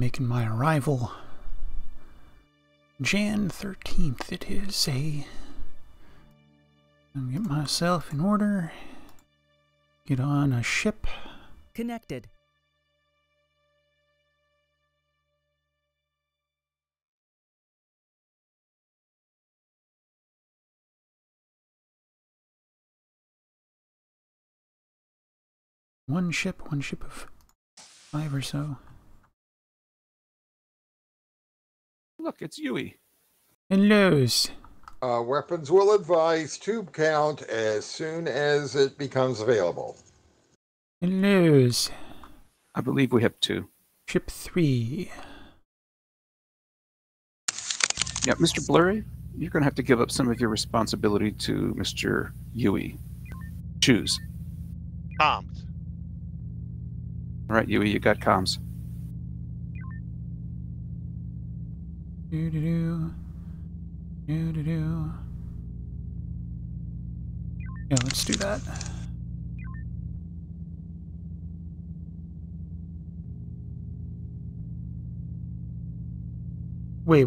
making my arrival. Jan 13th it is, eh? I'll get myself in order. Get on a ship. Connected. One ship of 5 or so. Look, it's Yui. Hellos. Weapons will advise tube count as soon as it becomes available. Hellos. I believe we have 2. Ship 3. Yeah, Mr. Blurry, you're going to have to give up some of your responsibility to Mr. Yui. Choose. Comms. All right, Yui, you got comms. Do-do-do. Do-do-do. Yeah, let's do that. Wait.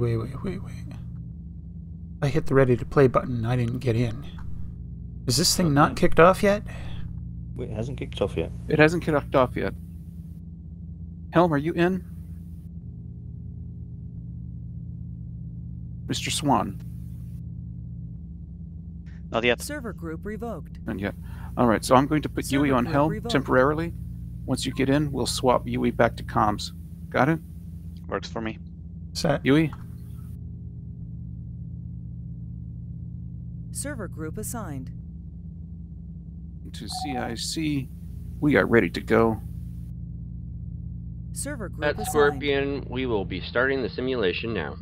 I hit the ready to play button. I didn't get in. Is this thing not kicked off yet? Wait, it hasn't kicked off yet. It hasn't kicked off yet. Helm, are you in? Mr. Swan? Not yet. Server group revoked. Not yet. All right, so I'm going to put Server Yui on group Helm revoked. temporarily. Once you get in, we'll swap Yui back to comms. Got it? Works for me. Set. Yui? Server group assigned. To CIC, we are ready to go. Server group At assigned. Scorpion, we will be starting the simulation now.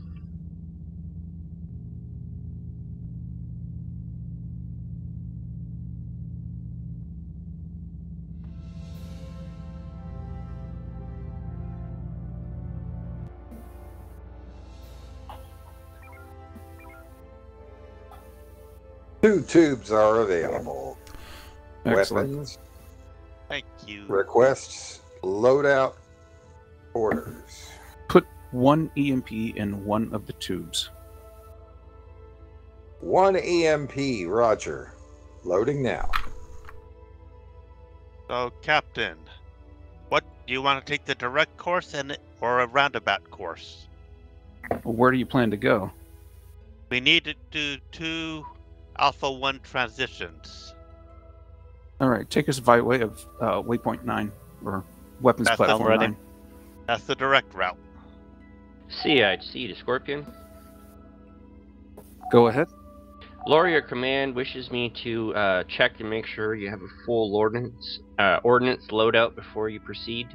Two tubes are available. Excellent. Weapons, Thank you. requests, loadout, orders. Put 1 EMP in one of the tubes. 1 EMP, roger. Loading now. So, Captain, what do you want to take, the direct course or a roundabout course? Well, where do you plan to go? We need to do 2 Alpha 1 transitions. All right, take us by way of waypoint 9, or weapons That's platform already. 9. That's the direct route. CIC to Scorpion. Go ahead. Laurier Command wishes me to check to make sure you have a full ordnance loadout before you proceed.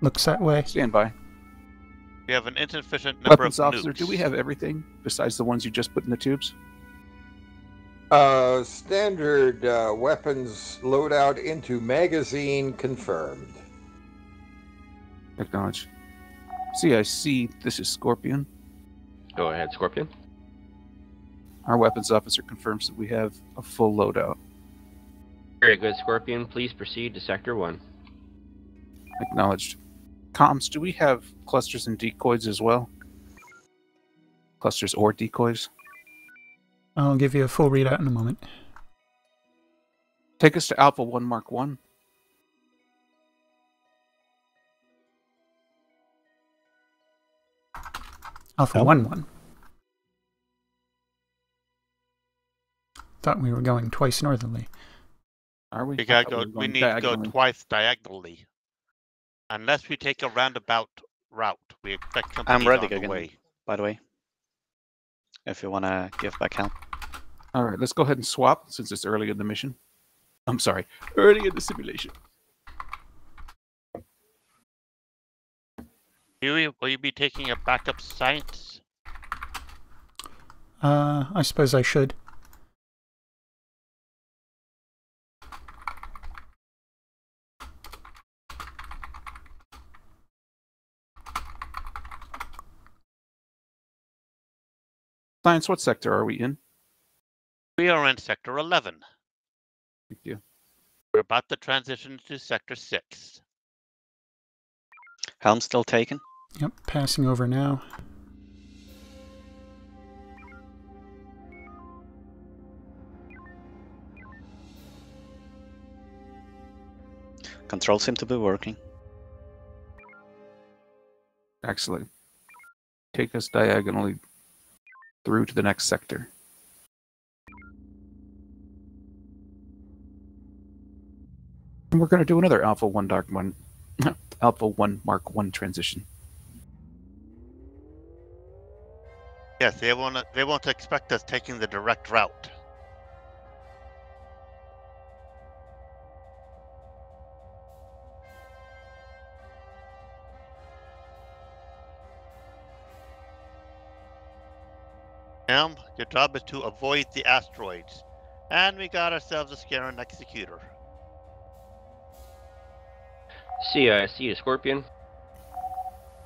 Looks that way. Stand by. We have an insufficient number Weapons of officer, nukes. do we have everything besides the ones you just put in the tubes? Standard weapons loadout into magazine confirmed. Acknowledge. CIC, this is Scorpion. Go ahead, Scorpion. Our weapons officer confirms that we have a full loadout. Very good, Scorpion. Please proceed to Sector 1. Acknowledged. Comms, do we have clusters and decoys as well? Clusters or decoys? I'll give you a full readout in a moment. Take us to Alpha 1 Mark 1. Alpha Oh. 1-1. Thought we were going twice northerly. Are we? We I gotta thought go. were We going need to go diagonally. twice diagonally. Unless we take a roundabout route, we expect companies I'm ready on the again, way. by the way. If you want to give back help. All right, let's go ahead and swap since it's early in the mission. I'm sorry, early in the simulation. Huey, will you be taking a backup science? I suppose I should. Science, what sector are we in? We are in Sector 11. Thank you. We're about to transition to Sector 6. Helm still taken? Yep, passing over now. Controls seem to be working. Excellent. Take us diagonally through to the next sector. And we're going to do another Alpha 1 Dark 1, Alpha 1 Mark 1 transition. Yes, they won't expect us taking the direct route. Your job is to avoid the asteroids. And we got ourselves a Scaran Executor. See you, Scorpion.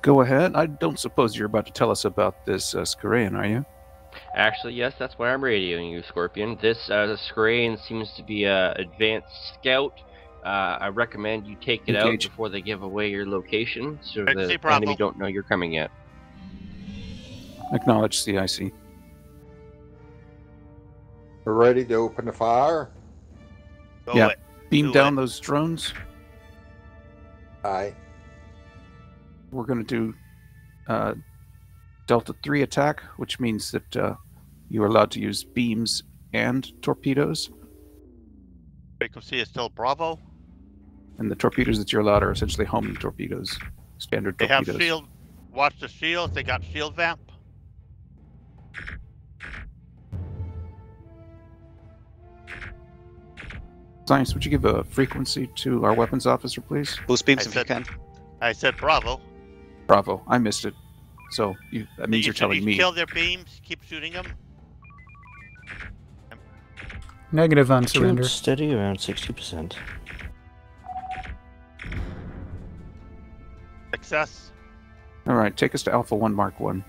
Go ahead. I don't suppose you're about to tell us about this Skarayan, are you? Actually, yes, that's why I'm radioing you, Scorpion. This Scrayan seems to be a advanced scout. I recommend you take it Engage. out before they give away your location, so Right, the see, Bravo. enemy don't know you're coming yet. Acknowledge CIC. We're ready to open the fire. Go Yeah. it. Beam Do down it. those drones. Aye. We're going to do Delta 3 attack, which means that you are allowed to use beams and torpedoes. Frequency is still Bravo. And the torpedoes that you're allowed are essentially homing torpedoes. Standard They have torpedoes. shield. Watch the shields. They got shield vamp. Science, would you give a frequency to our weapons officer, please? Boost beams I if you said- can. I said Bravo. Bravo. I missed it. So that means you're telling me. Kill their beams. Keep shooting them. Negative on Shield surrender. steady around 60%. Success. All right, take us to Alpha 1 Mark 1.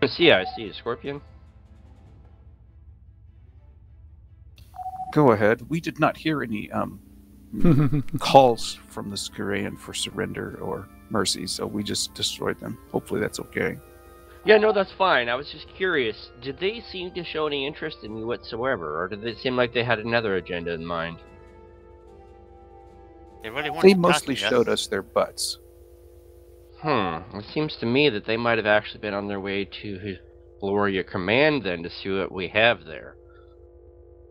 See you, Scorpion. Go ahead. We did not hear any calls from the Skarayan for surrender or mercy, so we just destroyed them. Hopefully that's okay. Yeah, no, that's fine. I was just curious. Did they seem to show any interest in you whatsoever, or did it seem like they had another agenda in mind? They really weren't They mostly attacking showed us their butts. It seems to me that they might have actually been on their way to Gloria Command then to see what we have there.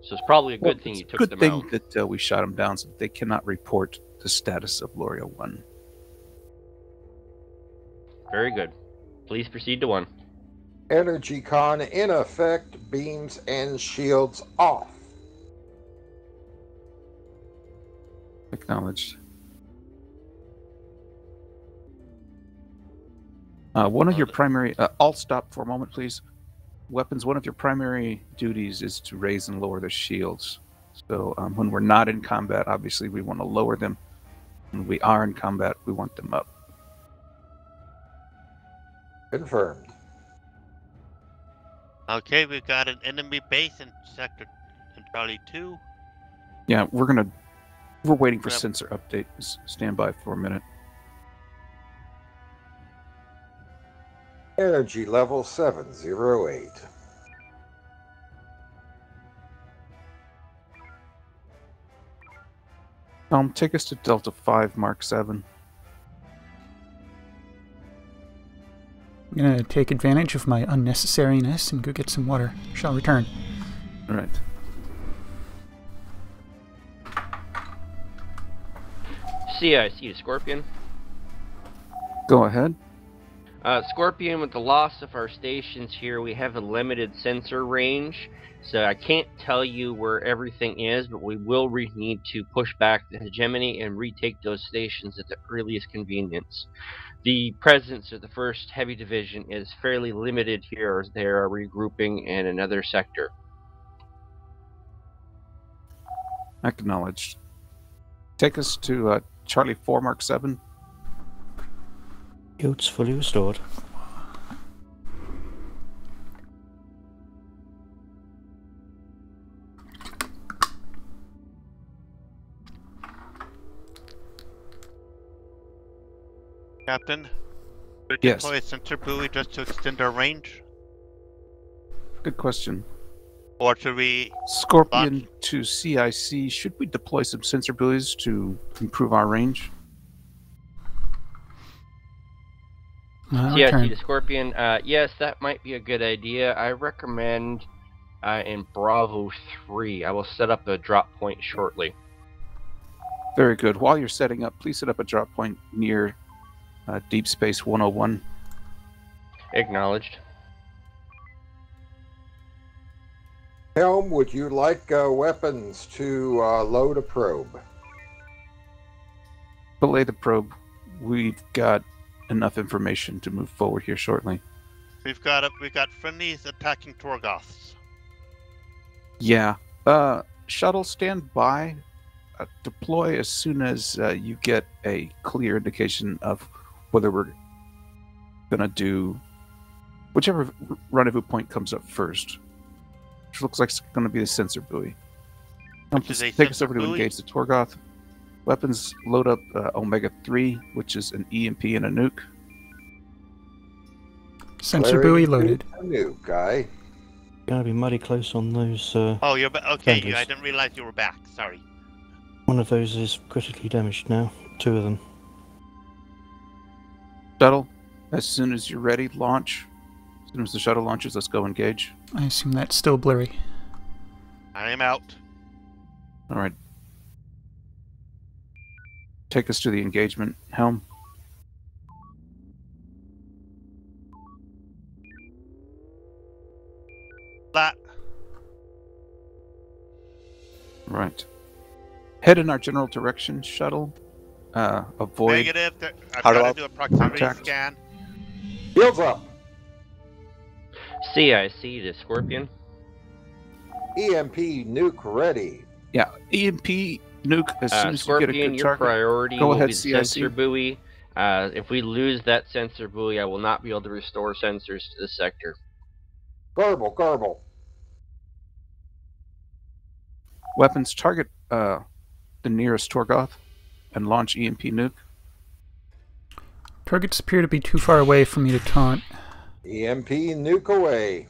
So it's probably a good thing you took Good them thing out. that we shot them down so that they cannot report the status of Gloria 1. Very good. Please proceed to 1. Energy con in effect. Beams and shields off. Acknowledged. One of your primary... I'll stop for a moment, please. Weapons, one of your primary duties is to raise and lower the shields. So when we're not in combat, obviously we want to lower them. When we are in combat, we want them up. Confirmed. Okay, we've got an enemy base in sector in Charlie 2. Yeah, we're waiting for Yep. sensor update. Just stand by for a minute. Energy level 708. Take us to Delta 5 Mark 7. I'm gonna take advantage of my unnecessariness and go get some water. Shall return. All right. See you, Scorpion. Go ahead. Scorpion, with the loss of our stations here, we have a limited sensor range, so I can't tell you where everything is, but we will need to push back the hegemony and retake those stations at the earliest convenience. The presence of the 1st Heavy Division is fairly limited here, as they are regrouping in another sector. Acknowledged. Take us to Charlie 4 Mark 7. Yields fully restored. Captain, we Yes. deploy a sensor buoy just to extend our range? Good question. Or should we Scorpion to CIC, should we deploy some sensor buoys to improve our range? CIC Turn. to Scorpion. Yes, that might be a good idea. I recommend in Bravo 3. I will set up a drop point shortly. Very good. While you're setting up, please set up a drop point near Deep Space 101. Acknowledged. Helm, would you like weapons to load a probe? Belay the probe. We've got enough information to move forward here shortly. We've got friendlies attacking Torgoths. Yeah. Shuttle, stand by. Deploy as soon as you get a clear indication of whether we're going to do whichever rendezvous point comes up first. Which looks like it's going to be the sensor buoy. Take us over to engage the Torgoth. Weapons, load up Omega 3, which is an EMP and a nuke. Sensor buoy loaded. Nuke, guy. Gonna be mighty close on those. Oh, you're back. Okay, Senders. I didn't realize you were back. Sorry. One of those is critically damaged now. 2 of them. Shuttle, as soon as you're ready, launch. As soon as the shuttle launches, let's go engage. I assume that's still blurry. I am out. All right. Take us to the engagement, Helm. Flat. Right. Head in our general direction, shuttle. Avoid. Negative. I've got to do a proximity contact. scan. Shields up. CIC to Scorpion. EMP nuke ready. Yeah, EMP nuke as soon as you get a Scorpion, good your target. priority Go will ahead, be the CIC. sensor buoy. If we lose that sensor buoy, I will not be able to restore sensors to the sector. Garble, garble. Weapons, target the nearest Torgoth and launch EMP nuke. Targets appear to be too far away for me to taunt. EMP nuke away.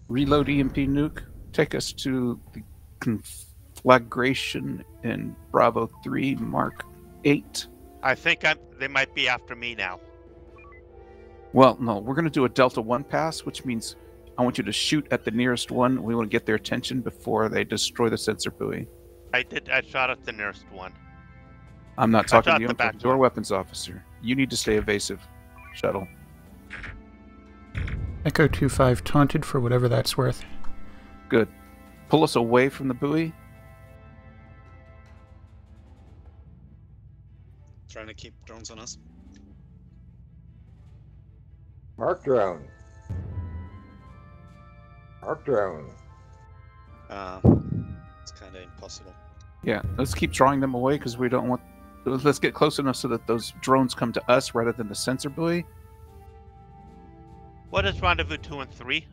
Reload EMP nuke. Take us to the conflagration in Bravo 3, Mark 8. I think they might be after me now. Well, no, we're going to do a Delta 1 pass, which means I want you to shoot at the nearest one. We want to get their attention before they destroy the sensor buoy. I shot at the nearest one. I'm not talking shot to you, the I'm back talking to our one. weapons officer. You need to stay evasive, shuttle. Echo 2-5 taunted for whatever that's worth. Good. Pull us away from the buoy. Trying to keep drones on us. Mark drone. Mark drone. It's kind of impossible. Yeah, let's keep drawing them away because we don't want... Let's get close enough so that those drones come to us rather than the sensor buoy. What is rendezvous 2 and 3?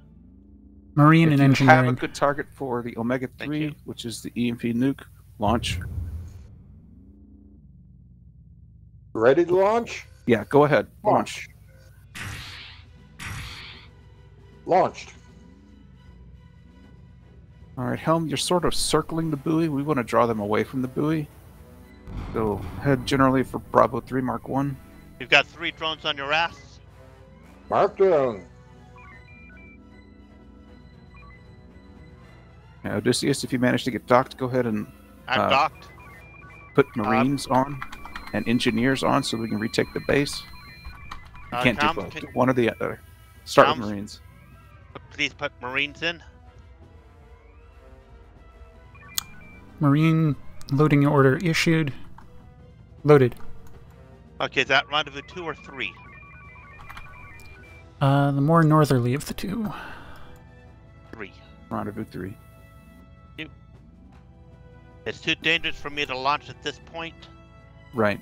Marine and If you have a engineering. good target for the Omega Thank 3, you. which is the EMP nuke, launch. Ready to launch? Yeah, go ahead. Launch. Launched. All right, Helm, you're sort of circling the buoy. We want to draw them away from the buoy. So head generally for Bravo 3, Mark 1. You've got 3 drones on your ass. Mark drone. Now, Odysseus, if you manage to get docked, go ahead and I'm docked. put Marines on and engineers on so we can retake the base. You can't do Tom, both. Do one or the other. Start with Tom's- Marines. Please put Marines in. Marine loading order issued. Loaded. Okay, is that rendezvous 2 or 3? The more northerly of the two. 3. Rendezvous 3. It's too dangerous for me to launch at this point. Right.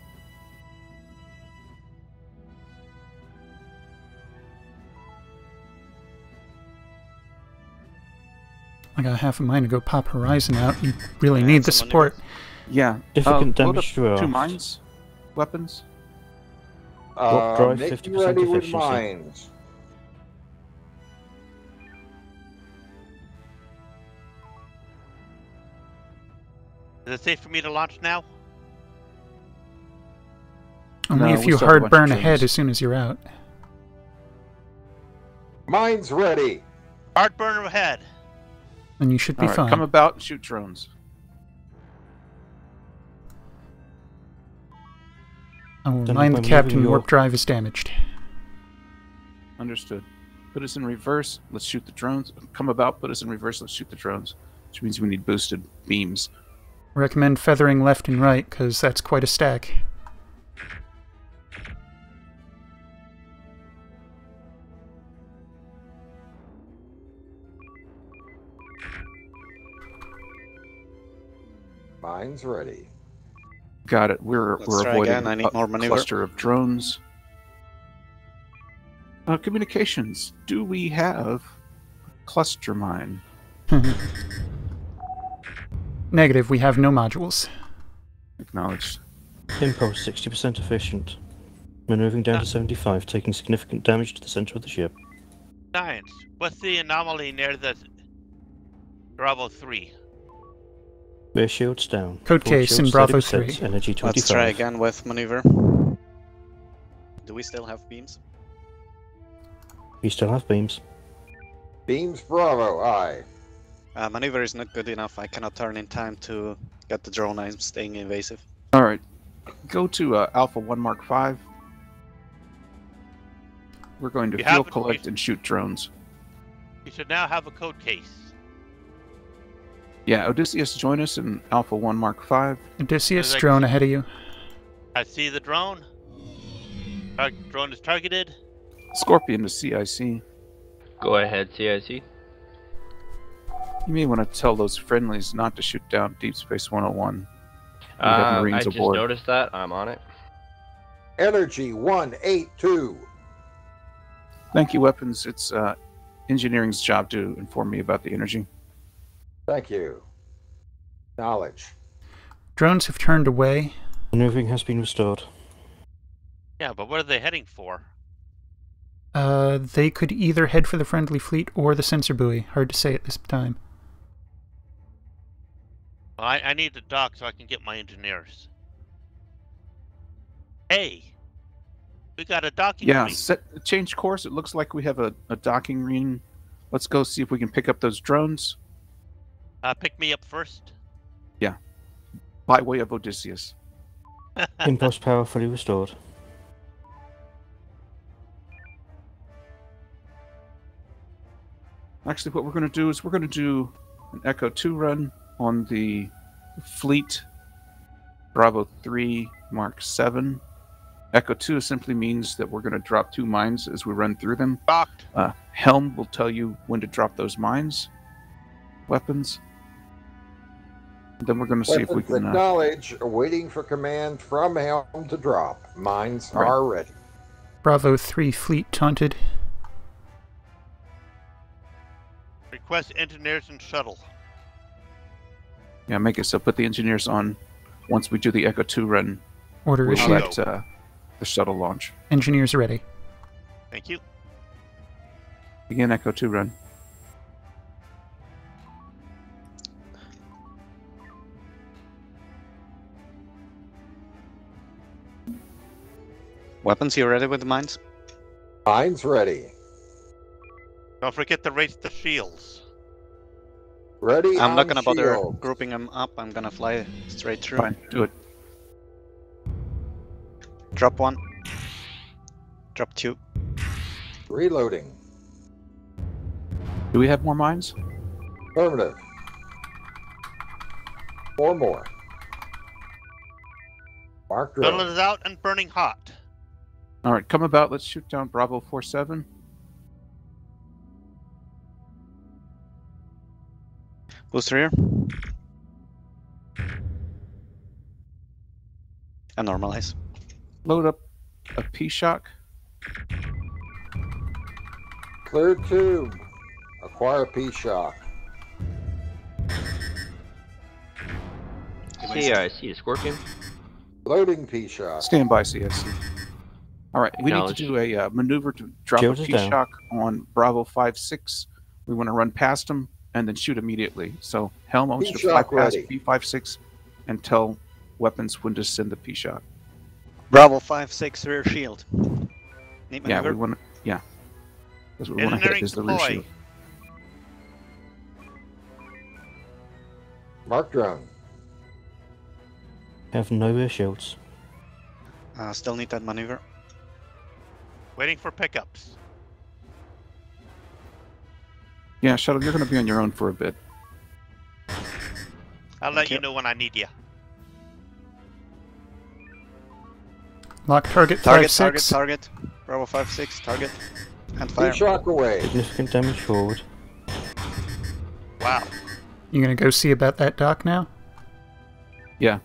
I got half a mind to go pop Horizon out. You really Yeah, need the someone support. Yeah. Significant load damage up to our 2 mines. Weapons. Warp drive, Make 50% ready with efficiency. mines. Is it safe for me to launch now? Only No, if we you still have a hard bunch of burn ahead trains. as soon as you're out. Mines ready. Hard burner ahead. Then you should be All right, fine. come about and shoot drones. I will Then remind the I'm captain leaving warp your- drive is damaged. Understood. Put us in reverse. Let's shoot the drones. Come about. Put us in reverse. Let's shoot the drones. Which means we need boosted beams. Recommend feathering left and right, because that's quite a stack. Mines ready. Got it. We're Let's try avoiding again. I need a more maneuver. cluster of drones. Communications. Do we have a cluster mine? Negative, we have no modules. Acknowledged. Impulse 60% efficient. Maneuvering down to 75, taking significant damage to the center of the ship. Science. What's the anomaly near the Bravo 3? Rear shields down. Code Forward case in shields Bravo 30%, 3. Energy 25. Let's try again with maneuver. Do we still have beams? We still have beams. Beams Bravo, aye. Maneuver is not good enough. I cannot turn in time to get the drone. I'm staying invasive. All right. Go to Alpha 1 Mark 5. We're going to You fuel haven't- collect and shoot drones. You should now have a code case. Yeah, Odysseus, join us in Alpha 1 Mark 5. Odysseus, Like- drone ahead of you. I see the drone. Drone is targeted. Scorpion to CIC. Go ahead, CIC. You may want to tell those friendlies not to shoot down Deep Space 101. We have I Marines just aboard. noticed that. I'm on it. Energy 182. Thank you, Weapons. It's engineering's job to inform me about the energy. Thank you. Knowledge. Drones have turned away. Maneuvering has been restored. Yeah, but what are they heading for? They could either head for the friendly fleet or the sensor buoy. Hard to say at this time. I need to dock so I can get my engineers. Hey, we got a docking Yeah, ring. change course. It looks like we have a docking ring. Let's go see if we can pick up those drones Pick me up first. by way of Odysseus. Impulse power fully restored. Actually, what we're going to do is we're going to do an Echo 2 run on the Fleet Bravo 3 Mark 7. Echo 2 simply means that we're going to drop 2 mines as we run through them. Docked. Helm will tell you when to drop those mines. Weapons. And then we're going to see if we Weapons can... acknowledge, waiting for command from Helm to drop. Mines Right. are ready. Bravo 3 fleet taunted. Request engineers and shuttle. yeah, make it so. Put the engineers on once we do the Echo 2 run. Order We'll issued. let the shuttle launch. Engineers ready. Thank you. Begin Echo 2 run. Weapons, you ready with the mines? Mines ready. Don't forget to raise the shields. Ready I'm on not gonna bother shield. grouping them up. I'm gonna fly straight through. Fine, do it. Drop 1. Drop 2. Reloading. Do we have more mines? Affirmative. 4 more. Mark Shuttle drone. is out and burning hot. All right, come about. Let's shoot down Bravo 47. Booster here. And normalize. Load up a P-Shock. Clear tube. Acquire P-Shock. CIC to Scorpion. Loading P-Shock. Stand by, CSC. All right, we need to Acknowledged. do a maneuver to drop Shields a is down. P-shock on Bravo 5-6. We want to run past them and then shoot immediately. So Helm, I want you to fly P-shock past ready. P56 and tell weapons when to send the P-shock. Bravo 5-6 rear shield. Need Yeah, maneuver? we want to. Yeah, because we want to hit Engineering is the rear deploy. shield. Mark drone. Have no rear shields. Still need that maneuver. Waiting for pickups. Yeah, Shuttle, you're going to be on your own for a bit. I'll let you you. know when I need you. Lock target Target, 5-6. target. Bravo 5-6, target. And fire. P-shock away. Significant damage forward. Wow. You gonna go see about that dock now? Yeah.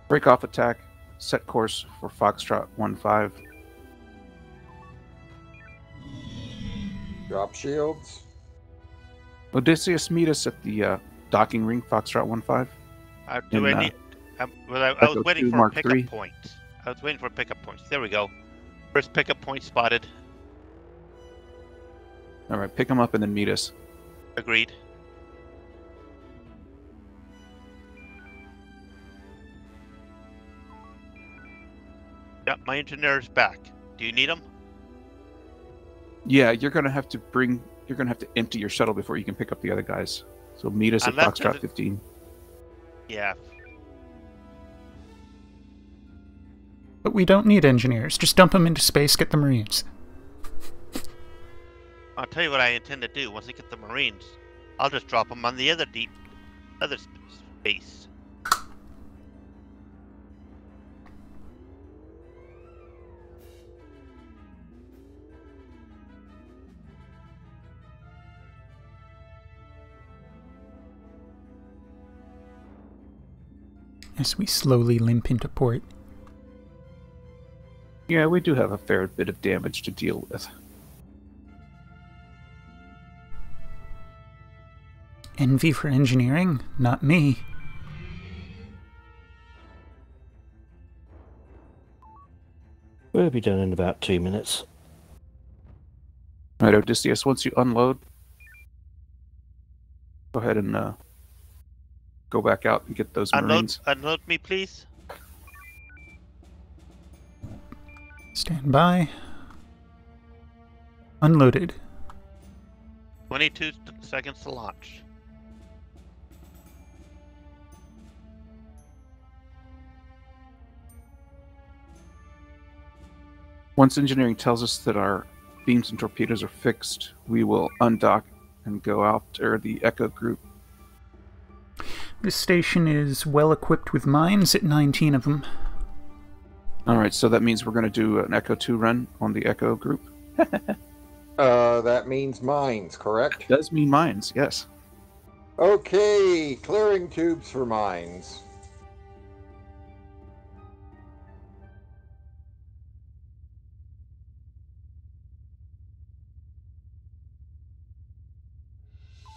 Break off attack. Set course for Foxtrot 1-5. Drop shields. Odysseus, meet us at the docking ring, Foxtrot 1-5. Do In, I need? Well, I Echo was waiting 2 for Mark pickup III. points. I was waiting for pickup points. There we go. First pickup point spotted. All right, pick them up and then meet us. Agreed. Yep, my engineer's back. Do you need him? Yeah, you're going to have to empty your shuttle before you can pick up the other guys. So meet us at Unless Foxtrot there's a- 15. Yeah. But we don't need engineers. Just dump them into space, get the Marines. I'll tell you what I intend to do. Once I get the Marines, I'll just drop them on the other space. As we slowly limp into port. Yeah, we do have a fair bit of damage to deal with. Envy for engineering? Not me. We'll be done in about 2 minutes. All right, Odysseus, once you unload, go ahead and go back out and get those Marines. Unload me, please. Stand by. Unloaded. 22 seconds to launch. Once engineering tells us that our beams and torpedoes are fixed, we will undock and go after the Echo group. This station is well equipped with mines at 19 of them. All right, so that means we're going to do an Echo 2 run on the Echo group. That means mines, correct? Does mean mines, yes. Okay, clearing tubes for mines.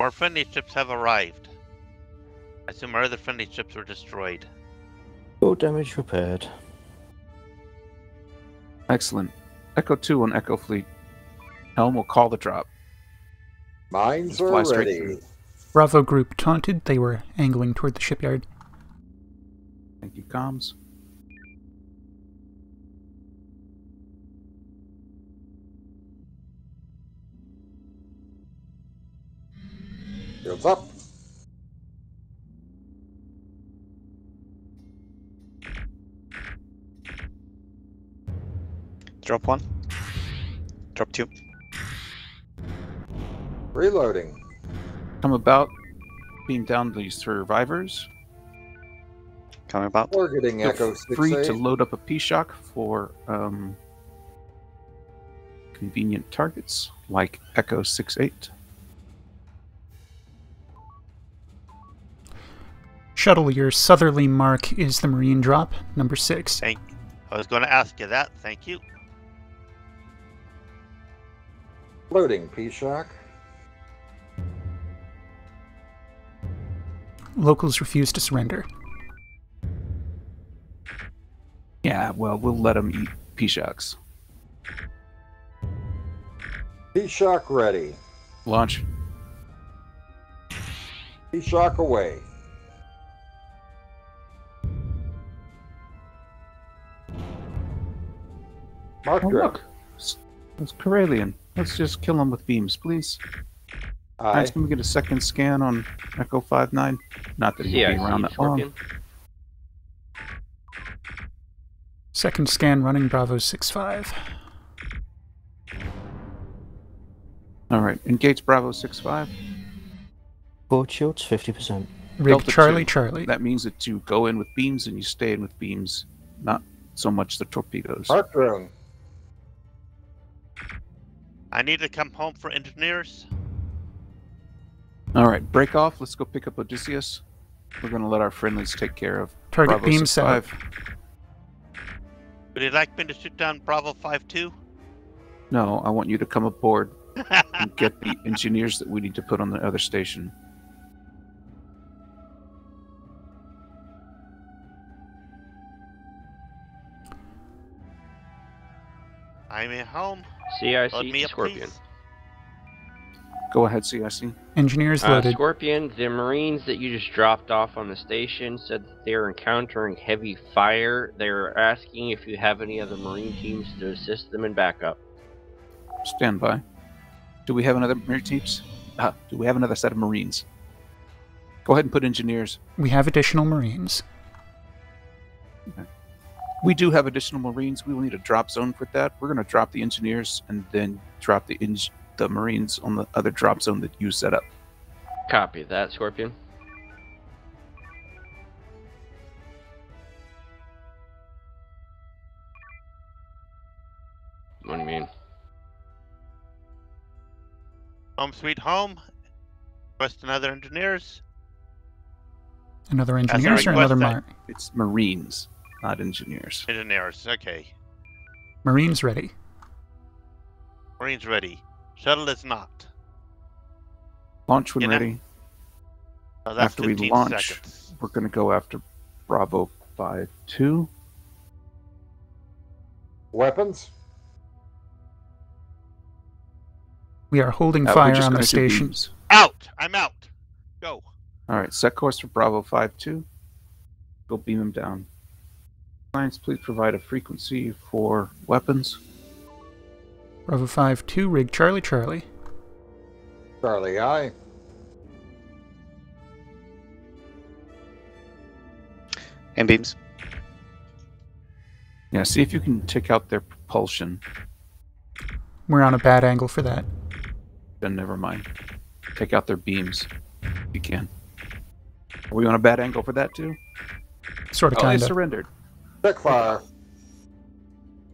Our friendly ships have arrived. I assume our other friendly ships were destroyed. All damage repaired. Excellent. Echo 2 on Echo Fleet. Helm will call the drop. Mines Just fly are straight ready. through. Bravo group taunted. They were angling toward the shipyard. Thank you, comms. Shields up. Drop 1. Drop 2. Reloading. Come about, beam down these survivors. Coming about. Targeting Feel Echo free 6A. to load up a P-shock for convenient targets like Echo 6-8. Shuttle, your southerly mark is the Marine drop, number 6. I was going to ask you that. Thank you. Loading P-shock. Locals refuse to surrender. Yeah, well, we'll let them eat P-Shocks. P-Shock ready. Launch. P-Shock away. Mark Oh, drone. look. It's Corellian. Let's just kill him with beams, please. Aye. Nice, can we get a second scan on Echo 5-9? Not that he'll be around that long. Second scan running Bravo 6-5. Alright, engage Bravo 6-5. Board shields 50%. Rig Delta Charlie 2. Charlie. That means that you go in with beams and you stay in with beams, not so much the torpedoes. Mark drone. I need to come home for engineers. Alright, break off. Let's go pick up Odysseus. We're going to let our friendlies take care of Target Bravo beam set up. 6-5. Would you like me to shoot down Bravo 5-2? No, I want you to come aboard and get the engineers that we need to put on the other station. I'm at home. CIC Load me up, Scorpion. please. Go ahead, CIC. Engineers loaded. Scorpion, the Marines that you just dropped off on the station said that they are encountering heavy fire. They're asking if you have any other Marine teams to assist them in backup. Stand by. Do we have another Marine teams? Do we have another set of Marines? Go ahead and put engineers. We have additional Marines. Okay. We do have additional Marines. We will need a drop zone for that. We're going to drop the engineers and then drop the Marines on the other drop zone that you set up. Copy that, Scorpion. What do you mean? Home sweet home. Request another engineers. Another engineers or another It's Marines, not engineers. Engineers, okay. Marines ready. Marines ready. Shuttle is not. Launch when You know- ready. Oh, that's After we 15 launch, seconds. we're going to go after Bravo 5-2. Weapons. We are holding We're fire just on the gonna do station. beams. Out! I'm out. Go. Alright, set course for Bravo 5-2. Go beam him down. Science, please provide a frequency for weapons. Bravo 5-2, rig Charlie Charlie. Charlie, aye. And beams. Yeah, see if you can take out their propulsion. We're on a bad angle for that. Then never mind. Take out their beams. If you can. Are we on a bad angle for that too? Sort of, Oh, they kinda. surrendered. Check fire.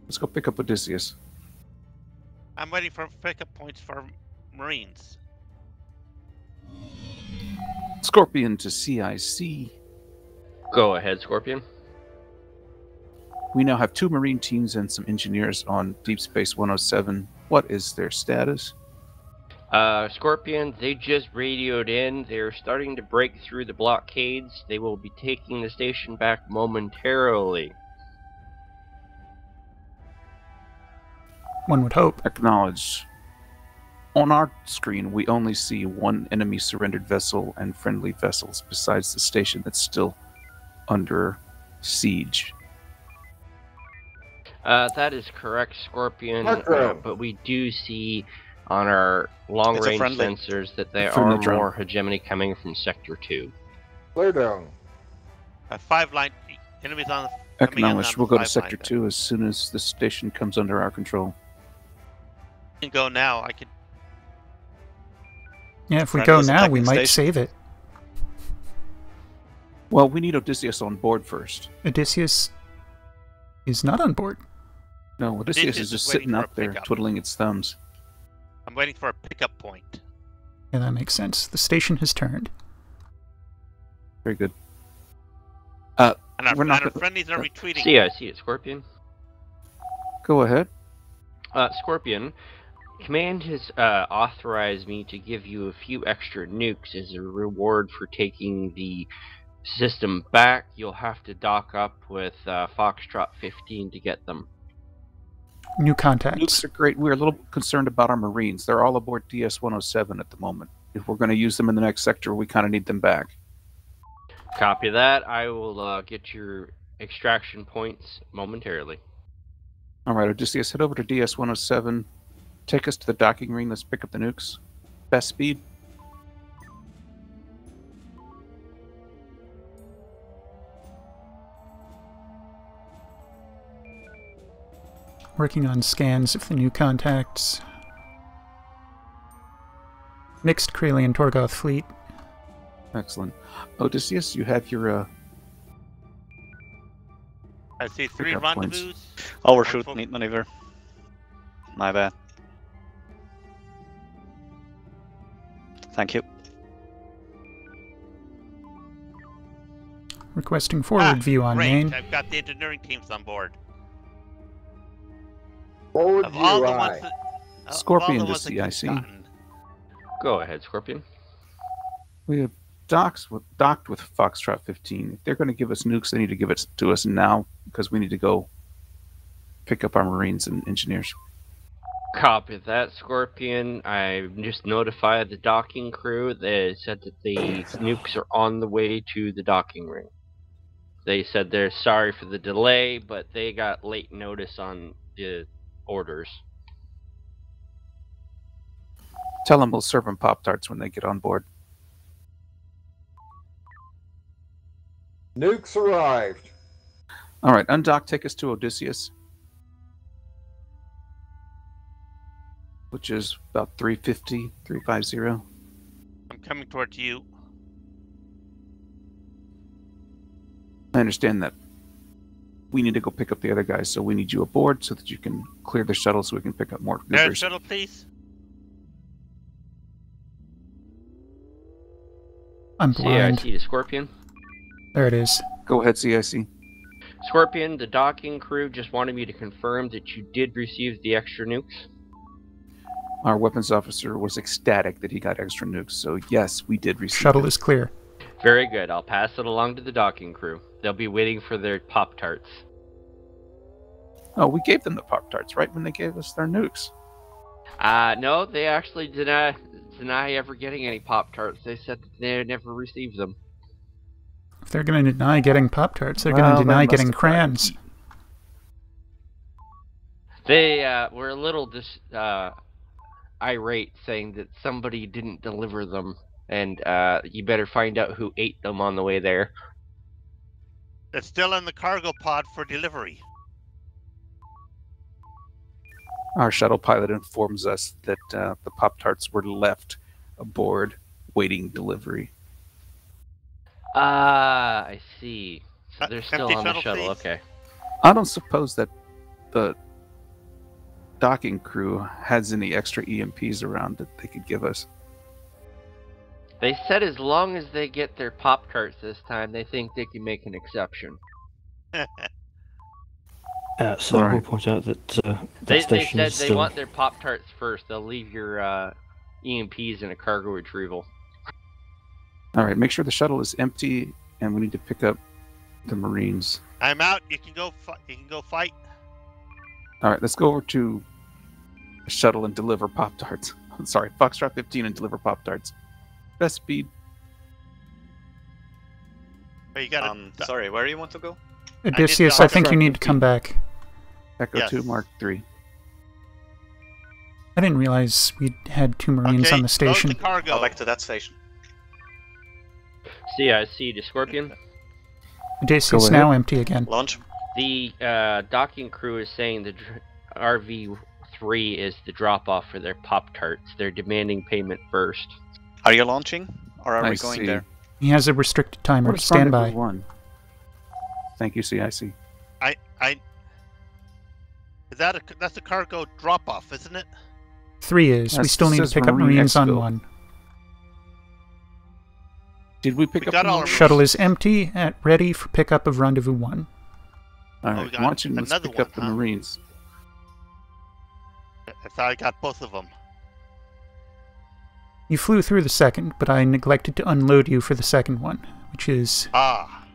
Let's go pick up Odysseus. I'm waiting for pickup points for Marines. Scorpion to CIC. Go ahead, Scorpion. We now have 2 Marine teams and some engineers on Deep Space 107. What is their status? Scorpion, they just radioed in. They're starting to break through the blockades. They will be taking the station back momentarily. One would hope. Acknowledge. On our screen, we only see 1 enemy surrendered vessel and friendly vessels, besides the station that's still under siege. That is correct, Scorpion. But we do see on our long-range sensors that there are more hegemony coming from Sector 2. Clear down. 5 line enemies on the. Acknowledged. We'll go to Sector 2 as soon as the station comes under our control. I can go now. I could. Yeah, if we go now, we might save it. Well, we need Odysseus on board first. Odysseus is not on board. No, Odysseus is just sitting out there twiddling its thumbs. I'm waiting for a pickup point. Yeah, that makes sense. The station has turned. Very good. And our friendlies are retreating. See it, Scorpion. Go ahead. Scorpion, Command has authorized me to give you a few extra nukes as a reward for taking the system back. You'll have to dock up with Foxtrot 15 to get them. New contacts. Nukes are great. We're a little concerned about our Marines. They're all aboard DS-107 at the moment. If we're going to use them in the next sector, we kind of need them back. Copy that. I will get your extraction points momentarily. All right, Odysseus, head over to DS-107. Take us to the docking ring. Let's pick up the nukes. Best speed. Working on scans of the new contacts. Mixed Kralian Torgoth fleet. Excellent. Odysseus, you have your... I see 3 Pickup points. rendezvous. Overshoot, Wonderful. need maneuver. My bad. Thank you. Requesting forward view on great. main. I've got the engineering teams on board. Forward Of all view the ones aye. that, of Scorpion all the to ones that you've CIC. gotten, Go ahead, Scorpion. We have docked with Foxtrot 15. If they're going to give us nukes, they need to give it to us now, because we need to go pick up our Marines and engineers. Copy that, Scorpion. I just notified the docking crew. They said that the nukes are on the way to the docking ring. They said they're sorry for the delay, but they got late notice on the orders. Tell them we'll serve them Pop-Tarts when they get on board. Nukes arrived. All right, undock, take us to Odysseus, which is about 350, 350. I'm coming towards you. I understand that we need to go pick up the other guys, so we need you aboard so that you can clear the shuttle so we can pick up more Air nukers. shuttle, please. I'm blind. CIC to Scorpion. There it is. Go ahead, CIC. Scorpion, the docking crew just wanted me to confirm that you did receive the extra nukes. Our weapons officer was ecstatic that he got extra nukes, so yes, we did receive Shuttle them. is clear. Very good. I'll pass it along to the docking crew. They'll be waiting for their Pop-Tarts. Oh, we gave them the Pop-Tarts right when they gave us their nukes. No, they actually deny ever getting any Pop-Tarts. They said that they never received them. If they're going to deny getting Pop-Tarts, they're going Well, to they deny must getting have gotten crayons. eaten. They were a little irate, saying that somebody didn't deliver them, and you better find out who ate them on the way there. It's still in the cargo pod for delivery. Our shuttle pilot informs us that the Pop-Tarts were left aboard, waiting delivery. Ah, I see. So they're still empty on the shuttle, shuttle, please. okay. I don't suppose that the docking crew has any extra EMPs around that they could give us. They said as long as they get their Pop-Tarts this time, they think they can make an exception. So I will Alright. point out that that They station said is they still... want their Pop-Tarts first. They'll leave your EMPs in a cargo retrieval. All right, make sure the shuttle is empty, and we need to pick up the Marines. I'm out. You can go. You can go fight. All right, let's go over to the shuttle and deliver Pop-Tarts. I'm sorry, Foxtrot 15 and deliver Pop-Tarts. Best speed. But you got Sorry, where do you want to go? Odysseus, dock I think you need to come back. Echo Yes. 2 Mark 3. I didn't realize we had 2 Marines okay, on the station. Load the cargo. Go back to that station. CIC to Scorpion. Odysseus Go now ahead. empty again. Launch. The docking crew is saying the RV3 is the drop-off for their Pop-Tarts. They're demanding payment first. Are you launching? Or are I we going see. there? He has a restricted timer. Where's Stand Rendezvous by. 1? Thank you, CIC. That's a cargo drop-off, isn't it? 3 is. We Yes, still it need to says pick up Marine Marines on exfil. 1. Did we pick We up got the all Marines? our- Shuttle is empty, ready for pickup of Rendezvous 1. All we right, got watching. Let's another pick up one, the huh? Marines. I thought I got both of them. You flew through the second, but I neglected to unload you for the second one, which is... Ah.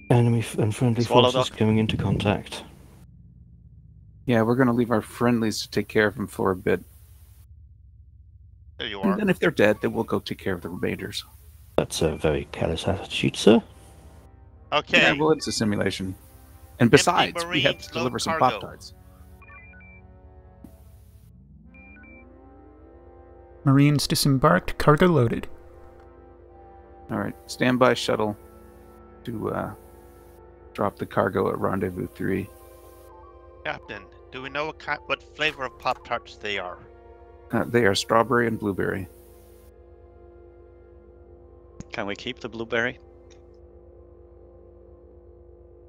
Enemy and friendly Swallowed forces up. going into contact. Yeah, we're going to leave our friendlies to take care of them for a bit. There you And are. then if they're dead, then we'll go take care of the remainders. That's a very careless attitude, sir. Okay. Yeah, well, it's a simulation. And besides, we have Marines, to deliver load some cargo. Pop-Tarts. Marines disembarked, cargo loaded. All right, standby shuttle to drop the cargo at Rendezvous 3. Captain, do we know what flavor of Pop-Tarts they are? They are strawberry and blueberry. Can we keep the blueberry?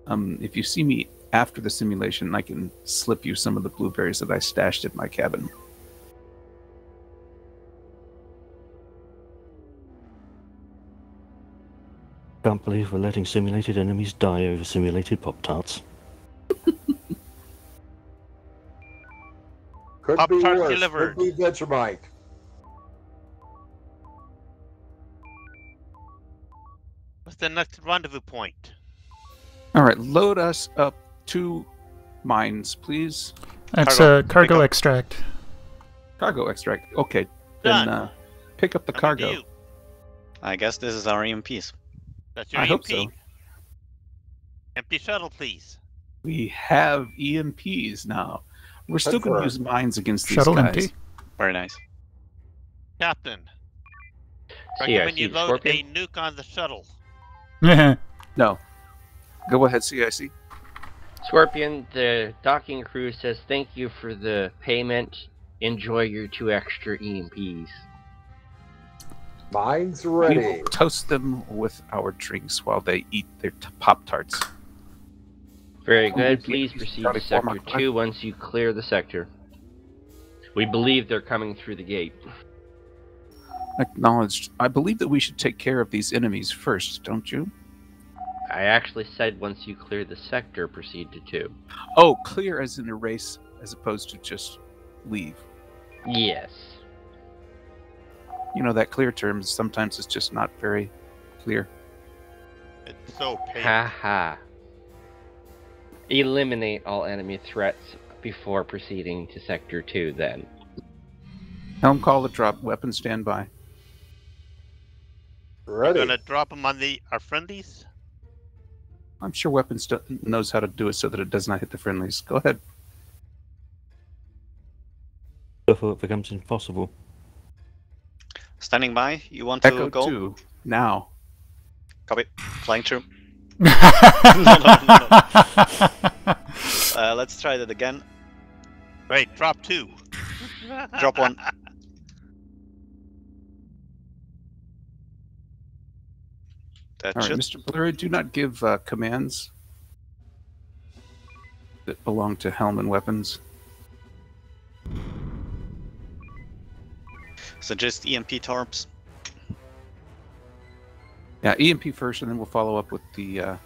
If you see me after the simulation, I can slip you some of the blueberries that I stashed in my cabin. Can't believe we're letting simulated enemies die over simulated Pop-Tarts. Could be Pop-Tart worse. delivered. Could be Vegemite. What's the next rendezvous point? All right, load us up 2 mines, please. That's Cargo. cargo Pick up. extract. Cargo extract. Okay, then Done. pick up the Coming to cargo. you. I guess this is our EMPs. That's your I EMP. hope so. Empty shuttle, please. We have EMPs now. We're still going to Confirmed. use mines against these Shuttle guys. empty. Very nice. Captain, recommend you CIC, load Scorpion. a nuke on the shuttle. No. Go ahead, CIC. Scorpion, the docking crew says thank you for the payment. Enjoy your 2 extra EMPs. Mine's We ready. will toast them with our drinks while they eat their Pop-Tarts. Very Oh, good. yes, Please yes, proceed Charlie to four, Sector Mark 5. 2 once you clear the sector. We believe they're coming through the gate. Acknowledged. I believe that we should take care of these enemies first, don't you? I actually said once you clear the sector, proceed to 2. Oh, clear as in erase, as opposed to just leave. Yes. You know, that clear term, sometimes it's just not very clear. It's so painful. Haha. Eliminate all enemy threats before proceeding to Sector 2 then. Helm call the drop, weapon standby. Ready. Gonna drop them on our friendlies? I'm sure weapons knows how to do it so that it does not hit the friendlies. Go ahead. Before it becomes impossible. Standing by. You want to Echo go? 2, now. Copy. Flying through. no. Let's try that again. Wait, drop 2. Drop 1. That All right, should. Mr. Blurry, do not give commands that belong to Helm and weapons. So just EMP torps. Yeah, EMP first, and then we'll follow up with the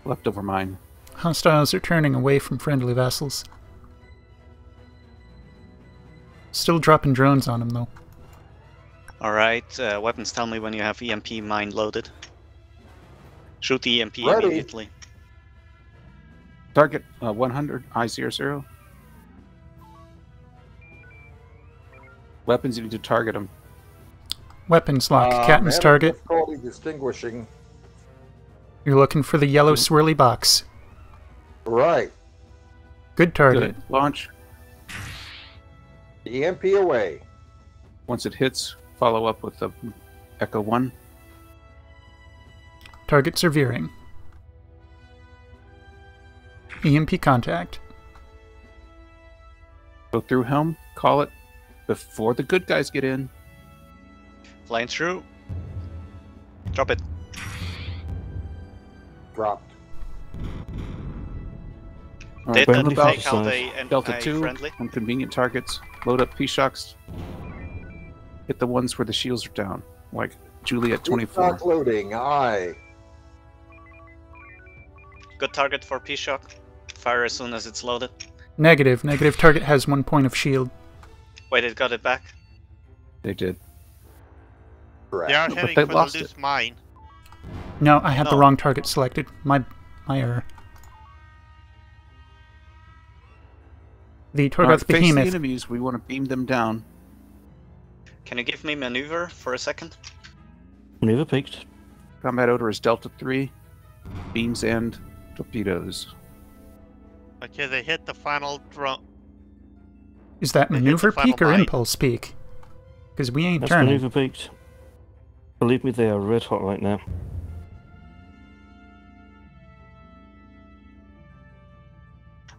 leftover mine. Hostiles are turning away from friendly vessels. Still dropping drones on them, though. Alright, weapons, tell me when you have EMP mine loaded. Shoot the EMP Ready. immediately. Target 100, I00. Weapons, you need to target them. Weapons lock. Captain's having target. difficulty distinguishing. You're looking for the yellow swirly box. Right. Good target. Good. Launch. EMP away. Once it hits, follow up with the Echo 1. Targets are veering. EMP contact. Go through Helm, call it before the good guys get in. Flying through. Drop it. Dropped. All Did right, that Delta, take out a Delta 2 friendly? on convenient targets. Load up P-Shocks. Hit the ones where the shields are down, like Juliet 24. Stock loading. Aye. Good target for P-Shock. Fire as soon as it's loaded. Negative. Negative target has 1 point of shield. Wait, it got it back. They did. Correct. They are But heading they for lost the it. loose mine. No, I had the No. wrong target selected. My error. The All right, Torgoth face the Behemoth. enemies. We want to beam them down. Can you give me maneuver for a second? Maneuver peaked. Combat order is Delta 3. Beams and torpedoes. Okay, they hit the final drone. Is that They hit maneuver the final peak or mine. impulse peak? Because we ain't That's turning. maneuver peaked. Believe me, they are red hot right now.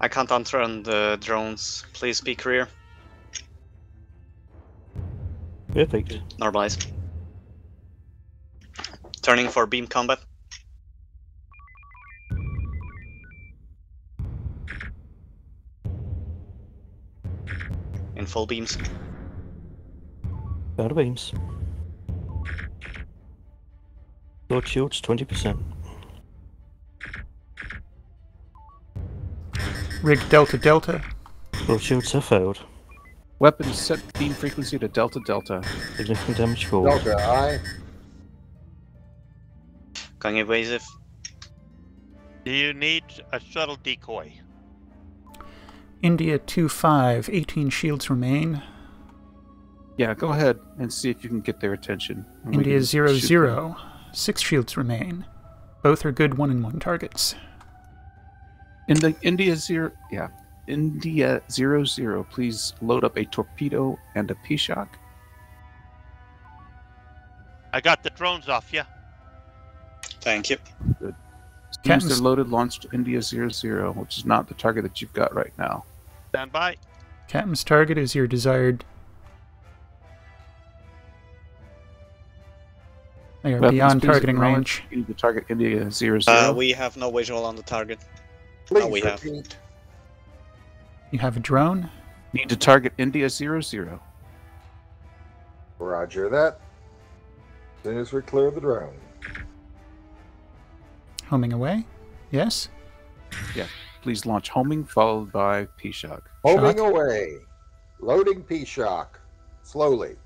I can't unturn the drones. Please be career. We're peaked. Normalize. Turning for beam combat. In full beams. Out of beams. Lord shields 20%. Rig Delta Delta. Lord shields have failed. Weapons set beam frequency to Delta Delta. Significant damage forward. Delta, aye. Going evasive. Do you need a shuttle decoy? India 2-5. 18 shields remain. Yeah, go ahead and see if you can get their attention. And we India can 0-0. shoot them. 6 shields remain. Both are good 1-in-1 targets. In the India 0, yeah. India 0-0, please load up a torpedo and a P-shock. I got the drones off you. Thank you. Good. Beams Captain's- are loaded, launched India 0-0, which is not the target that you've got right now. Stand by. Captain's target is your desired. They are Weapons, beyond please targeting acknowledge range. You need to target India 0-0. We have no visual on the target. Please we have. repeat. You have a drone. Need to target India 0-0. Roger that. As soon as we clear the drone. Homing away. Yes. Please launch homing, followed by P-shock. Homing Shock. away. Loading P-shock. Slowly.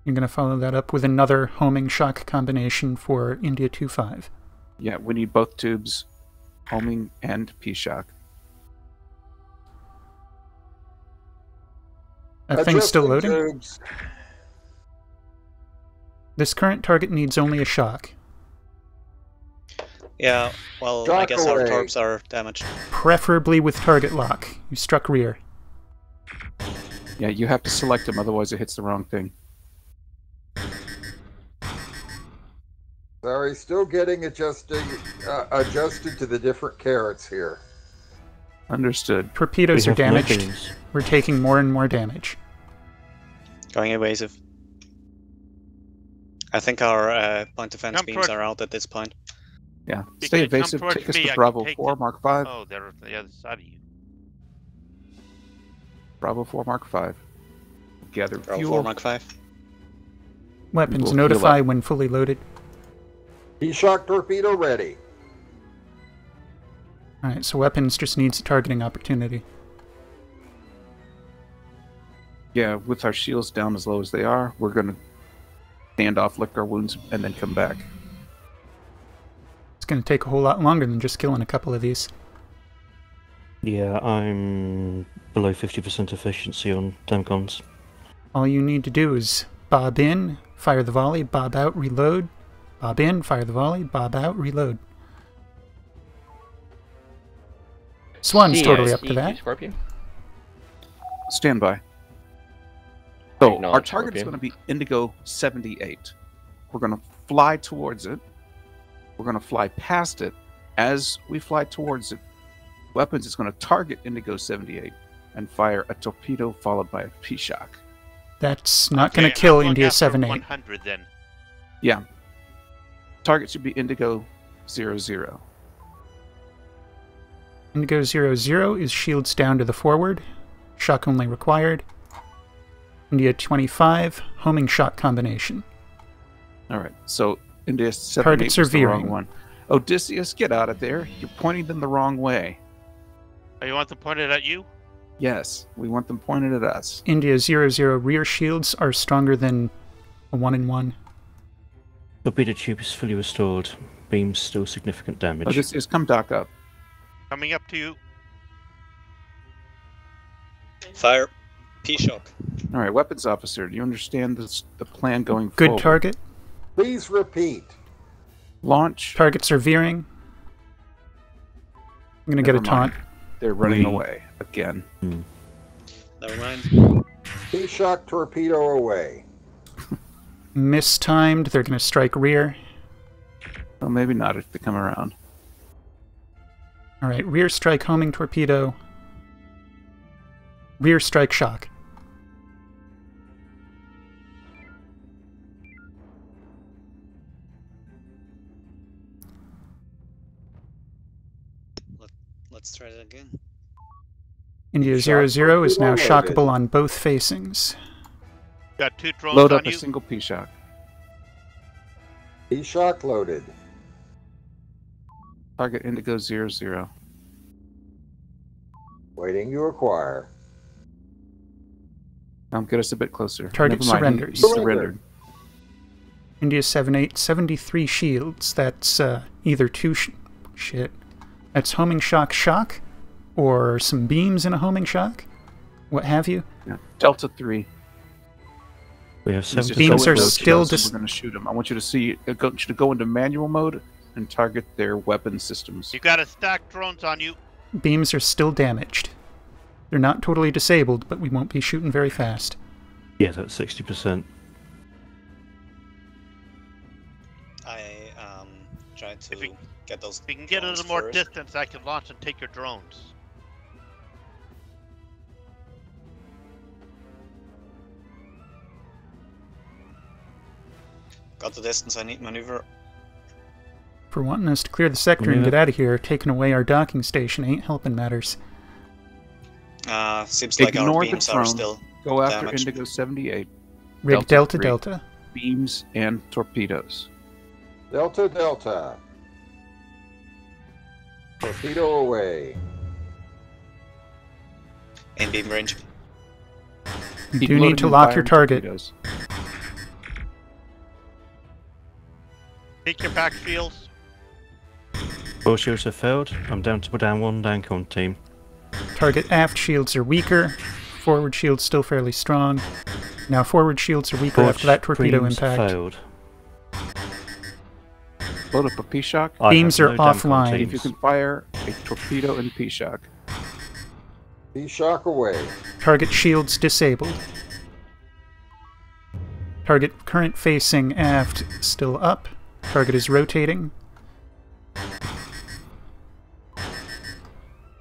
You're going to follow that up with another homing shock combination for India 2-5. Yeah, we need both tubes, homing and P-shock. That thing's still Adjusting loading. tubes. This current target needs only a shock. Yeah, well, I Shock guess our away. torps are damaged. Preferably with target lock. You struck rear. Yeah, you have to select them, otherwise it hits the wrong thing. Sorry, still getting adjusted to the different carrots here. Understood. Torpedoes We are have no damaged. beams. We're taking more and more damage. Going evasive. I think our point defense Come beams towards- are out at this point. Yeah, You stay can come evasive, towards take us me, I to can Bravo take 4 them. Mark 5. Oh, they're on the other side of you. Bravo 4 Mark 5. Gather Bravo fuel. 4 Mark 5. Weapons We'll heal notify up. when fully loaded. P-shock torpedo ready. Alright, so weapons just needs a targeting opportunity. Yeah, with our shields down as low as they are, we're going to stand off, lick our wounds, and then come back. It's going to take a whole lot longer than just killing a couple of these. Yeah, I'm below 50% efficiency on Damcons. All you need to do is bob in, fire the volley, bob out, reload. Bob in, fire the volley, bob out, reload. Swan's totally up to that. Scorpion. Stand by. So, Acknowledge our target is Scorpion. going to be Indigo 78. We're going to fly towards it. We're going to fly past it. As we fly towards it, weapons is going to target Indigo 78 and fire a torpedo followed by a P-shock. That's not Okay, going to kill I'm going India after 7-8. 100 then. Yeah. Target should be Indigo 00. Indigo 00 is shields down to the forward. Shock only required. India 25, homing shock combination. All right. So India 78 Targets are was the wrong veering. one. Odysseus, get out of there. You're pointing them the wrong way. Oh, you want them pointed at you? Yes, we want them pointed at us. India 00 rear shields are stronger than A 1-in-1. Torpedo tube is fully restored. Beams still significant damage. Oh, just come dock up. Coming up to you. Fire. P-shock. All right, weapons officer, do you understand the plan going Good forward? target. Please repeat. Launch. Targets are veering. I'm going to get a Never taunt. mind. They're running away again. Never mind. P-shock torpedo away. Mistimed. They're going to strike rear. Well, maybe not if they come around. All right, rear strike homing torpedo. Rear strike shock. Let's try that again. India Shock 00 is now torpedo loaded. shockable on both facings. Got 2 drones Load on up a you. single P-shock. P-shock loaded. Target Indigo 00. Waiting to acquire. Get us a bit closer. Target Never mind, surrenders. He surrendered. India 78, 73 shields. That's either shit. That's homing shock, or some beams in a homing shock, what have you. Yeah. Delta 3. We have He's just 70 Beams so are close still to us, we're going to shoot him. I want you to see. I want you to go into manual mode and target their weapon systems. You got a stack drones on you. Beams are still damaged. They're not totally disabled, but we won't be shooting very fast. Yeah, that's 60%. I try to If we- get those. If you can get a drones little more first. distance, I can launch and take your drones. Got the distance I need maneuver. For wanting us to clear the sector and get out of here, taking away our docking station ain't helping matters. Seems like our Ignore the beams are drone. still Go after damaged. Indigo 78. Rig Delta Delta 3. Delta. Beams and torpedoes. Delta Delta. Torpedo away. In beam range. You Keep do loading need to and lock your firing target. torpedoes. Take your back shields. All shields have failed. I'm down to down one DANCON team. Target aft shields are weaker. Forward shields still fairly strong. Now forward shields are weaker after that torpedo Beams impact. failed. Load up a P-shock. I Beams have are no DANCON offline. See if you teams. can fire a torpedo and P-shock. P-shock away. Target shields disabled. Target current facing aft still up. Target is rotating.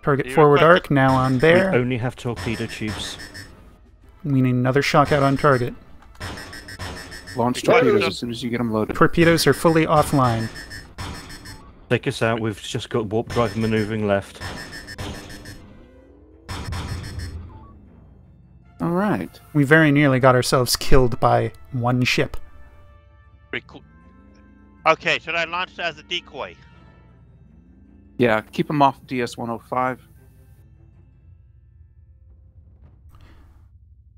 Target You forward requested- arc now on We there. only have torpedo tubes. We need another shock out on target. Launch Request torpedoes up. as soon as you get them loaded. Torpedoes are fully offline. Take us out. We've just got warp drive maneuvering left. All right. We very nearly got ourselves killed by one ship. Okay, should I launch as a decoy? Yeah, keep them off DS-105.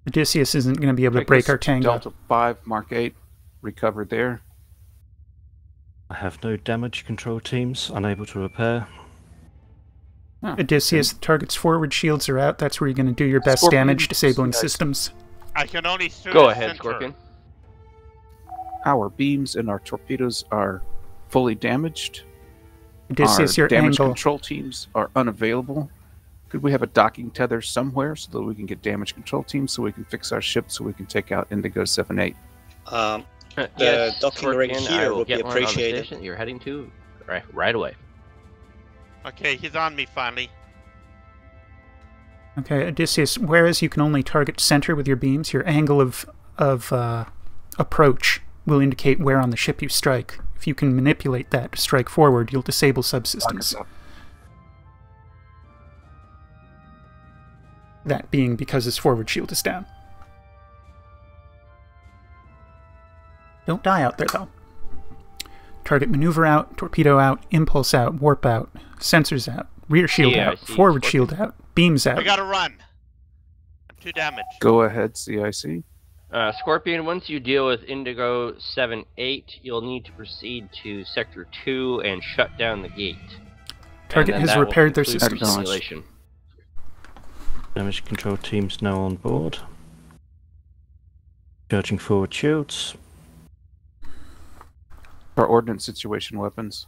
Odysseus isn't going to be able to Take break us our to tango. Delta 5, Mark 8. Recovered there. I have no damage control teams. Unable to repair. Huh. Odysseus, the target's forward shields are out. That's where you're going to do your best Scorpion, damage, disabling guys. systems. I can only shoot Go at ahead, center. Scorpion. Our beams and our torpedoes are fully damaged. Odysseus, Our your damage angle. control teams are unavailable. Could we have a docking tether somewhere so that we can get damage control teams so we can fix our ship so we can take out Indigo 78? The docking rig Scorpion, here I will would be get one on the appreciated. station you're heading to right away. Okay, he's on me finally. Okay, Odysseus, whereas you can only target center with your beams, your angle of approach will indicate where on the ship you strike. If you can manipulate that to strike forward, you'll disable subsystems. That being because his forward shield is down. Don't die out there, though. Target maneuver out, torpedo out, impulse out, warp out, sensors out, rear shield Yeah, I out, see. forward Scorpion. shield out, beams out. I gotta run. I'm too damaged. Go ahead, CIC. Scorpion, once you deal with Indigo 7-8, you'll need to proceed to Sector 2 and shut down the gate. Target has repaired their systems. Simulation. Damage control teams now on board. Charging forward shields. Our ordnance situation weapons.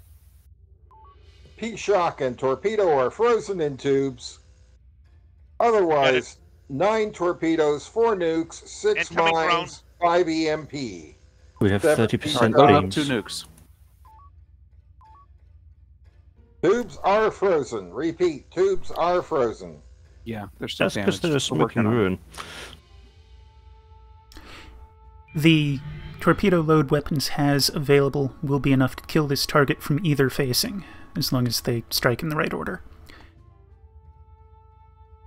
P-Shock and Torpedo are frozen in tubes. Otherwise, 9 torpedoes, 4 nukes, 6 Incoming mines, 5 EMP. We have 30% Load up beams. 2 nukes. Tubes are frozen. Repeat, tubes are frozen. Yeah, they're still That's because damaged. they're We're smoking working on it. ruin. The torpedo load weapons has available will be enough to kill this target from either facing, as long as they strike in the right order.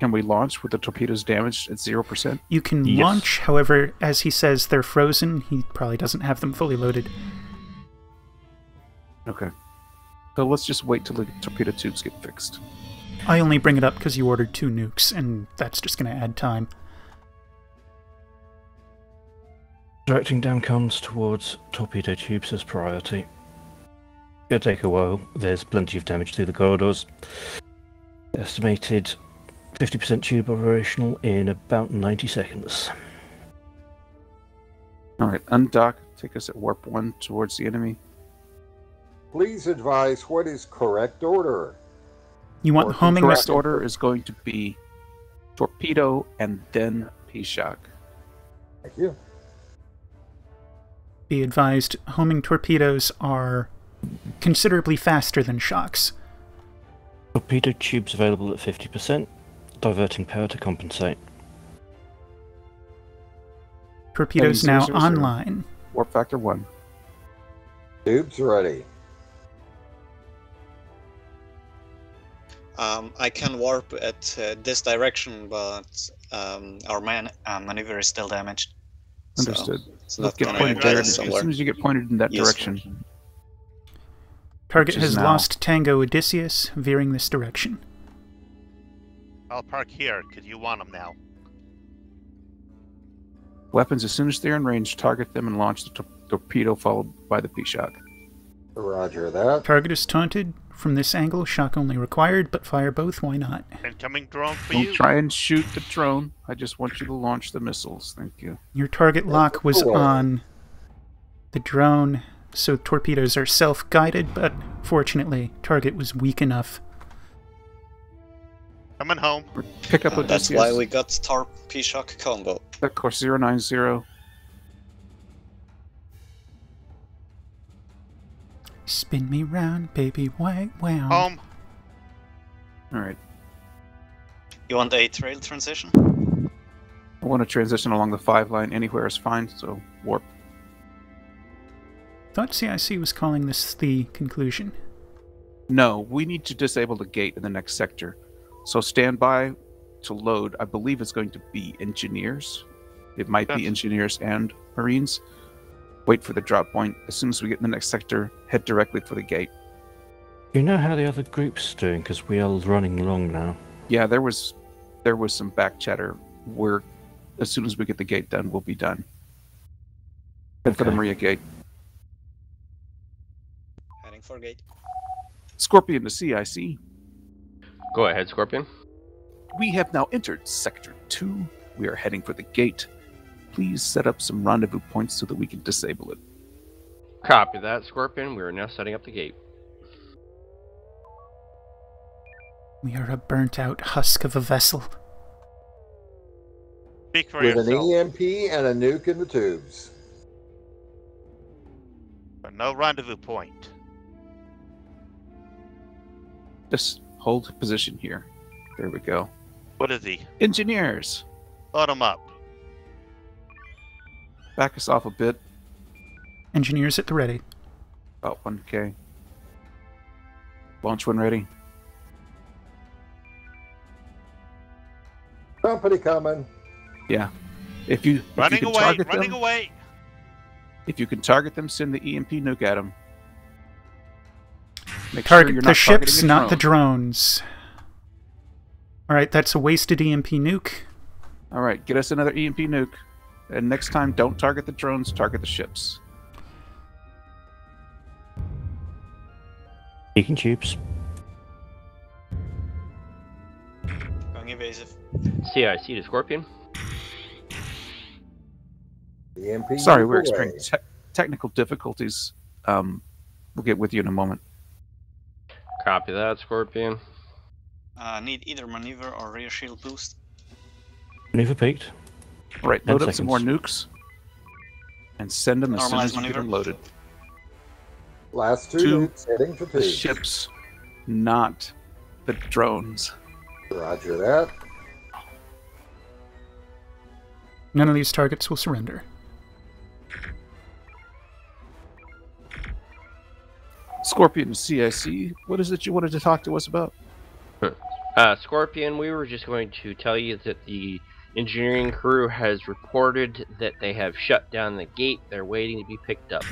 Can we launch with the torpedoes damaged at 0%? You can Yes. launch, however, as he says they're frozen, he probably doesn't have them fully loaded. Okay. So let's just wait till the torpedo tubes get fixed. I only bring it up because you ordered 2 nukes, and that's just going to add time. Directing down comms towards torpedo tubes as priority. It'll take a while. There's plenty of damage through the corridors. Estimated 50% tube operational in about 90 seconds. Alright, undock. Take us at warp 1 towards the enemy. Please advise what is correct order. You want the homing Correct missile. order is going to be torpedo and then P-Shock. Thank you. Be advised, homing torpedoes are considerably faster than shocks. Torpedo tubes available at 50%. Diverting power to compensate. Torpedoes Heading now 000. online. Warp factor 1. Tubes ready. I can warp at this direction, but our maneuver is still damaged. So Understood. it's Let's not get gonna pointed get there. us As somewhere. soon as you get pointed in that Yes. direction. Target Which is has now. lost Tango Odysseus, veering this direction. I'll park here, because you want them now. Weapons, as soon as they're in range, target them and launch the torpedo followed by the P-Shock. Roger that. Target is taunted. From this angle, shock only required, but fire both, why not? Incoming drone for Don't you. try and shoot the drone. I just want you to launch the missiles. Thank you. Your target lock was Cool. on the drone, so torpedoes are self-guided, but fortunately, target was weak enough. Coming home. Pick up That's Odysseus. why we got Tarp P-Shock combo. That course 090. Spin me round, baby, wow. Home. Alright. You want a trail transition? I want to transition along the 5 line. Anywhere is fine, so warp. Thought CIC was calling this the conclusion. No, we need to disable the gate in the next sector. So stand by to load. I believe it's going to be engineers. It might be That's- engineers and marines. Wait for the drop point. As soon as we get in the next sector, head directly for the gate. You know how the other group's doing, because we are running long now. Yeah, there was some back chatter. We're as soon as we get the gate done, we'll be done. Head for the Okay. Maria gate. Heading for gate. Scorpion to CIC. Go ahead, Scorpion. We have now entered Sector 2. We are heading for the gate. Please set up some rendezvous points so that we can disable it. Copy that, Scorpion. We are now setting up the gate. We are a burnt-out husk of a vessel. Speak for With an yourself. EMP and a nuke in the tubes. But no rendezvous point. Just hold position here. There we go. What is he? Engineers, Load him up. back us off a bit. Engineers at the ready. About 1K. Launch when ready. Company coming. Yeah. If you Running can away, target running them, away. if you can target them, send the EMP nuke at them. Make Target sure you're the not ships, targeting a not the drone. drones. Alright, that's a wasted EMP nuke. All right, get us another EMP nuke And next time, don't target the drones, target the ships. Peeking tubes. Going evasive. CIC to Scorpion. EMP Sorry, move we're away. experiencing technical difficulties. We'll get with you in a moment. Copy that, Scorpion. Need either maneuver or rear shield boost. Maneuver peaked. All right, 10 load up some more seconds. nukes. And send them as soon Normalize as you get maneuver. them loaded. Last two Two. nukes heading to The two. ships, not the drones. Roger that. None of these targets will surrender. Scorpion CIC, what is it you wanted to talk to us about? Scorpion, we were just going to tell you that the engineering crew has reported that they have shut down the gate. They're waiting to be picked up.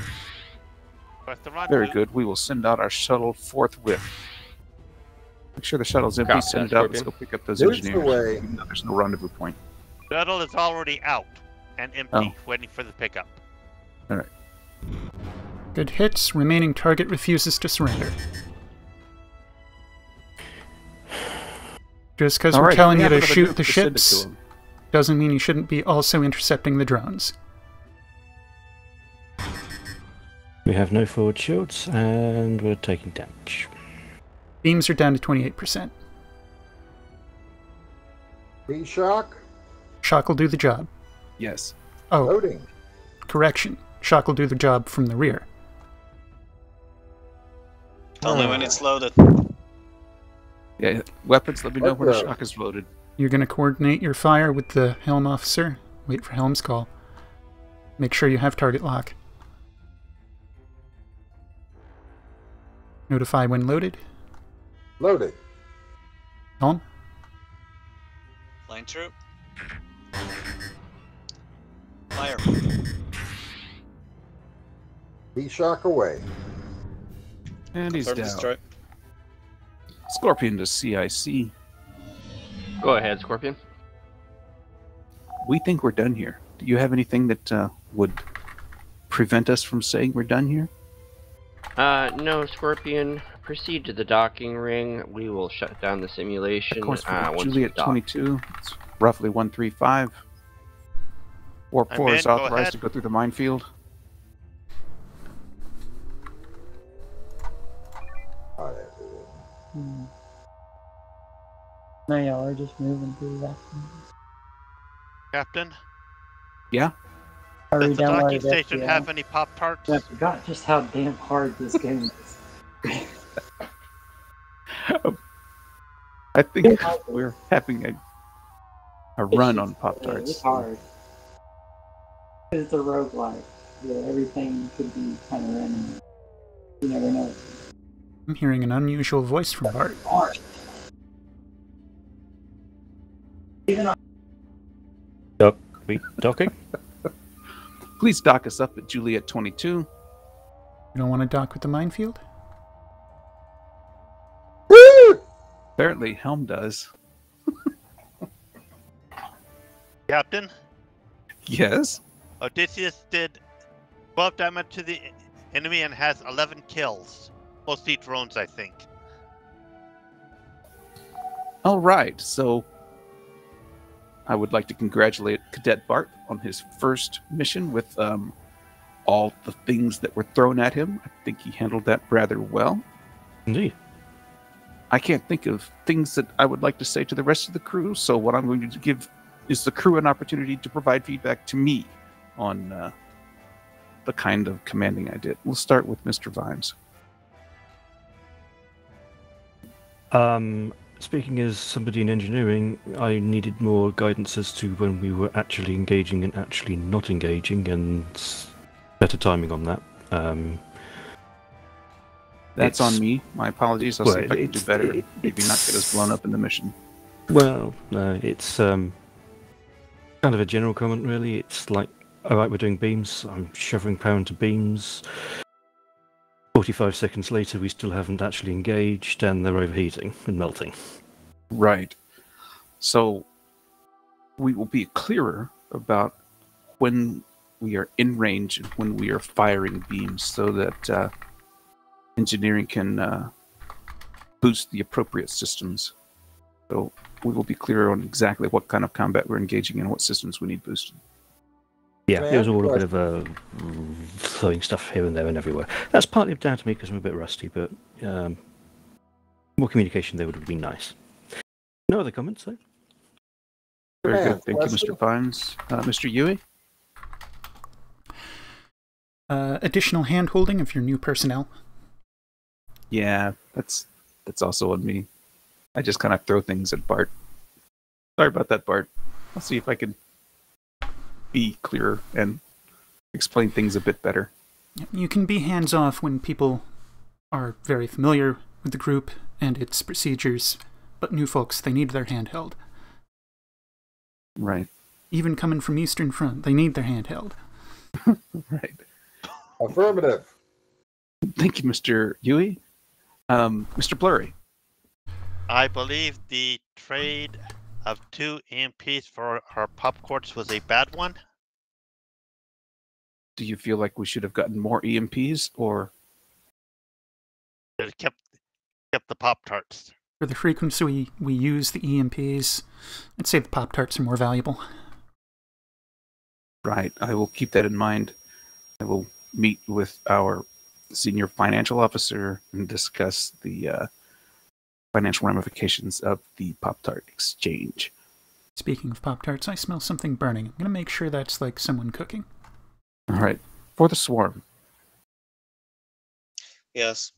Press the rendezvous. Very good. We will send out our shuttle forthwith. Make sure the shuttle's empty. Copy Send that, it out. Let's go Scorpion. pick up those Nukes engineers. away. Even though there's no rendezvous point. Shuttle is already out and empty, waiting for the pickup. All right. Good hits. Remaining target refuses to surrender. Just because All we're right, telling we you have to another shoot nuke the to send it to ships 'em. doesn't mean you shouldn't be also intercepting the drones. We have no forward shields, and we're taking damage. Beams are down to 28%. B-shock. Shock will do the job. Yes. Oh, Loading. correction. Shock will do the job from the rear. Only when it's loaded. Yeah. Weapons. Let me know when the Okay. shock is loaded. You're going to coordinate your fire with the helm officer. Wait for helm's call. Make sure you have target lock. Notify when loaded. Loading. Helm. Flying through. Fire. B-shock away. And he's Confirm down. destroy. Scorpion to CIC. Go ahead, Scorpion. We think we're done here. Do you have anything that would prevent us from saying we're done here? No, Scorpion. Proceed to the docking ring. We will shut down the simulation. Of course, once Juliet we dock. 22. It's roughly 135. Warp I'm 4 in, is go authorized ahead. to go through the minefield. Got it. No, y'all are just moving through that. Captain, Yeah? Are does we the down docking by station FPL? have any Pop-Tarts? I forgot just how damn hard this game is. I think we're having a run on It's Pop-Tarts. hard. It's a roguelike. Yeah, everything could be kind of random. You never know. I'm hearing an unusual voice from Bart. Hard. Even on Docking? Please dock us up at Juliet 22. You don't want to dock with the minefield? Woo! Apparently, Helm does. Captain, Yes? Odysseus did 12 damage to the enemy and has 11 kills. Mostly drones, I think. All right, so I would like to congratulate Cadet Bart on his first mission with all the things that were thrown at him. I think he handled that rather well. Indeed. I can't think of things that I would like to say to the rest of the crew, so what I'm going to give is the crew an opportunity to provide feedback to me on the kind of commanding I did. We'll start with Mr. Vimes. Speaking as somebody in engineering, I needed more guidance as to when we were actually engaging and actually not engaging, and better timing on that. That's It's- on me. My apologies. I'll see if I can do it's- better. it- Maybe not get us blown up in the mission. Well, no, it's kind of a general comment, really. It's like, alright, we're doing beams, I'm shoving power into beams. 45 seconds later, we still haven't actually engaged, and they're overheating and melting. Right. So we will be clearer about when we are in range and when we are firing beams, so that engineering can boost the appropriate systems. So we will be clear on exactly what kind of combat we're engaging in and what systems we need boosted. Yeah, Man, it was all a bit of a throwing stuff here and there and everywhere. That's partly down to me because I'm a bit rusty, but more communication there would have been nice. No other comments, though? Very Man, good. Thank you, Mr. Pines. Mr. Yui? Additional hand-holding of your new personnel. Yeah, that's also on me. I just kind of throw things at Bart. Sorry about that, Bart. I'll see if I can be clearer and explain things a bit better. You can be hands-off when people are very familiar with the group and its procedures, but new folks, they need their hand held. Right. Even coming from Eastern Front, they need their hand held. Right. Affirmative. Thank you, Mr. Yui. Mr. Blurry. I believe the trade of 2 EMPs for our pop quartz was a bad one. Do you feel like we should have gotten more EMPs, or It kept the pop tarts. For the frequency we use the EMPs, I'd say the Pop-Tarts are more valuable. right? I will keep that in mind. I will meet with our senior financial officer and discuss the financial ramifications of the Pop-Tart exchange. Speaking of Pop-Tarts, I smell something burning. I'm going to make sure that's like someone cooking. All right. For the swarm. Yes.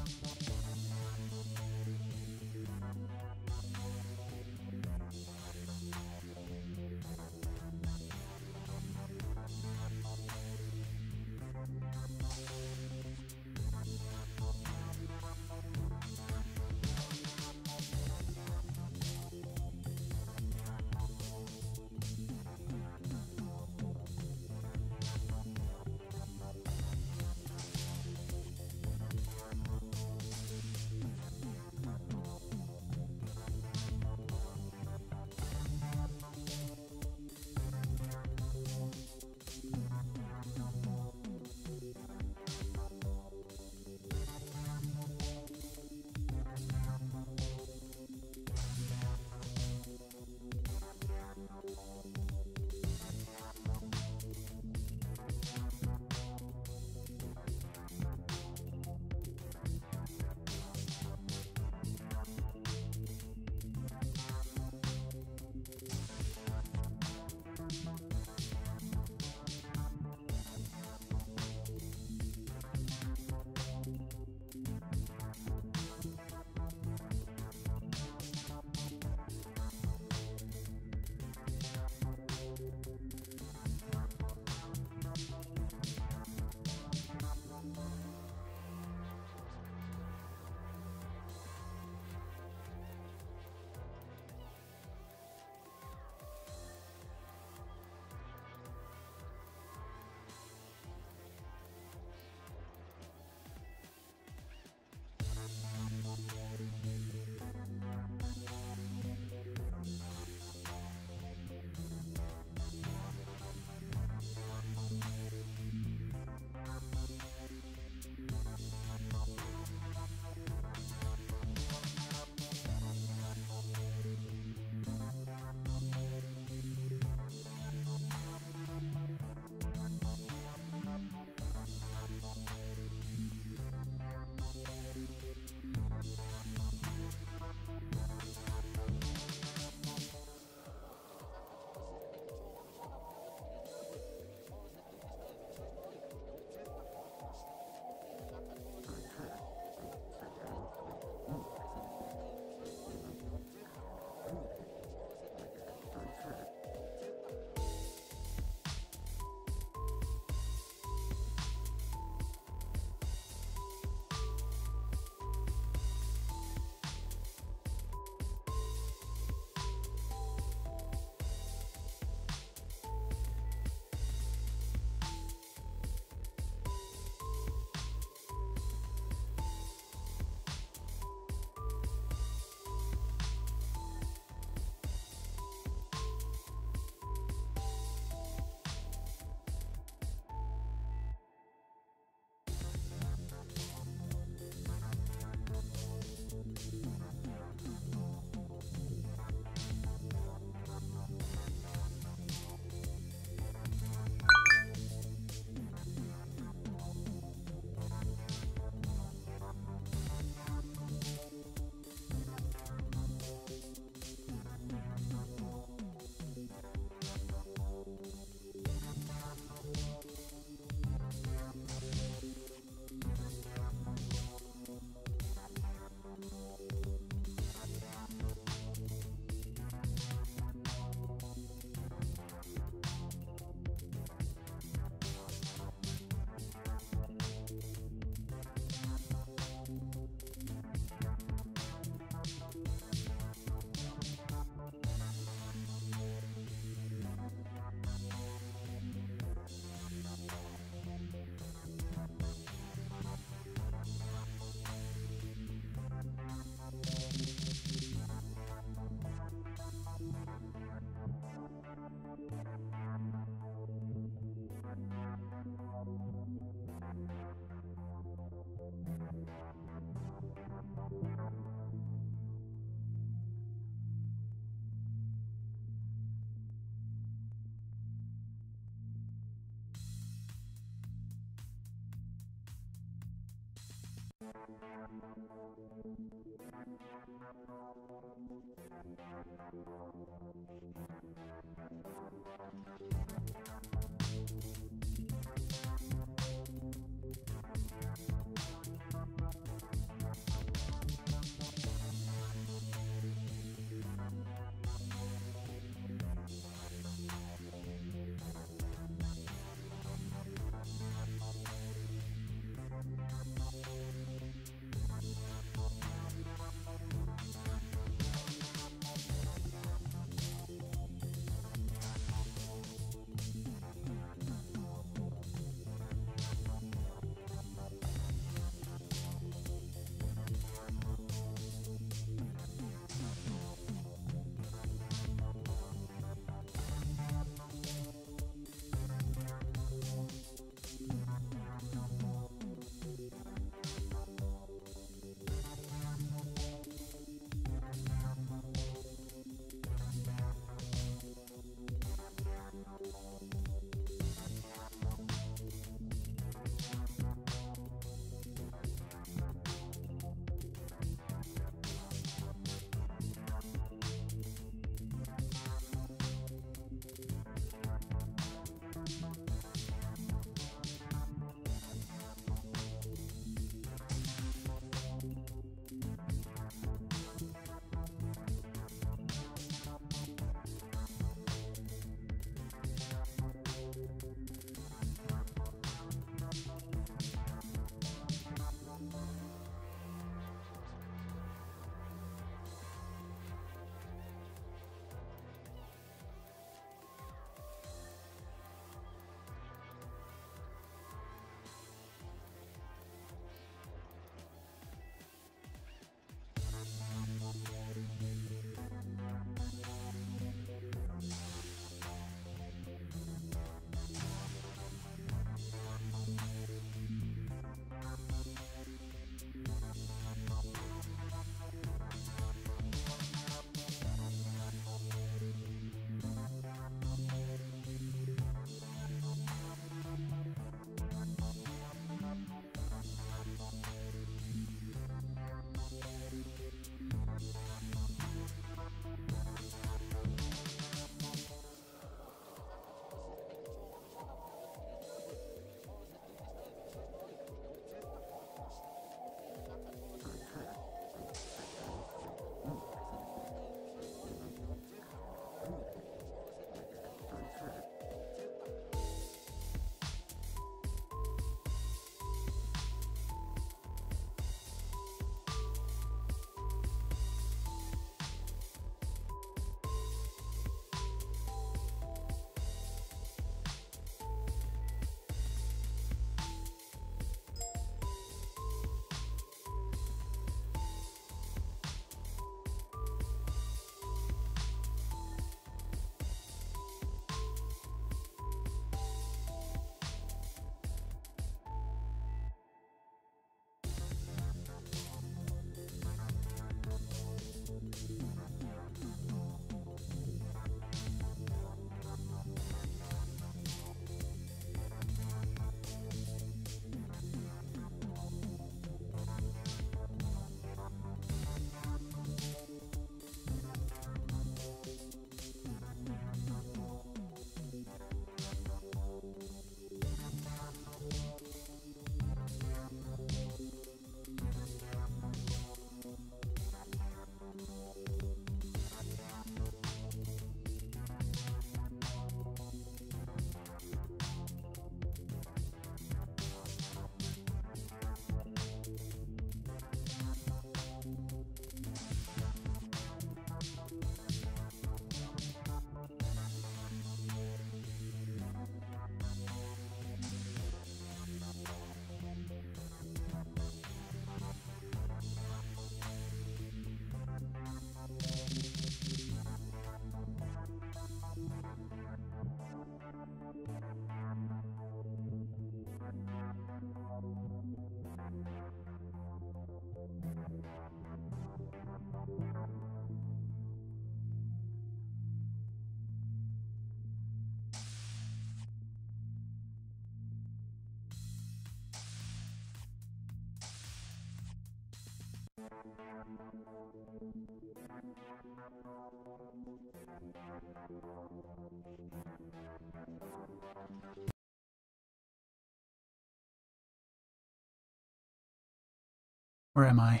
Where am I?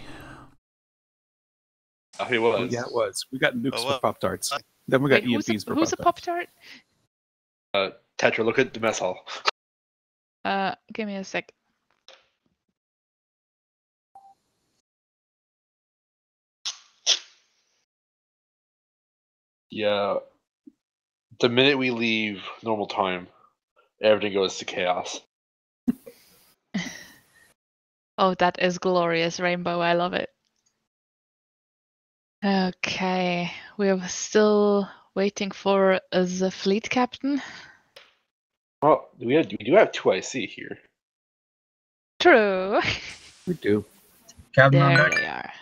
Oh, he was. Oh, yeah, it was. We got nukes Oh, for well. Pop-Tarts. Then we got Wait, EMPs for who's a Pop-Tarts. Pop-Tart? Tetra, look at the mess hall. Give me a sec. Yeah. The minute we leave normal time, everything goes to chaos. Oh, that is glorious, Rainbow. I love it. Okay, we're still waiting for the fleet captain. Well, we do have 2 IC here. True. We do. Captain on There deck. they are.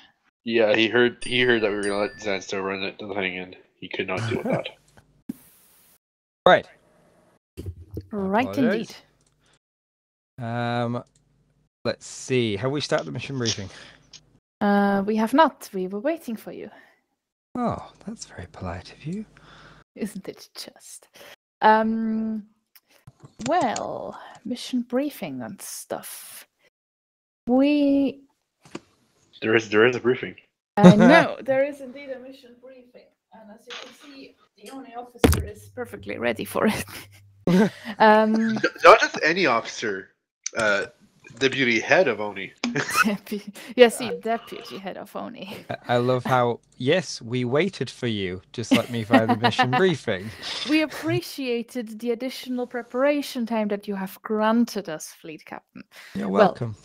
Yeah, he heard that we were gonna let Zansto run it to the thing, and he could not deal with that. Right. Right, Apologize. indeed. Let's see. Have we started the mission briefing? We have not. We were waiting for you. Oh, that's very polite of you. Isn't it just? Well, mission briefing and stuff. There is a briefing. No, there is indeed a mission briefing, and as you can see, the ONI officer is perfectly ready for it. Not just any officer. Deputy head of ONI. Yes, the deputy head of ONI. I love how, yes, we waited for you, just like me via the mission briefing. We appreciated the additional preparation time that you have granted us, Fleet Captain. You're welcome.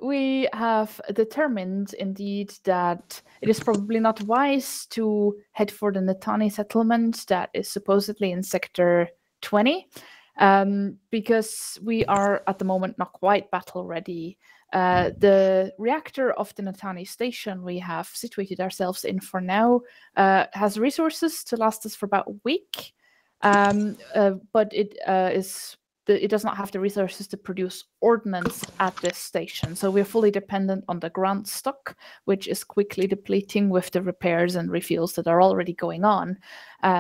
We have determined indeed that it is probably not wise to head for the Netani settlement that is supposedly in Sector 20. Because we are at the moment not quite battle ready. The reactor of the Netani station we have situated ourselves in for now has resources to last us for about a week, but it does not have the resources to produce ordnance at this station. So we're fully dependent on the grant stock, which is quickly depleting with the repairs and refuels that are already going on.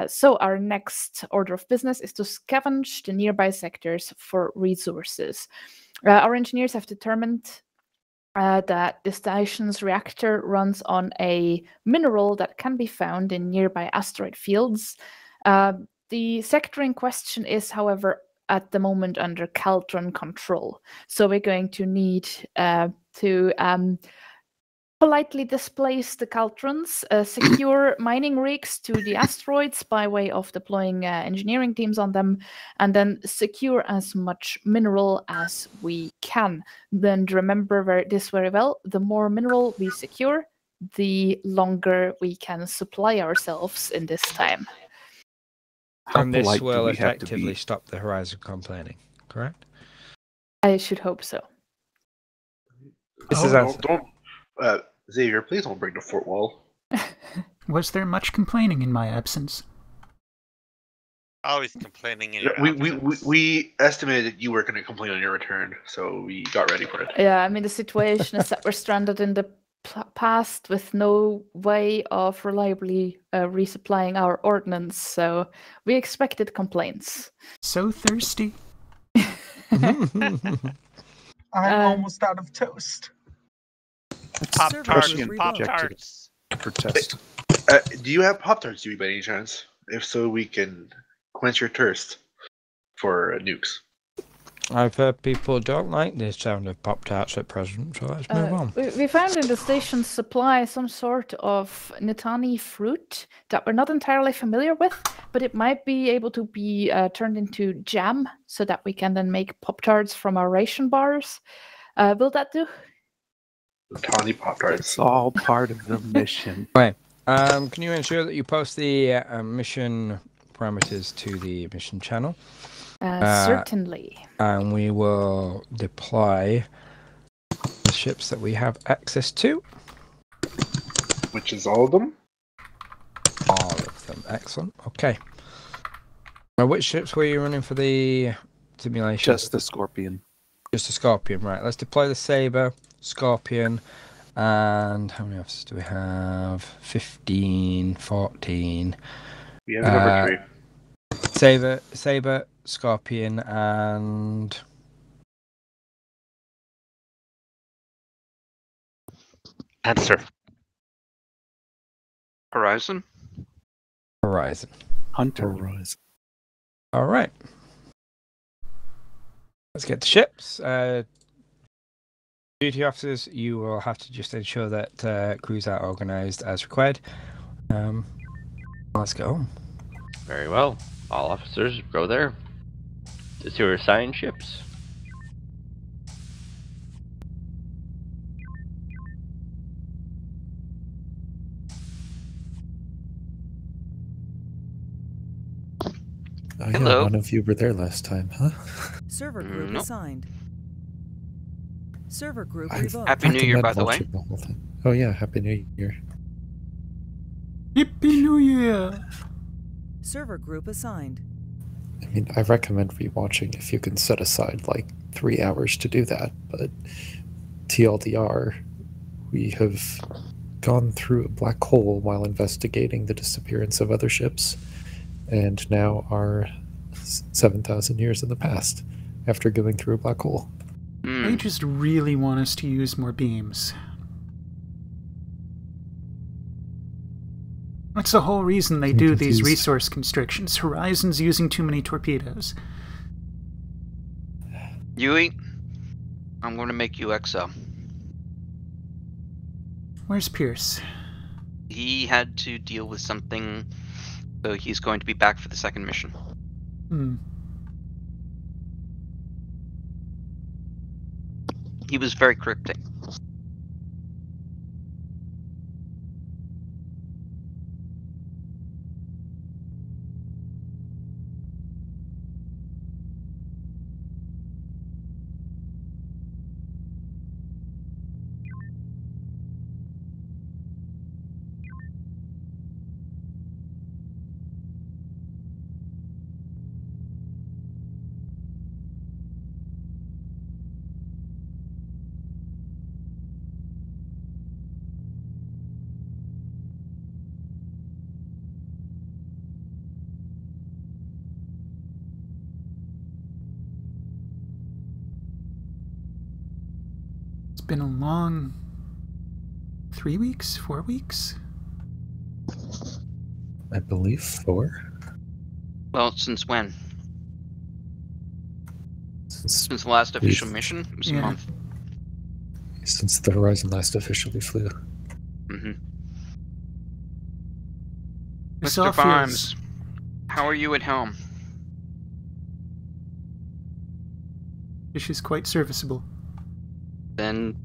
So our next order of business is to scavenge the nearby sectors for resources. Our engineers have determined that the station's reactor runs on a mineral that can be found in nearby asteroid fields. The sector in question is, however, at the moment under Caltron control. So we're going to need to politely displace the Caltrons, secure mining rigs to the asteroids by way of deploying engineering teams on them, and then secure as much mineral as we can. Then remember this very well, the more mineral we secure, the longer we can supply ourselves in this time. And this will effectively stop the Horizon complaining, correct? I should hope so. This is Xavier, please don't break the fort wall. Was there much complaining in my absence? Always complaining in your absence. We estimated you were going to complain on your return, so we got ready for it. Yeah, I mean, the situation is that we're stranded in the past with no way of reliably resupplying our ordnance, so we expected complaints. So thirsty. I'm almost out of toast. Pop-Tarts. For test. Do you have Pop-Tarts, Dewey, by any chance? If so, we can quench your thirst for nukes. I've heard people don't like the sound of Pop-Tarts at present, so let's move on. We found in the station's supply some sort of Netani fruit that we're not entirely familiar with, but it might be able to be turned into jam so that we can then make Pop-Tarts from our ration bars. Will that do? Netani Pop-Tarts. It's all part of the mission. Right. Can you ensure that you post the mission parameters to the mission channel? Certainly. And we will deploy the ships that we have access to. Which is all of them? All of them. Excellent. Okay. Now, which ships were you running for the simulation? Just the Scorpion. Just the Scorpion, right. Let's deploy the Sabre Scorpion, and how many officers do we have? 15, 14. We have number 3. Saber, Scorpion, and Answer. Horizon. Horizon. Hunter. Horizon. All right. Let's get the ships. Duty officers, you will have to just ensure that crews are organized as required. Let's go. Very well. All officers, go there. To your assigned ships. Oh, Hello. yeah, one of you were there last time, huh? Server group Nope. assigned. Server group I revoked. Happy New Year, recommend by the way. watching the whole thing. Oh yeah, Happy New Year. Happy New Year! Server group assigned. I mean, I recommend rewatching if you can set aside like 3 hours to do that, but TLDR, we have gone through a black hole while investigating the disappearance of other ships, and now are 7,000 years in the past after going through a black hole. They just really want us to use more beams. That's the whole reason they do these resource constrictions. Horizon's using too many torpedoes. Yui, I'm going to make you XO. Where's Pierce? He had to deal with something, so he's going to be back for the second mission. He was very cryptic. It's been a long 3 weeks, 4 weeks? I believe 4. Well, since when? Since the last official mission? It was a month. Since the Horizon last officially flew. Mm-hmm. This all Mr. Farms, how are you at home? Fish is quite serviceable. Then,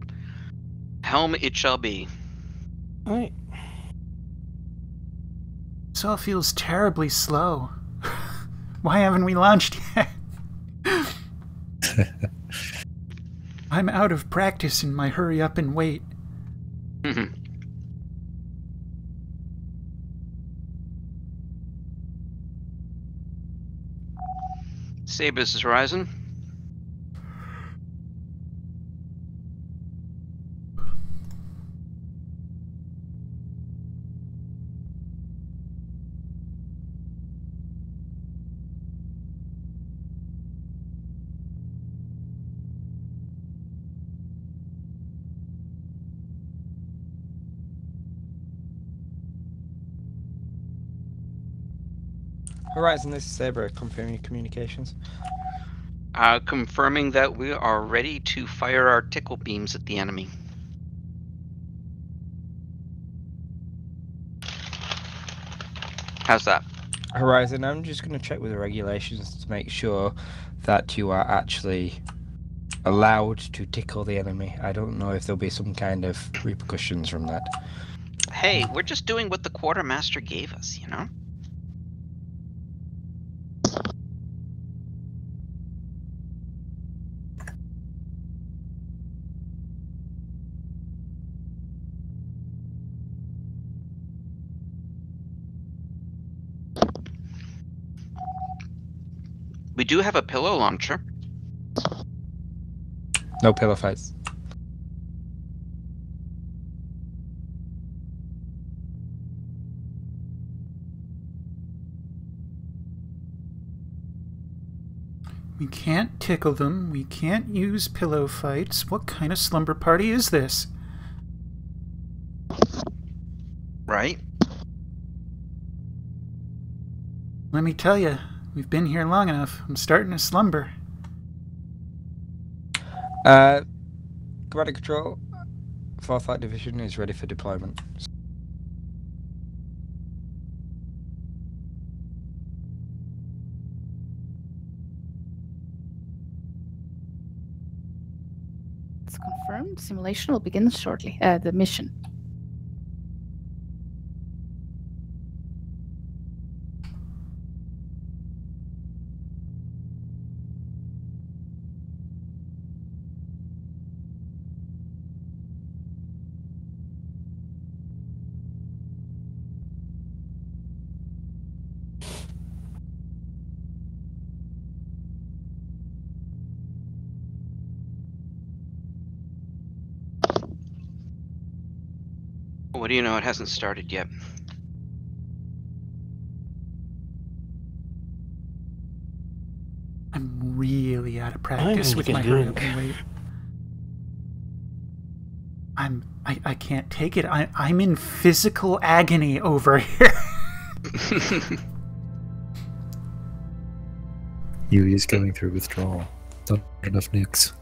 helm it shall be. Right. This all feels terribly slow. Why haven't we launched yet? I'm out of practice in my hurry up and wait. Sabers is Horizon. Horizon, this is Saber, confirming your communications. Confirming that we are ready to fire our tickle beams at the enemy. How's that? Horizon, I'm just going to check with the regulations to make sure that you are actually allowed to tickle the enemy. I don't know if there'll be some kind of repercussions from that. Hey, we're just doing what the quartermaster gave us, you know? We do have a pillow launcher. No pillow fights. We can't tickle them. We can't use pillow fights. What kind of slumber party is this? Right? Let me tell you, we've been here long enough. I'm starting to slumber. Commander Control, 4th Light Division is ready for deployment. It's confirmed. Simulation will begin shortly. The mission. What do you know? It hasn't started yet. I'm really out of practice with my hurry up and wait. I can't take it. I'm in physical agony over here. Yui's going through withdrawal. Not enough nukes.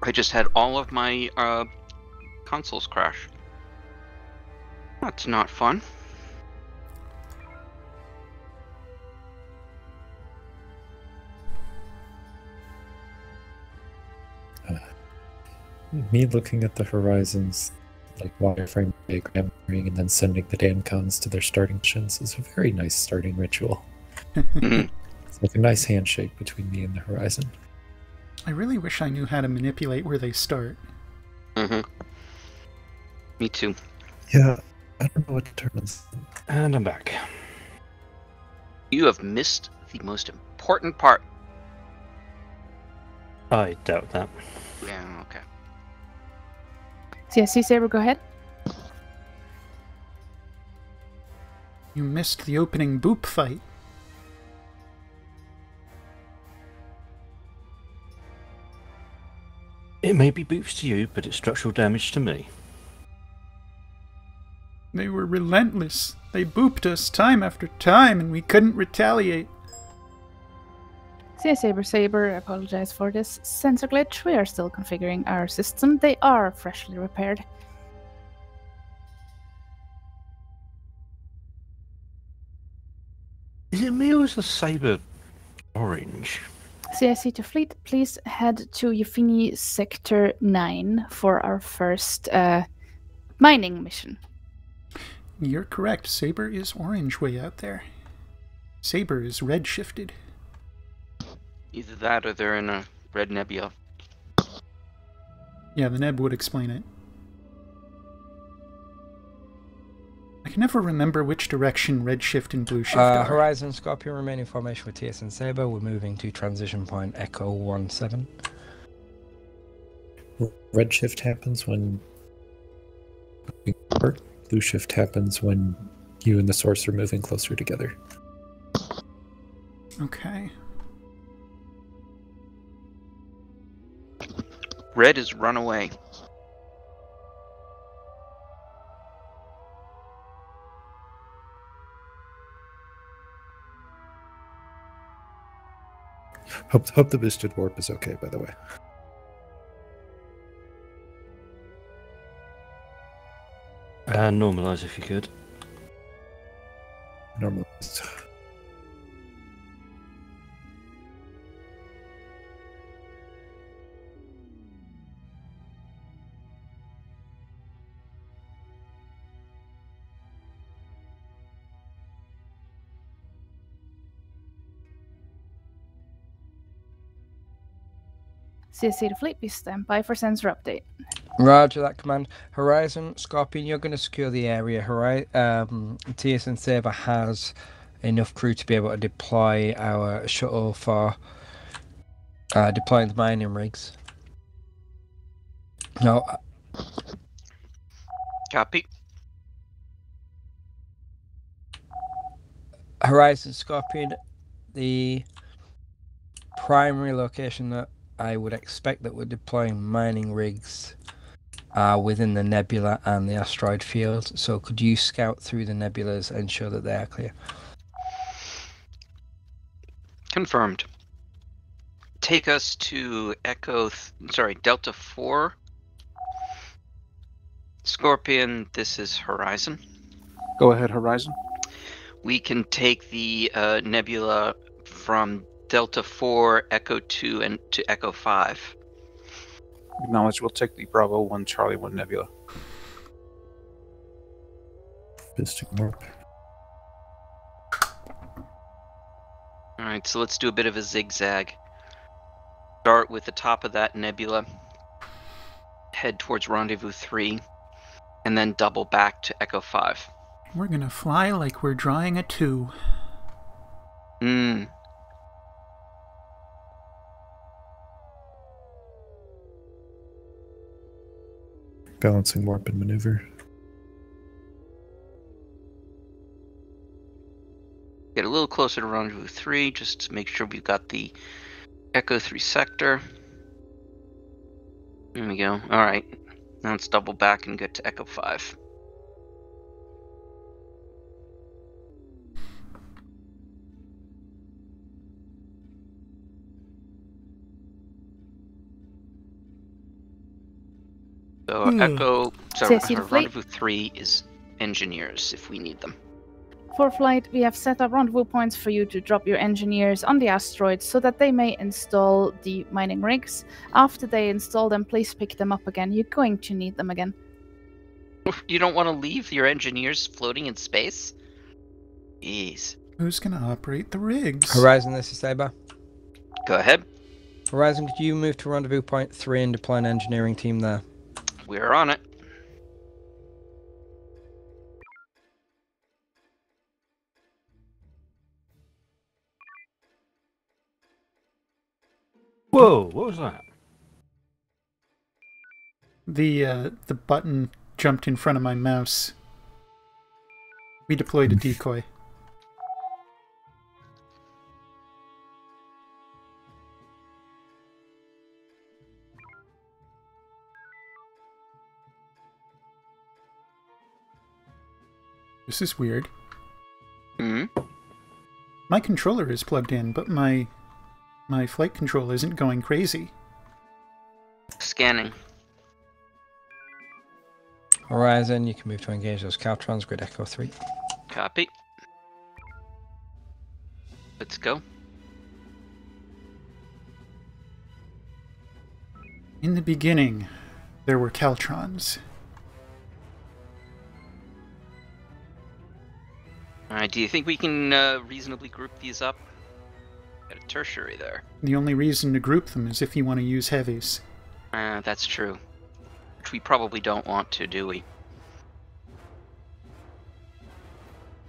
I just had all of my consoles crash. That's not fun. Me looking at the horizons, like wireframe diagramming and then sending the Dancons to their starting missions is a very nice starting ritual. It's like a nice handshake between me and the horizon. I really wish I knew how to manipulate where they start. Me too. Yeah, I don't know what determines them. And I'm back. You have missed the most important part. I doubt that. Yeah, okay. CSC Saber, go ahead. You missed the opening boop fight. It may be boops to you, but it's structural damage to me. They were relentless. They booped us time after time, and we couldn't retaliate. CS Saber, apologize for this sensor glitch. We are still configuring our system. They are freshly repaired. Is it me or is the saber orange? CIC to fleet, please head to Yefini Sector 9 for our first mining mission. You're correct. Saber is orange way out there. Saber is red shifted. Either that or they're in a red nebula. Yeah, the neb would explain it. I can never remember which direction redshift and blueshift are. Horizon Scorpion remain in formation with TSN Saber. We're moving to transition point Echo 17. Redshift happens when blue shift happens when you and the source are moving closer together. Okay. Red is run away. Hope the boosted warp is okay, by the way. Normalize if you could. Normalize. CSC to fleet, please stand by for sensor update. Roger that command. Horizon Scorpion, you're going to secure the area. TSN Saber has enough crew to be able to deploy our shuttle for deploying the mining rigs. No. Copy. Horizon Scorpion, the primary location that I would expect that we're deploying mining rigs are within the nebula and the asteroid field. So could you scout through the nebulas and ensure that they are clear? Confirmed. Take us to Delta 4. Scorpion, this is Horizon. Go ahead, Horizon. We can take the nebula from Delta 4, Echo 2, and to Echo 5. Acknowledge. We'll take the Bravo 1, Charlie 1 nebula. Mystic Warp. Alright, so let's do a bit of a zigzag. Start with the top of that nebula, head towards Rendezvous 3, and then double back to Echo 5. We're gonna fly like we're drawing a 2. Balancing warp and maneuver. Get a little closer to Rendezvous 3, just to make sure we've got the Echo 3 sector. There we go. Alright. Now let's double back and get to Echo 5. So Rendezvous 3 is engineers if we need them. For flight, we have set up rendezvous points for you to drop your engineers on the asteroid so that they may install the mining rigs. After they install them, please pick them up again. You're going to need them again. You don't want to leave your engineers floating in space? Jeez. Who's gonna operate the rigs? Horizon, this is Saber. Go ahead. Horizon, could you move to rendezvous point 3 and deploy an engineering team there? We're on it. Whoa, what was that? The button jumped in front of my mouse. We deployed a decoy. This is weird. My controller is plugged in, but my flight control isn't going crazy. Scanning. Horizon, you can move to engage those Caltrons, grid Echo 3. Copy. Let's go. In the beginning, there were Caltrons. Alright, do you think we can reasonably group these up? Got a tertiary there. The only reason to group them is if you want to use heavies. That's true. Which we probably don't want to, do we?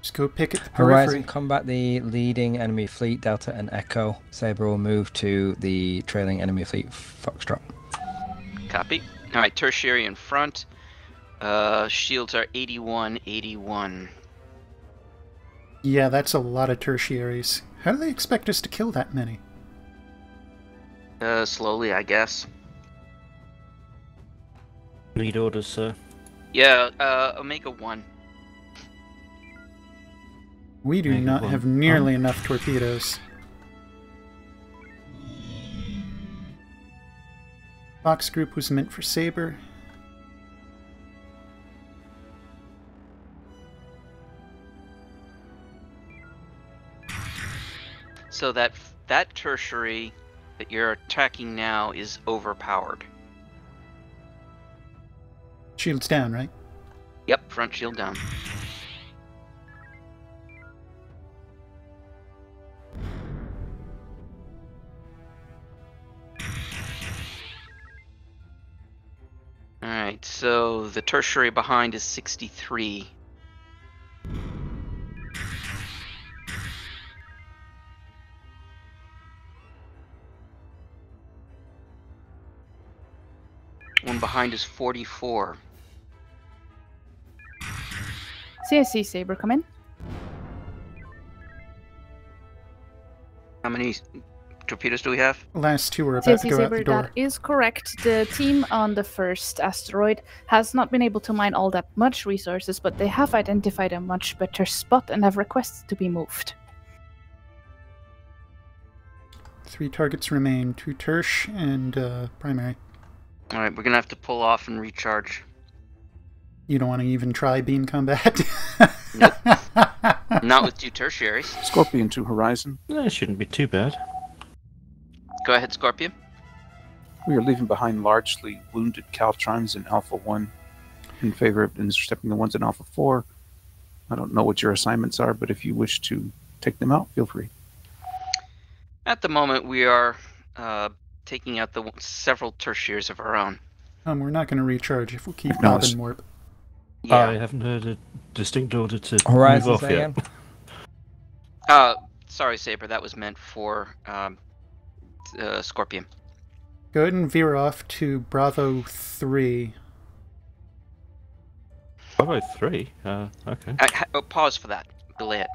Just go pick at the periphery. Horizon, combat the leading enemy fleet, Delta and Echo. Saber will move to the trailing enemy fleet, Foxtrot. Copy. Alright, tertiary in front. Shields are 81, 81. Yeah, that's a lot of tertiaries. How do they expect us to kill that many? Slowly, I guess. Lead orders, sir. Yeah, Omega 1. We do not have nearly enough torpedoes. Fox group was meant for Saber. So that tertiary that you're attacking now is overpowered. Shields down, right? Yep, front shield down. Alright, so the tertiary behind is 63. One behind is 44. CSC Saber, come in. How many torpedoes do we have? Last two were about to TSC go out the Saber, door. that is correct. The team on the first asteroid has not been able to mine all that much resources, but they have identified a much better spot and have requested to be moved. 3 targets remain, 2 tersh and primary. Alright, we're gonna have to pull off and recharge. You don't want to even try beam combat? Nope. Not with 2 tertiaries. Scorpion to Horizon. That shouldn't be too bad. Go ahead, Scorpion. We are leaving behind largely wounded Caltrons in Alpha 1 in favor of intercepting the ones in Alpha 4. I don't know what your assignments are, but if you wish to take them out, feel free. At the moment, we are taking out the several tertiaries of our own. We're not going to recharge if we keep bobbing warp. Yeah. I haven't heard a distinct order to Horizon move off yet. Sorry, Saber, that was meant for Scorpion. Go ahead and veer off to Bravo 3. Bravo 3? Okay. Pause for that. Delay it.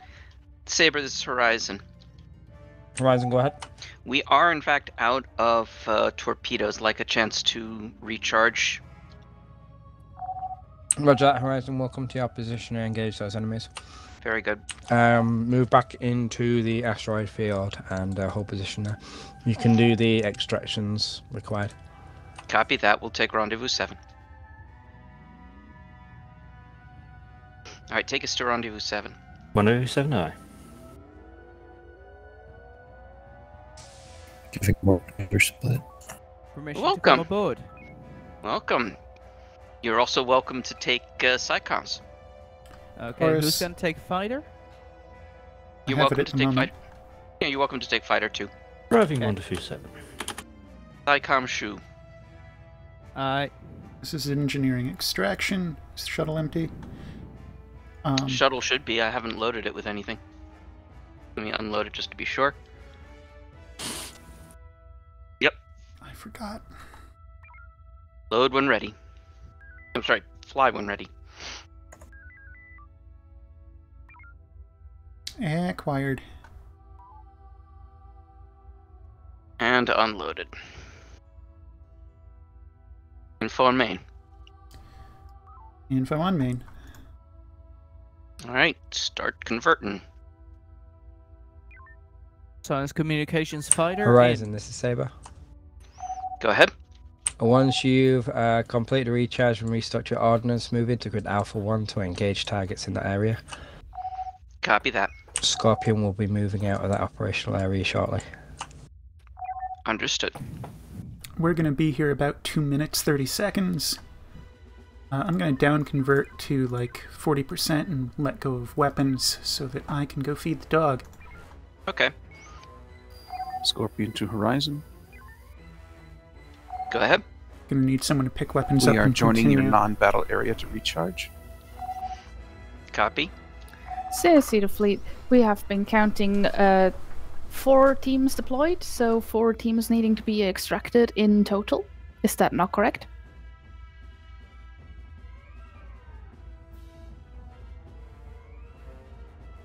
Saber, this is Horizon. Horizon, go ahead. We are, in fact, out of torpedoes. Like a chance to recharge. Roger that, Horizon. Welcome to your position and engage those enemies. Very good. Move back into the asteroid field and hold position there. You can do the extractions required. Copy that. We'll take Rendezvous 7. Alright, take us to Rendezvous 7. 107 I. Giving more another split. Permission Welcome. to come aboard. Welcome. You're also welcome to take SciComs. Okay, who's going to take fighter? You're welcome to take fighter. Yeah, you're welcome to take fighter too. Driving 127. SciCom Shu. This is engineering extraction. Is the shuttle empty? Shuttle should be. I haven't loaded it with anything. Let me unload it just to be sure. Yep. I forgot. Load when ready. I'm sorry, fly when ready. Acquired. And unloaded. Info on main. Info on main. Alright, start converting. Science Communications Fighter. Horizon, this is Saber. Go ahead. Once you've completed the recharge and restocked your ordnance, move into grid Alpha 1 to engage targets in that area. Copy that. Scorpion will be moving out of that operational area shortly. Understood. We're going to be here about 2 minutes, 30 seconds. I'm going to down convert to like 40% and let go of weapons so that I can go feed the dog. Okay. Scorpion to Horizon. Go ahead. Gonna need someone to pick weapons up. We are and joining your continue. non-battle area to recharge. Copy. CSC the fleet, we have been counting 4 teams deployed, so 4 teams needing to be extracted in total. Is that not correct?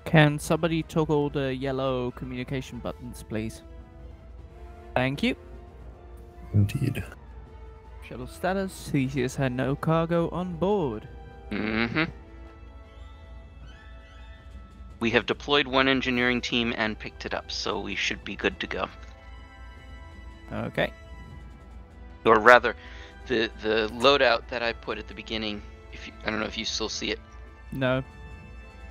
Can somebody toggle the yellow communication buttons, please? Thank you. Indeed. Shuttle status, Theseus had no cargo on board. Mm-hmm. We have deployed 1 engineering team and picked it up, so we should be good to go. Okay. Or rather, the loadout that I put at the beginning, I don't know if you still see it. No.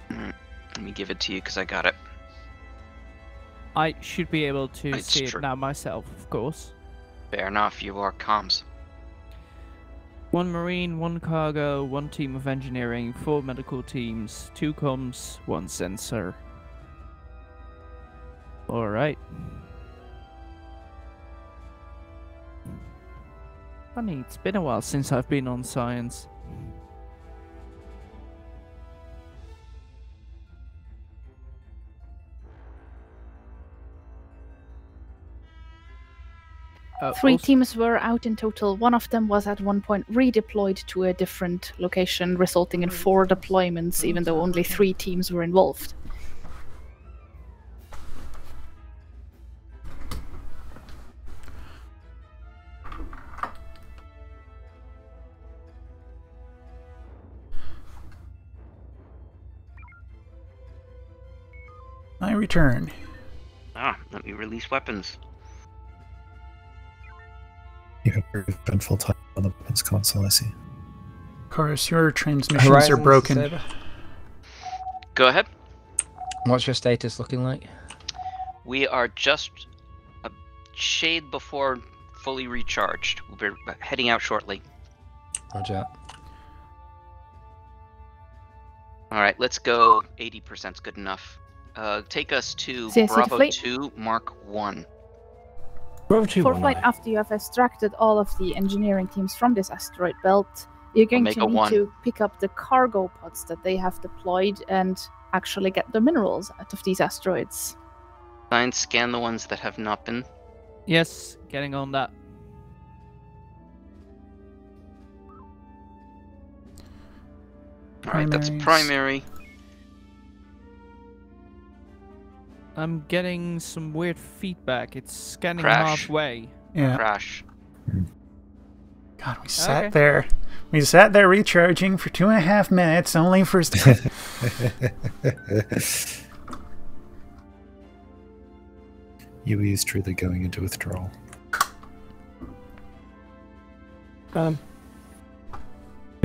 Let me give it to you because I got it. I should be able to It's see true. it now myself, of course. Fair enough, you are comms. 1 marine, 1 cargo, 1 team of engineering, 4 medical teams, 2 comms, 1 sensor. Alright. Funny, it's been a while since I've been on science. Three teams were out in total. One of them was at one point redeployed to a different location, resulting in 4 deployments, even though only 3 teams were involved. my return. Let me release weapons. You have a very eventful time on the weapons console, I see. Chorus, your transmissions Horizon are broken. Saber. Go ahead. What's your status looking like? We are just a shade before fully recharged. We're heading out shortly. Roger. Alright, let's go. 80% is good enough. Take us to CSC Bravo fleet. 2, Mark 1. Bravo 2 For 1 flight, after you have extracted all of the engineering teams from this asteroid belt, you're going Omega to need 1. to pick up the cargo pods that they have deployed and actually get the minerals out of these asteroids. Science, scan the ones that have not been. Yes, getting on that. Alright, that's a primary. I'm getting some weird feedback. It's scanning Crash. halfway. Yeah. Crash. God, we sat there. We sat there recharging for 2.5 minutes only for... UE is truly going into withdrawal. Can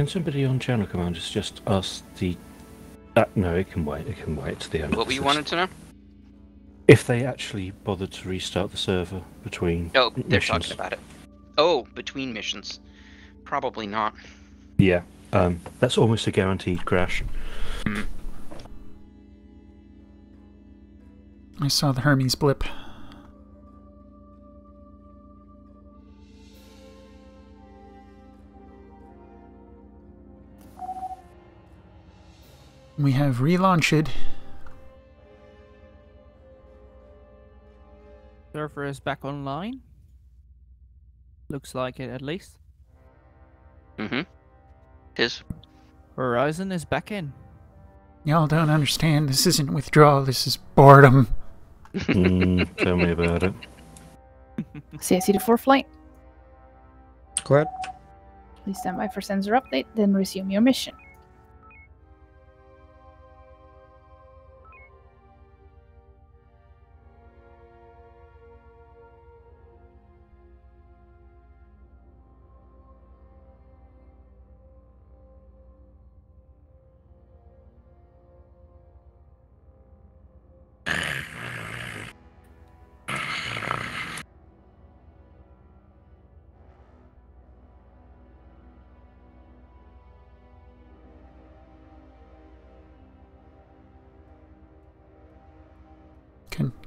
somebody on channel command just ask the... no, it can wait. It can wait to the end. What you wanted to know? If they actually bothered to restart the server between Oh, they're missions. talking about it. Oh, between missions. Probably not. Yeah, that's almost a guaranteed crash. I saw the Hermes blip. We have relaunched. Server is back online. Looks like it, at least. Tis. Horizon is back in. Y'all don't understand. This isn't withdrawal. This is boredom. Tell me about it. CSC to 4 flight. Go ahead. Please stand by for sensor update, then resume your mission.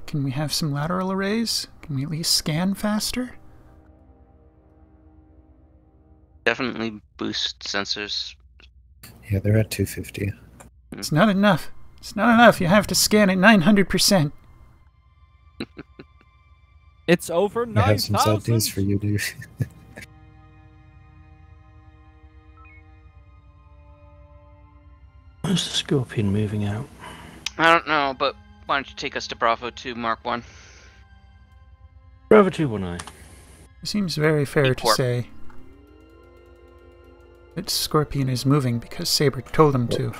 Can we have some lateral arrays? Can we at least scan faster? Definitely boost sensors. Yeah, they're at 250. It's not enough. It's not enough. You have to scan at 900%. It's over I have some 9,000. sad news for you, dude. Where's the Scorpion moving out? I don't know, but why don't you take us to Bravo 2, Mark 1? Bravo 2 1 I. It seems very fair to Warp. say that Scorpion is moving because Saber told him to.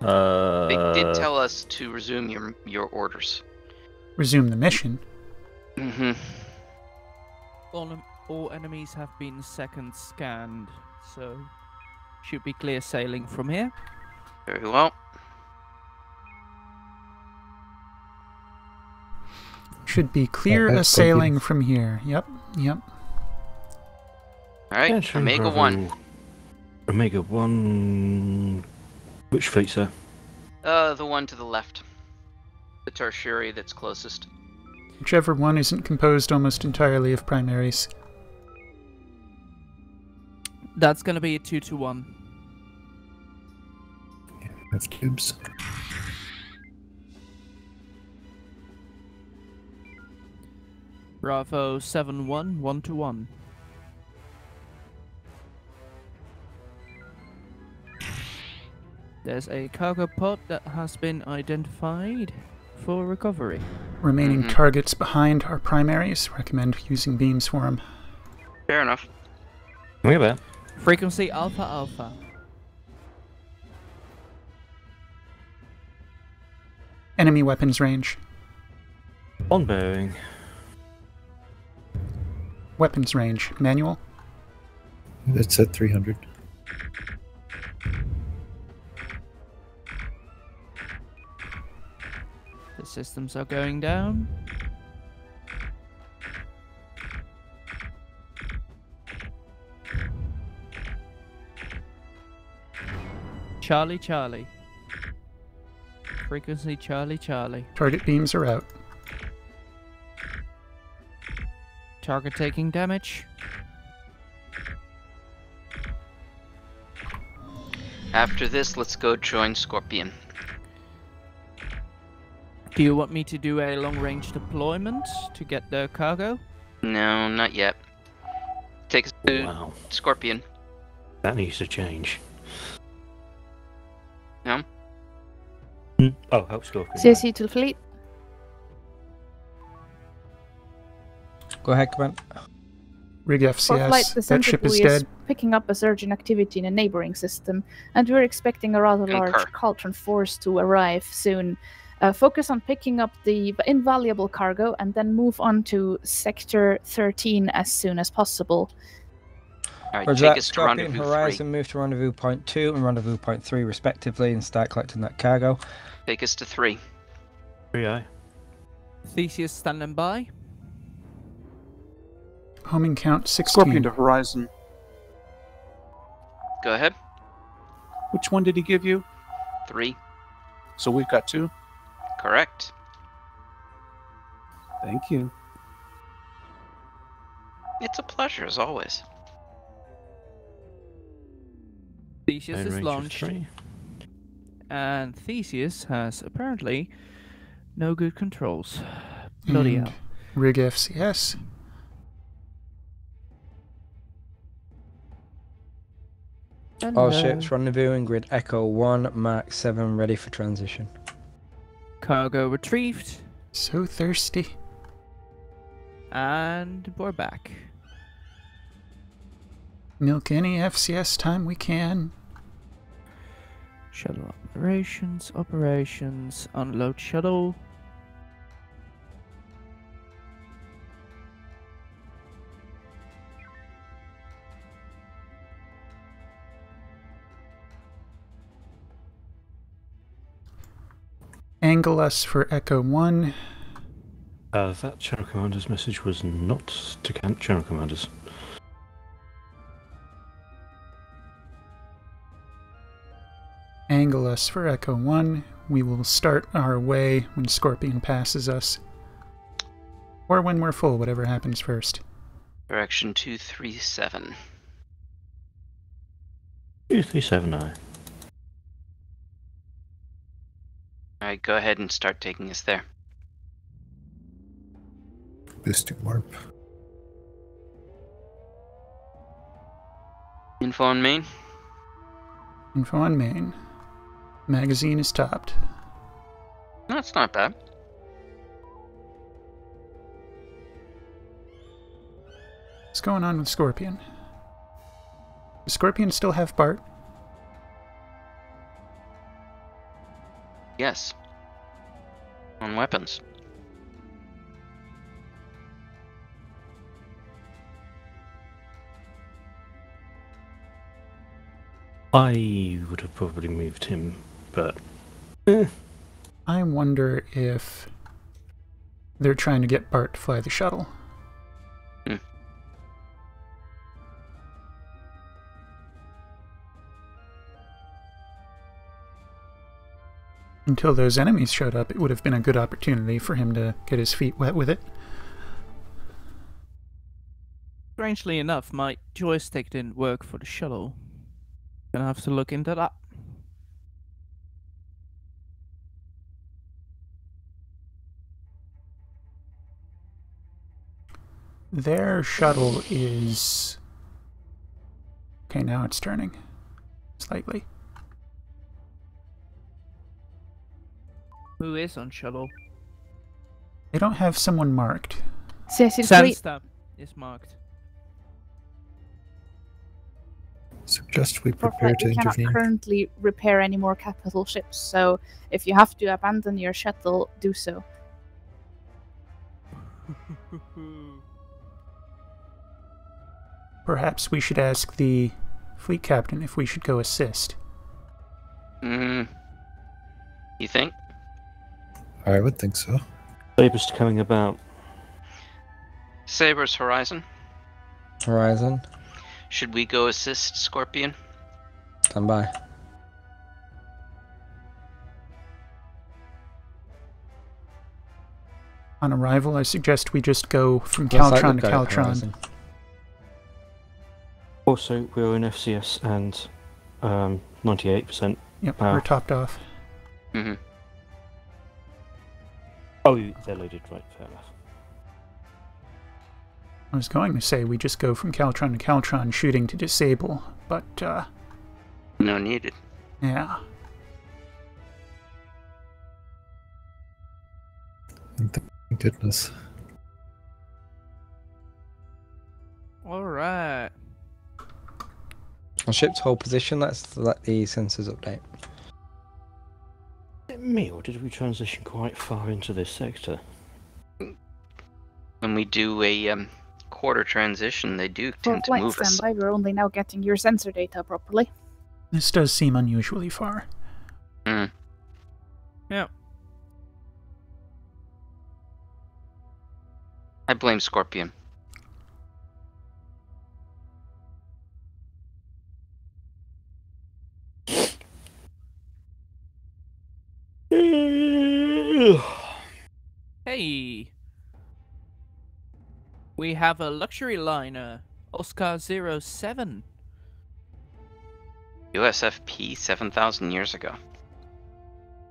They did tell us to resume your orders. Resume the mission. All enemies have been second scanned, so should be clear sailing from here. Very well. Should be clear assailing from here. Yep. Alright, Omega 1. Omega 1... Which fleet, sir? The one to the left. The tertiary that's closest. Whichever one isn't composed almost entirely of primaries. That's gonna be a 2-1. Have tubes. Bravo 7-1, 1-1. There's a cargo pod that has been identified for recovery. Remaining targets behind are primaries. Recommend using beams for them. Fair enough. Look at that. Frequency Alpha Alpha. Enemy weapons range. On bearing. Weapons range. Manual. It's at 300. The systems are going down. Charlie, Charlie. Frequency Charlie, Charlie. Target beams are out. Target taking damage. After this, let's go join Scorpion. Do you want me to do a long-range deployment to get the cargo? No, not yet. Take us to Wow. Scorpion. That needs to change. No? Oh, help Scorpion. CSE to the fleet. Go ahead, Command. Rig For flight, FCS. the That sentry ship is buoy dead. picking up a surge in activity in a neighboring system, and we're expecting a rather large Concur. Caltron force to arrive soon. Focus on picking up the invaluable cargo and then move on to Sector 13 as soon as possible. Alright, Roger take that. us to Scorpion Rendezvous Horizon, move to Rendezvous Point 2 and Rendezvous Point 3 respectively and start collecting that cargo. 3. Take us to 3. 3i. Theseus standing by. Homing count 16. Scorpion to Horizon. Go ahead. Which one did he give you? 3. So we've got 2. Correct. Thank you. It's a pleasure, as always. Theseus Main is range of launched. 3. And Theseus has apparently no good controls. Bloody And hell. Rig FCS. All ships rendezvousing grid Echo 1, Mark 7, ready for transition. Cargo retrieved. So thirsty. And we're back. Milk any FCS time we can. Shuttle operations, unload shuttle. Angle us for Echo 1. That Channel Commander's message was not to Channel Commanders. Angle us for Echo 1. We will start our way when Scorpion passes us. Or when we're full, whatever happens first. Direction 237. 237i. Alright, go ahead and start taking us there. Boosting warp. Info on main. Info on main. Magazine is topped. No, it's not bad. What's going on with Scorpion? Does Scorpion still have Bart? Yes. On weapons. I would have probably moved him, but... I wonder if they're trying to get Bart to fly the shuttle. Until those enemies showed up, it would have been a good opportunity for him to get his feet wet with it. Strangely enough, my joystick didn't work for the shuttle. Gonna have to look into that. Their shuttle is... Okay, now it's turning. Slightly. Who is on shuttle? They don't have someone marked. CSE to fleet. Sandstab is marked. Suggest we For prepare flight, to we cannot intervene. currently repair any more capital ships, so if you have to abandon your shuttle, do so. Perhaps we should ask the fleet captain if we should go assist. You think? I would think so. Saber's coming about. Saber's Horizon. Horizon. Should we go assist Scorpion? Stand by. On arrival, I suggest we just go from Looks like Caltron we've to got it, Caltron. Horizon. Also, we're in FCS and 98%. Yep, power. we're topped off. Mm-hmm. Oh, they're loaded, right, fair enough. I was going to say we just go from Caltron to Caltron shooting to disable, but, No needed. yeah. Thank goodness. Alright. On ship's hold position, let's let the sensors update. Is it me, or did we transition quite far into this sector? When we do a quarter transition, they do For tend to flight move us. standby, we're only now getting your sensor data properly. This does seem unusually far. Mm. Yep. I blame Scorpion. Hey! We have a luxury liner, Oscar 07. USFP 7,000 years ago.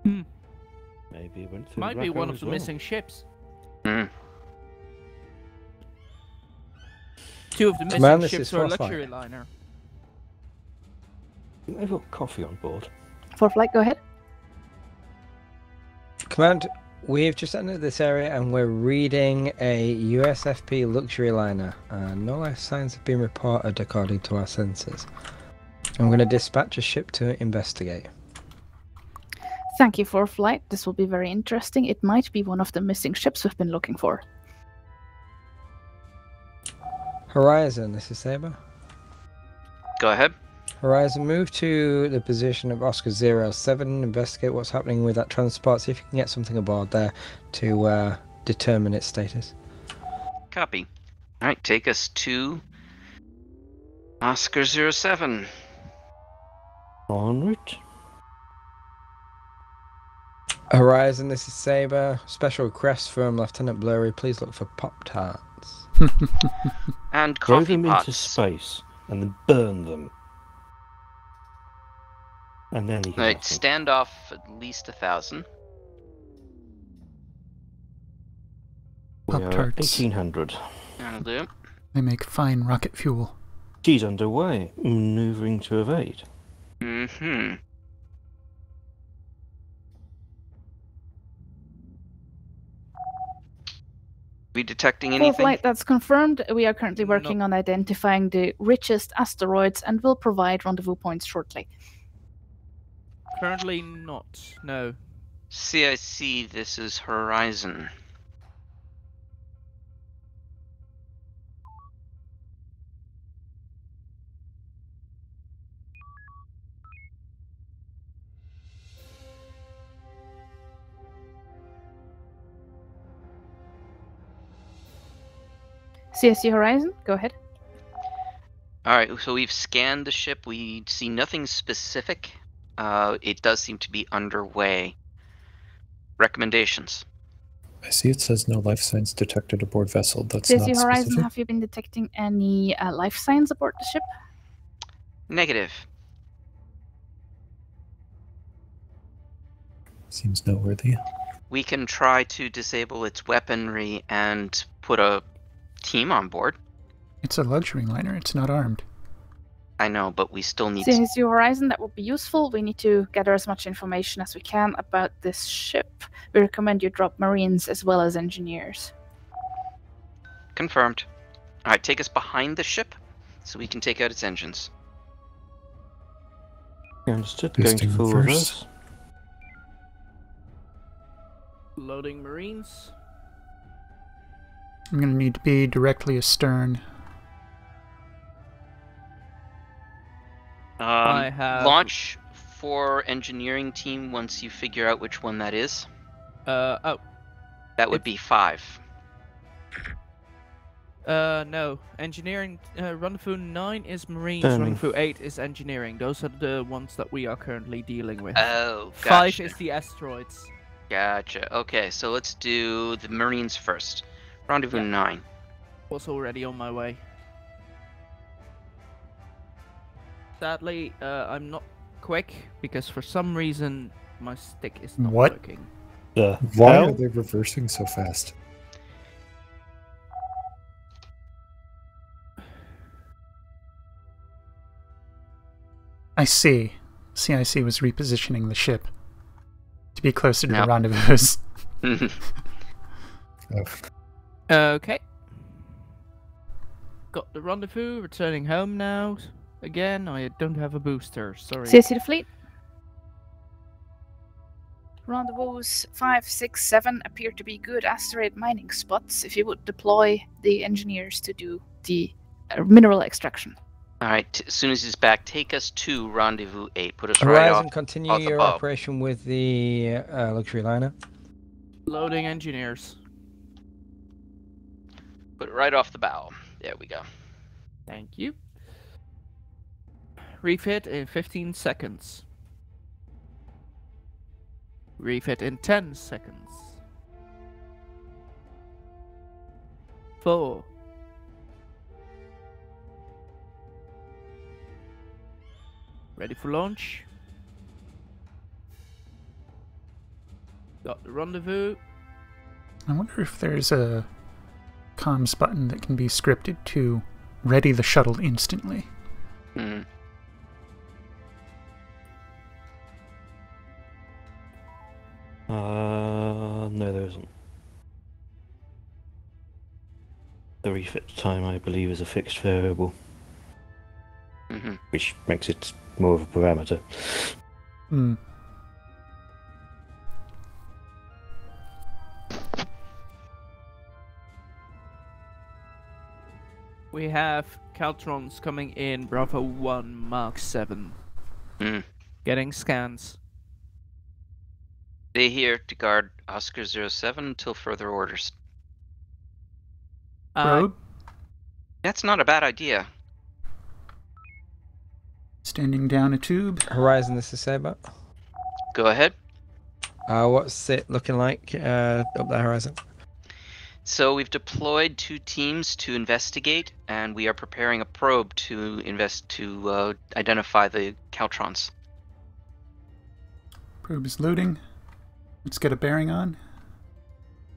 Maybe it went through Might be Raqqa one of as the well. missing ships. Mm. Two of the missing Command, this ships is are a Frostlight. luxury liner. They've got coffee on board. For flight, go ahead. Command, we've just entered this area and we're reading a USFP luxury liner. No life signs have been reported according to our sensors. I'm going to dispatch a ship to investigate. Thank you for flight. This will be very interesting. It might be one of the missing ships we've been looking for. Horizon, this is Saber. Go ahead. Horizon, move to the position of Oscar 07. Investigate what's happening with that transport. See if you can get something aboard there to determine its status. Copy. Alright, take us to Oscar 07. En route. Horizon, this is Saber. Special request from Lieutenant Blurry. Please look for Pop-Tarts. And Throw coffee them pots. into space and then burn them. And then you can Right, have them. stand off at least 1,000. We are Pop-Tarts. 1800. That'll do. They make fine rocket fuel. She's underway, maneuvering to evade. Mm-hmm. We detecting For anything? flight, that's confirmed. We are currently working on identifying the richest asteroids and will provide rendezvous points shortly. Currently not, no. CIC, this is Horizon. CSC Horizon, go ahead. Alright, so we've scanned the ship. We see nothing specific. It does seem to be underway. Recommendations. I see it says no life signs detected aboard vessel. That's not CSC Horizon, specific. have you been detecting any life signs aboard the ship? Negative. Seems noteworthy. We can try to disable its weaponry and put a team on board. It's a luxury liner, it's not armed. I know, but we still need to... CSC Horizon, that would be useful. We need to gather as much information as we can about this ship. We recommend you drop Marines as well as engineers. Confirmed. Alright, take us behind the ship so we can take out its engines. Understood. Going to Boosting full reverse. reverse. Loading Marines. I'm going to need to be directly astern. I have Launch for engineering team once you figure out which one that is. oh. That would be 5. No. Engineering, Rendezvous 9 is Marines, Turning. Rendezvous 8 is Engineering. Those are the ones that we are currently dealing with. Oh, 5 gotcha. is the asteroids. Gotcha. Okay, so let's do the Marines first. Rendezvous Yep. 9. Was already on my way. Sadly, I'm not quick, because for some reason, my stick is not What? working. Why are they reversing so fast? I see. CIC was repositioning the ship to be closer to Nope. the rendezvous. Okay. Got the rendezvous, returning home now. Again, I don't have a booster, sorry. CSC the fleet. Rendezvous 5, 6, 7 appear to be good asteroid mining spots if you would deploy the engineers to do the mineral extraction. Alright, as soon as he's back, take us to Rendezvous 8. Put us right Horizon, off. continue off your above. operation with the luxury liner. Loading engineers. Put it right off the bow. There we go. Thank you. Refit in 15 seconds. Refit in 10 seconds. 4. Ready for launch. Got the rendezvous. I wonder if there's a comms button that can be scripted to ready the shuttle instantly. No, there isn't. The refit time, I believe, is a fixed variable, which makes it more of a parameter. Hmm. We have Caltrons coming in, Bravo 1, Mark 7. Getting scans. Stay here to guard Oscar 07 until further orders. Road? That's not a bad idea. Standing down a tube. Horizon, this is Saber. Go ahead. What's it looking like up there, Horizon? So we've deployed 2 teams to investigate, and we are preparing a probe to identify the Caltrons. Probe is loading. Let's get a bearing on.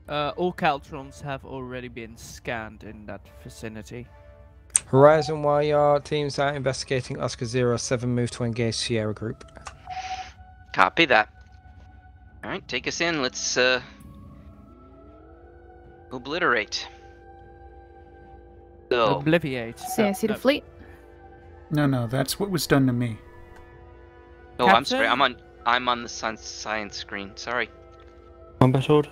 All Caltrons have already been scanned in that vicinity. Horizon, while your teams are investigating Oscar 07, move to engage Sierra Group. Copy that. Alright, take us in. Let's obliterate. So, Obliviate. CIC the fleet. No, that's what was done to me. oh, I'm sorry. I'm on the science screen. Sorry. Combat order?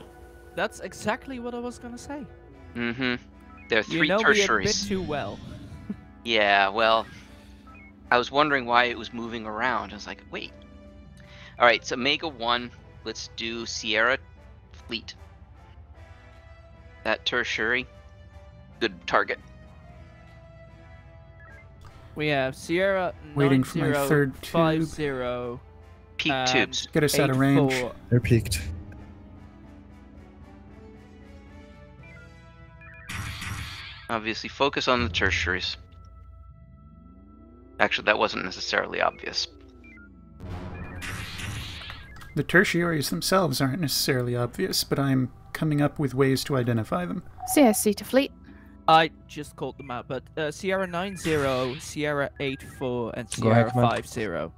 That's exactly what I was gonna say. There are 3 you know tertiaries. me a bit too well. Yeah, well, I was wondering why it was moving around. I was like, wait. Alright, so Mega 1, let's do Sierra Fleet. That tertiary, good target. We have Sierra Waiting for my third tube. 9050. Peak tubes. Get us out of range. 84. They're peaked. Obviously, focus on the tertiaries. Actually, that wasn't necessarily obvious. The tertiaries themselves aren't necessarily obvious, but I'm coming up with ways to identify them. CSC to fleet. I just called them out, but Sierra 90, Sierra 84, and Go ahead, Sierra Command. 50.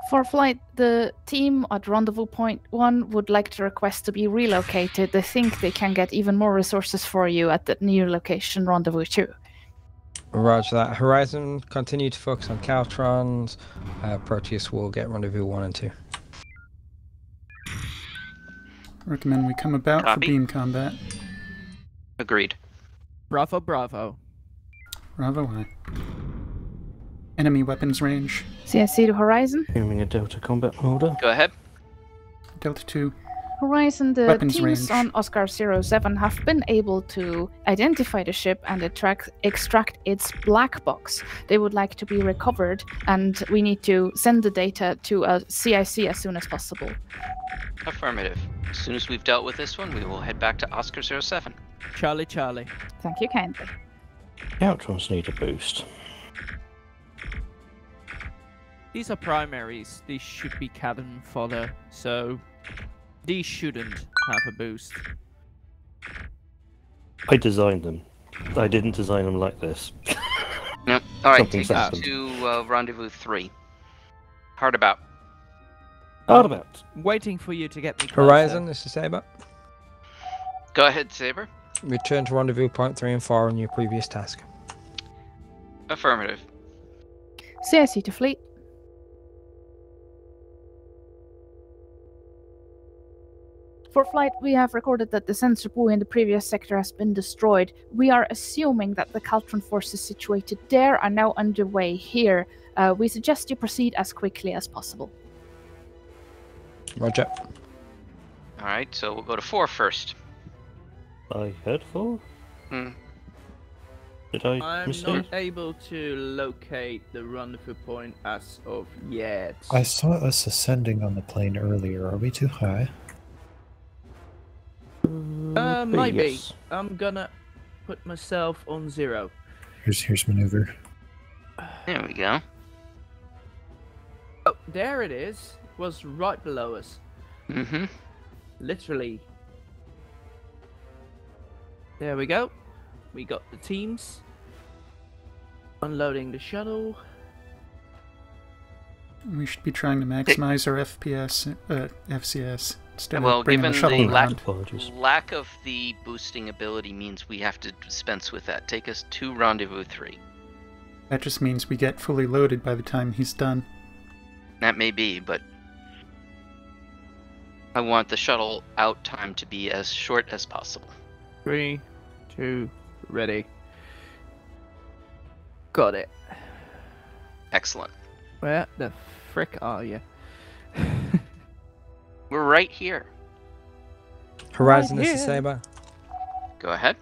For flight, the team at Rendezvous Point 1 would like to request to be relocated. They think they can get even more resources for you at the new location, Rendezvous 2. Roger that. Horizon, continue to focus on Caltrons. Proteus will get rendezvous 1 and 2. Recommend we come about for Copy. beam combat. Agreed. Bravo, bravo. Bravo, aye. Enemy weapons range. CSC to Horizon. Assuming a Delta combat order. Go ahead. Delta 2. Horizon, the Weapons teams range. on Oscar 07 have been able to identify the ship and extract its black box. They would like to be recovered, and we need to send the data to a CIC as soon as possible. Affirmative. As soon as we've dealt with this one, we will head back to Oscar 07. Charlie, Charlie. Thank you kindly. Caltrons need a boost. These are primaries. These should be cabin fodder, so these shouldn't have a boost. I designed them. I didn't design them like this. No. Alright, Something's take us happened. to rendezvous 3. Hard about. Hard about. Waiting for you to get me closer. Horizon, this is Saber. Go ahead, Saber. Return to rendezvous point 3 and 4 on your previous task. Affirmative. CIC to Fleet. For flight, we have recorded that the sensor buoy in the previous sector has been destroyed. We are assuming that the Caltron forces situated there are now underway here. We suggest you proceed as quickly as possible. Roger. Alright, so we'll go to 4 first. I heard 4? Did I I'm miss not it? able to locate the rendezvous point as of yet. I saw us ascending on the plane earlier. Are we too high? Maybe. Yes. I'm gonna put myself on 0. Here's maneuver. There we go. Oh, there it is. It was right below us. Mm-hmm. Literally. There we go. We got the teams. Unloading the shuttle. We should be trying to maximize our FPS, FCS, instead Well, of bringing given the shuttle the around. lack of the boosting ability means we have to dispense with that. Take us to rendezvous 3. That just means we get fully loaded by the time he's done. That may be, but I want the shuttle out time to be as short as possible. 3, 2, ready. Got it. Excellent. Where the frick are you? We're right here. Horizon, Right this is here. Saber. Go ahead.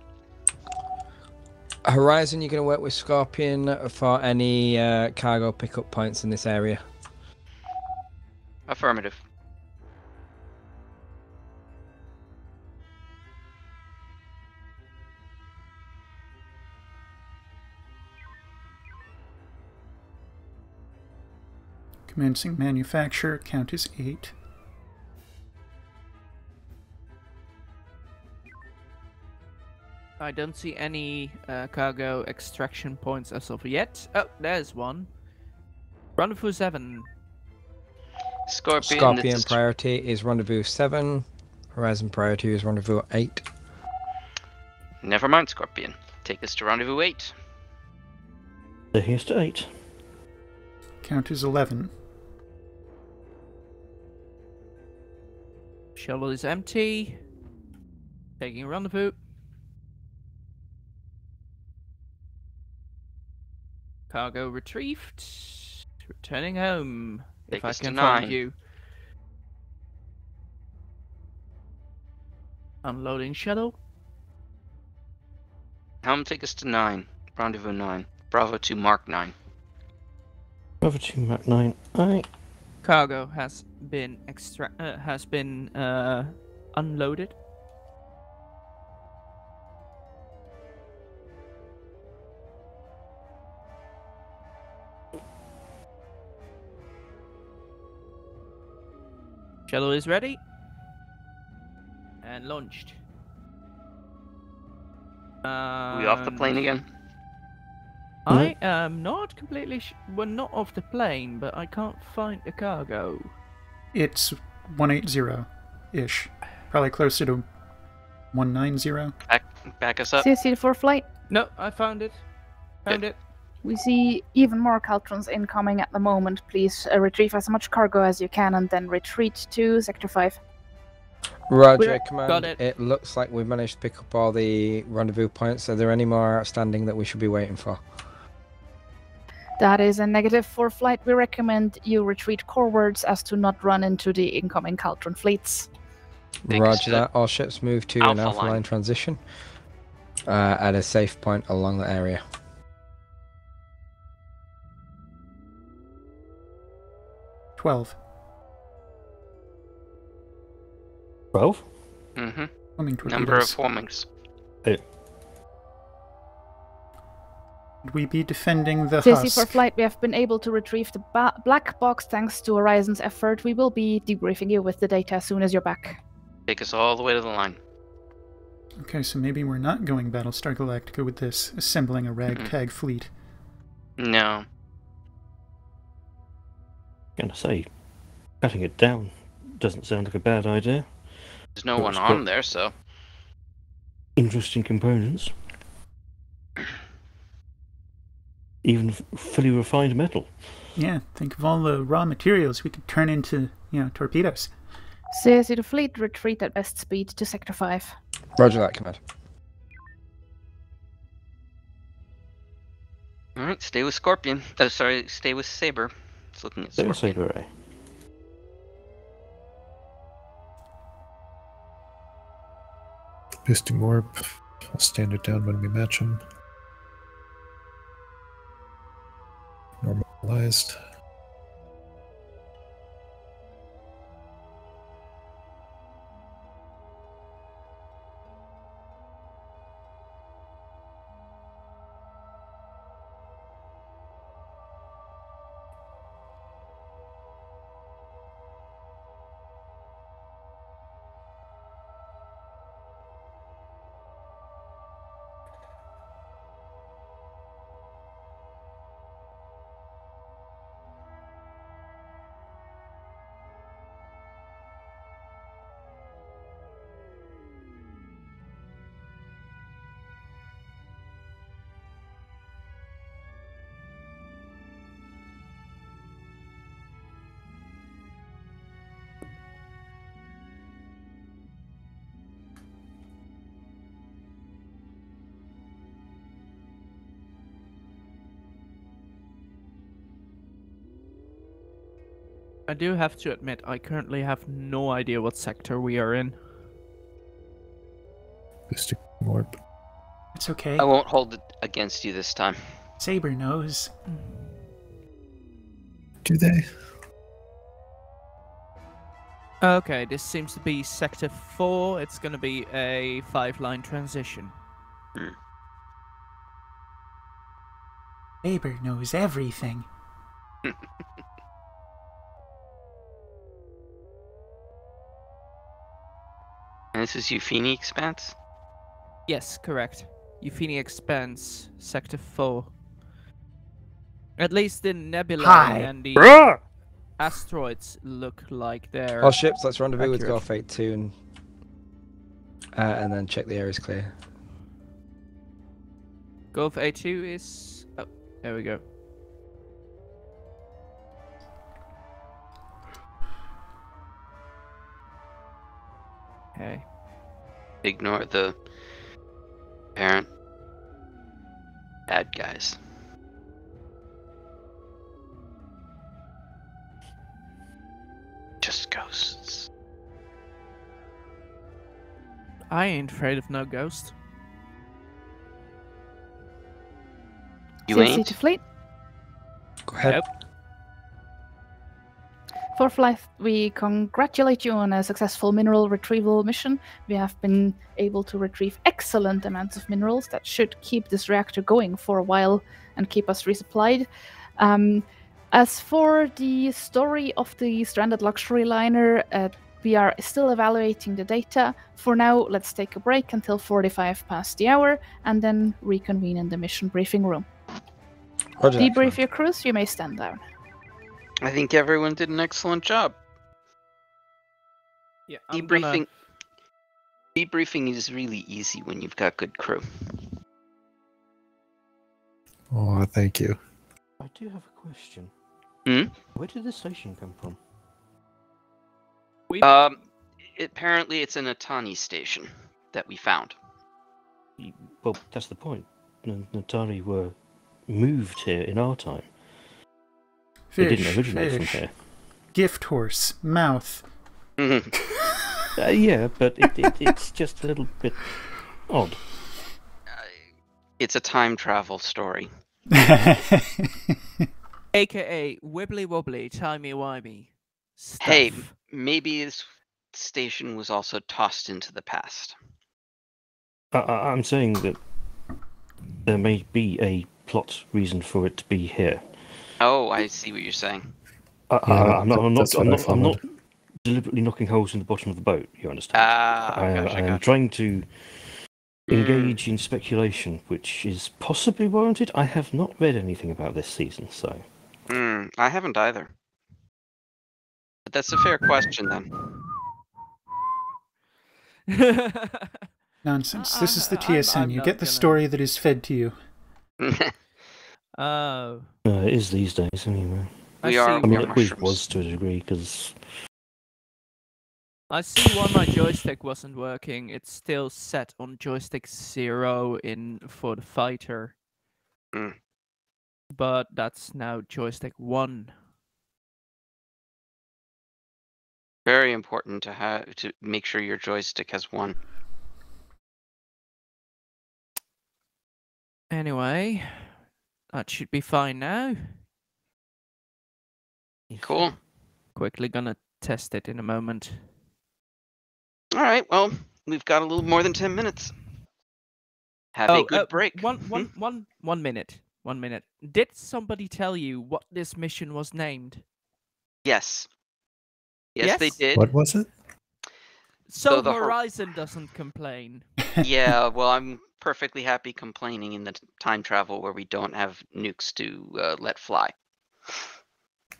Horizon, you're going to work with Scorpion for any cargo pickup points in this area. Affirmative. Commencing manufacture, count is 8. I don't see any cargo extraction points as of yet. Oh, there's one. Rendezvous 7. Scorpion Scorpion priority is rendezvous 7. Horizon priority is rendezvous 8. Never mind, Scorpion. Take us to rendezvous 8. So here's to 8. Count is 11. Shuttle is empty. Taking rendezvous. Cargo retrieved. Returning home. Take If I us to can 9. find you. Unloading shuttle. Helm, take us to 9. Rendezvous 9. Bravo to Mark 9. Bravo 2 Mach 9. Aye. Cargo has been unloaded. Shuttle is ready and launched. Are we off the plane again? I am not completely we're not off the plane, but I can't find the cargo. It's 180-ish. Probably closer to 190. Back us up. CSC for flight. No, I found it. Found Good. it. We see even more Caltrons incoming at the moment. Please retrieve as much cargo as you can and then retreat to Sector 5. Roger, Command. It looks like we've managed to pick up all the rendezvous points. Are there any more outstanding that we should be waiting for? That is a negative for flight. We recommend you retreat corewards as to not run into the incoming Caltron fleets. Roger that. All ships move to an Alpha line transition at a safe point along the area. $12. 12? Mm-hmm. Homing Number of torpedoes. homings. Hey. Would we be defending the CSC husk? for flight, we have been able to retrieve the black box thanks to Horizon's effort. We will be debriefing you with the data as soon as you're back. Take us all the way to the line. Okay, so maybe we're not going Battlestar Galactica with this, assembling a ragtag fleet. No. Gonna say, cutting it down doesn't sound like a bad idea. There's no one on there, so. Interesting components. Even fully refined metal. Yeah, think of all the raw materials we could turn into, torpedoes. CSC to fleet, retreat at best speed to Sector 5. Roger that, Command. Alright, stay with Scorpion. Oh, sorry, stay with Saber. It's looking at Stay Scorpion. with Saber, eh? Boosting warp. I'll stand it down when we match them. Normalized. I do have to admit, I currently have no idea what sector we are in. Boosting warp. It's okay. I won't hold it against you this time. Saber knows. Do they? Okay, this seems to be Sector 4. It's gonna be a 5-line transition. Saber knows everything. And this is Euphini Expanse? Yes, correct. Euphini Expanse, Sector 4. At least the nebulae and the asteroids look like they're... All ships, let's rendezvous with accurate. Golf 82 and then check the area's clear. Golf A2 is... Oh, there we go. Okay. Ignore the parent bad guys. Just ghosts. I ain't afraid of no ghost. You CSC ain't? to fleet. Go ahead. Nope. For flight, we congratulate you on a successful mineral retrieval mission. We have been able to retrieve excellent amounts of minerals that should keep this reactor going for a while and keep us resupplied. As for the story of the stranded luxury liner, we are still evaluating the data. For now, let's take a break until 45 past the hour and then reconvene in the mission briefing room. Roger that, Debrief your crews, you may stand down. I think everyone did an excellent job. Yeah, Debriefing is really easy when you've got good crew. Oh, thank you. I do have a question. Hmm? Where did the station come from? Apparently it's an Atani station that we found. Well, that's the point. Natari were moved here in our time. They didn't originate from here. Gift horse, mouth. Yeah, but it's just a little bit odd. It's a time travel story. AKA wibbly wobbly, timey wimey. Stuff. Hey, maybe this station was also tossed into the past. I'm saying that there may be a plot reason for it to be here. Oh, I see what you're saying. I'm not deliberately knocking holes in the bottom of the boat, you understand? I am trying to engage in speculation, which is possibly warranted. I have not read anything about this season, so... I haven't either. But that's a fair question, then. Nonsense. This is the TSN. You get the story that is fed to you. Oh. It is these days, anyway. I mean, like we was to a degree, because... I see why my joystick wasn't working. It's still set on joystick 0 for the fighter. But that's now joystick 1. Very important to make sure your joystick has 1. Anyway, that should be fine now. Cool. Quickly gonna test it in a moment. All right, well, we've got a little more than 10 minutes. Have a good break. One minute. 1 minute. Did somebody tell you what this mission was named? Yes. Yes, they did. What was it? So the Horizon doesn't complain. Yeah, well, I'm perfectly happy complaining in the time travel where we don't have nukes to let fly.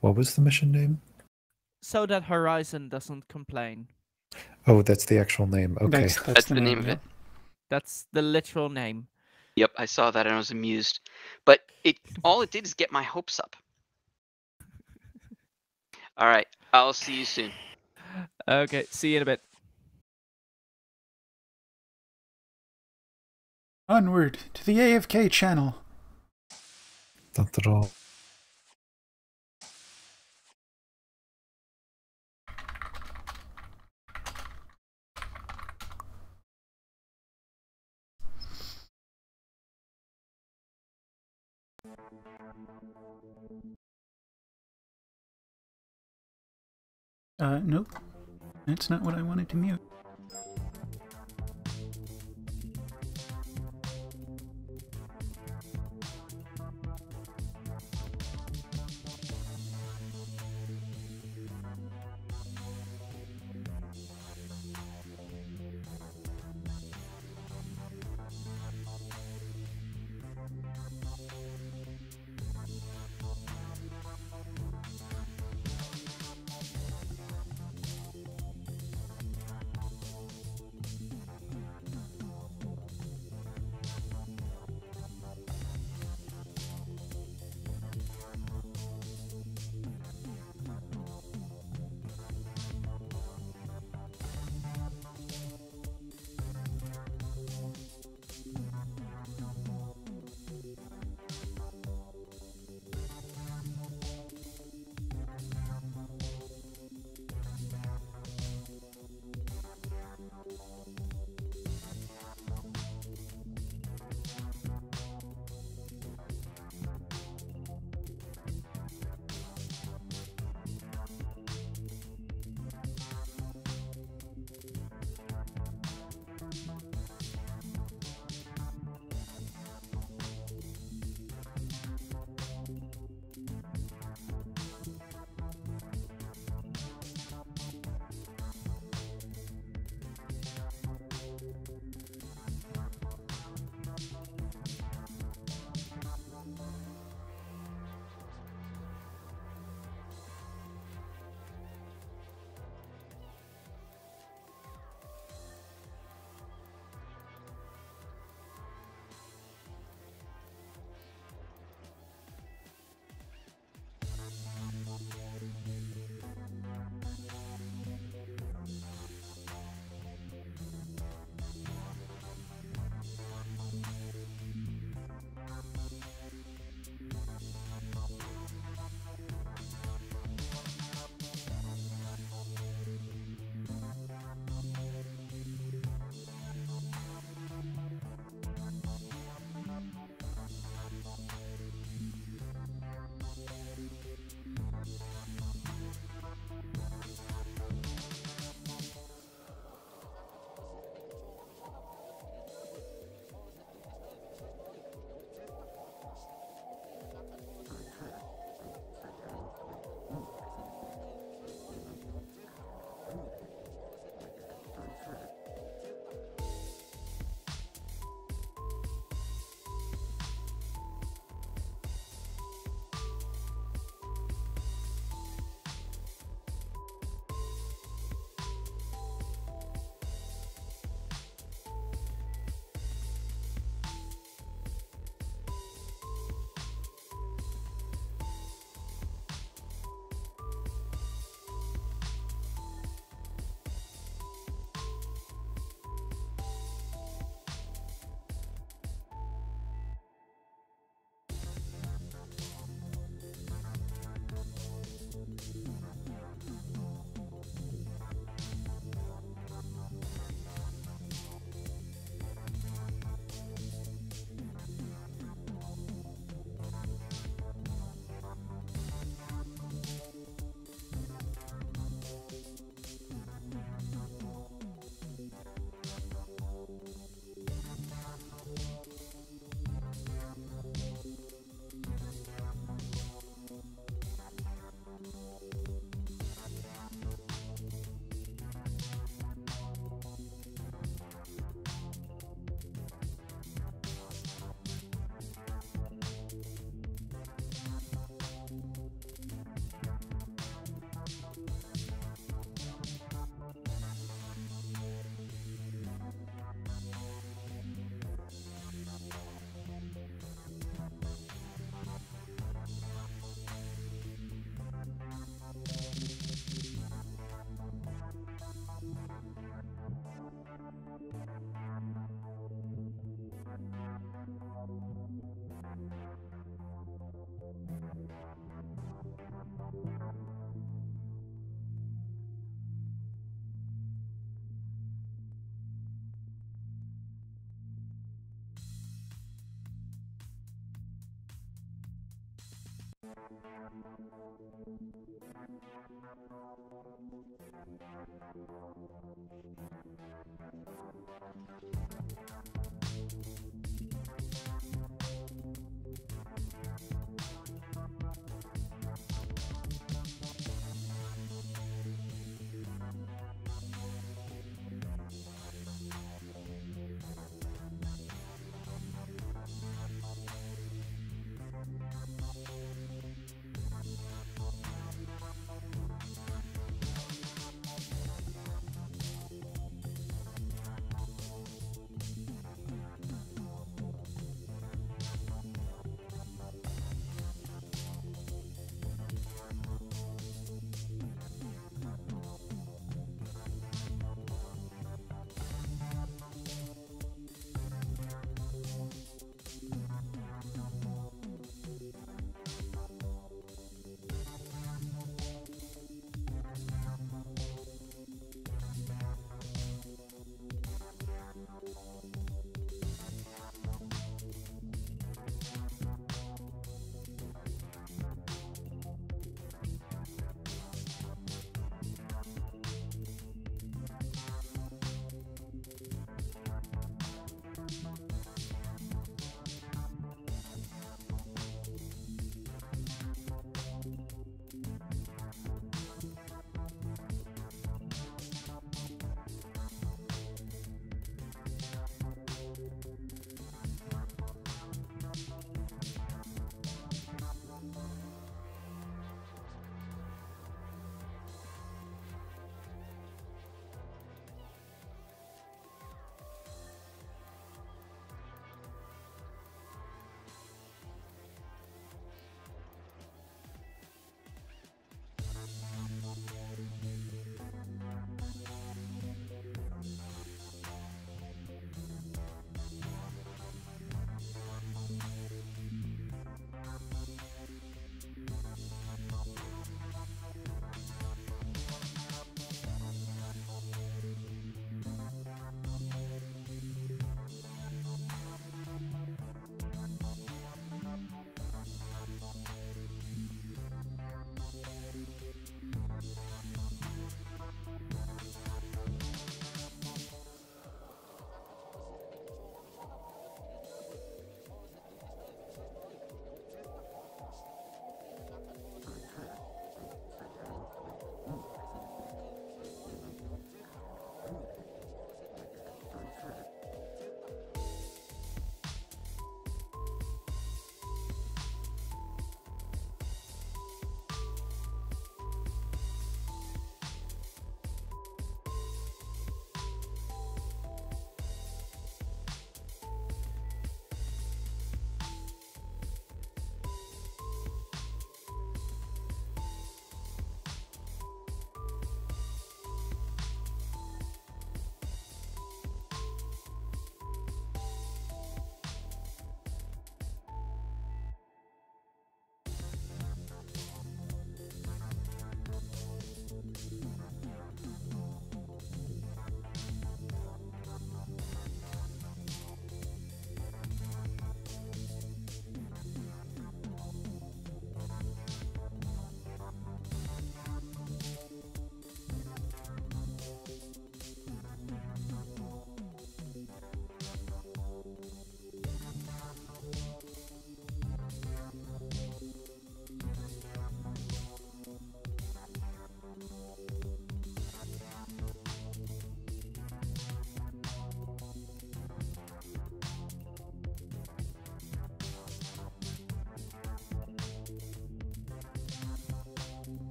What was the mission name? So that Horizon doesn't complain. Oh, that's the actual name. Okay. That's the name of it. That's the literal name. Yep, I saw that and I was amused. But all it did is get my hopes up. All right, I'll see you soon. Okay, see you in a bit. Onward to the AFK channel. Not at all. Nope. That's not what I wanted to mute.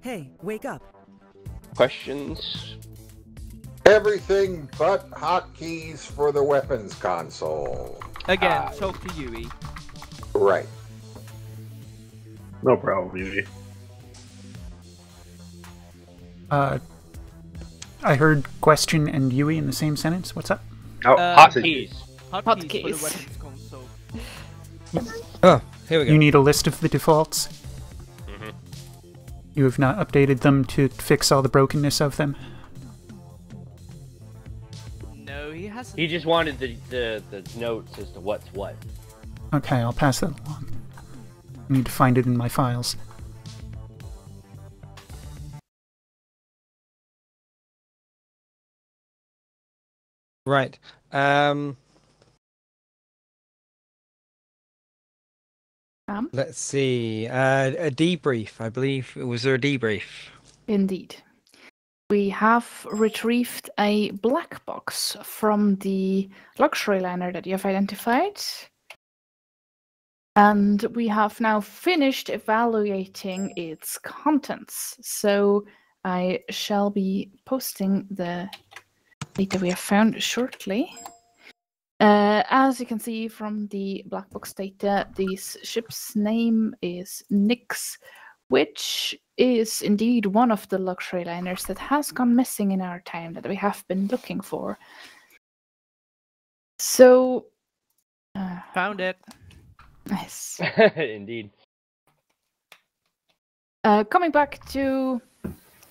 Hey, wake up. Questions? Everything but hotkeys for the weapons console. Again, talk to Yui. Right. No problem, Yui. I heard question and Yui in the same sentence. What's up? Oh, Hotkeys for the Hotkeys. weapons console. Oh, here we go. You need a list of the defaults. Mm-hmm. You have not updated them to fix all the brokenness of them. No, he hasn't. He just wanted the notes as to what's what. Okay, I'll pass that along. I need to find it in my files. Right. Let's see. A debrief, I believe. Was there a debrief? Indeed. We have retrieved a black box from the luxury liner that you have identified. And we have now finished evaluating its contents. So I shall be posting the data we have found shortly. As you can see from the black box data, this ship's name is Nyx, which is indeed one of the luxury liners that has gone missing in our time that we have been looking for. So... Found it. Nice. Indeed. Coming back to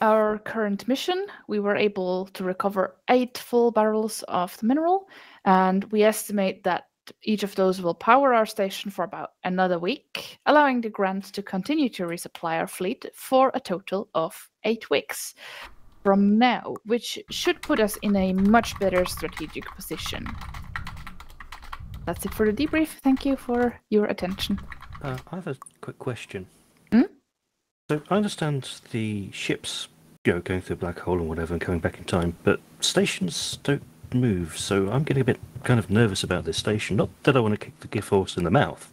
our current mission, we were able to recover 8 full barrels of the mineral, and we estimate that each of those will power our station for about another week, allowing the Grant to continue to resupply our fleet for a total of 8 weeks from now, which should put us in a much better strategic position. That's it for the debrief. Thank you for your attention. I have a quick question. Hmm? So I understand the ships, going through a black hole and whatever and coming back in time, but stations don't move, so I'm getting a bit kind of nervous about this station. Not that I want to kick the gift horse in the mouth.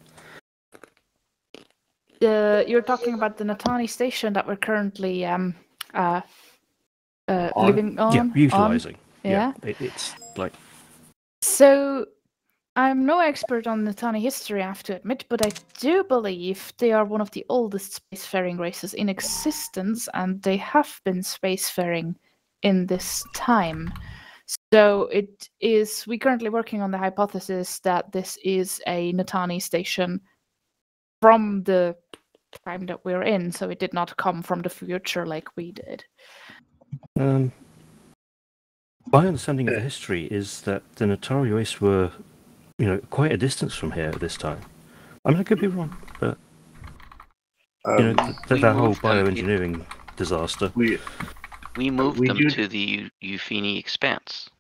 You're talking about the Natani station that we're currently living on? Yeah, utilising. Yeah. It's like... So, I'm no expert on Natani history, I have to admit, but I do believe they are one of the oldest spacefaring races in existence, and they have been spacefaring in this time. So we're currently working on the hypothesis that this is a Natani station from the time that we're in, so it did not come from the future like we did. My understanding of the history is that the Natari race were, quite a distance from here at this time. I mean, I could be wrong, but that whole bioengineering disaster. We moved them to the Euphini Expanse.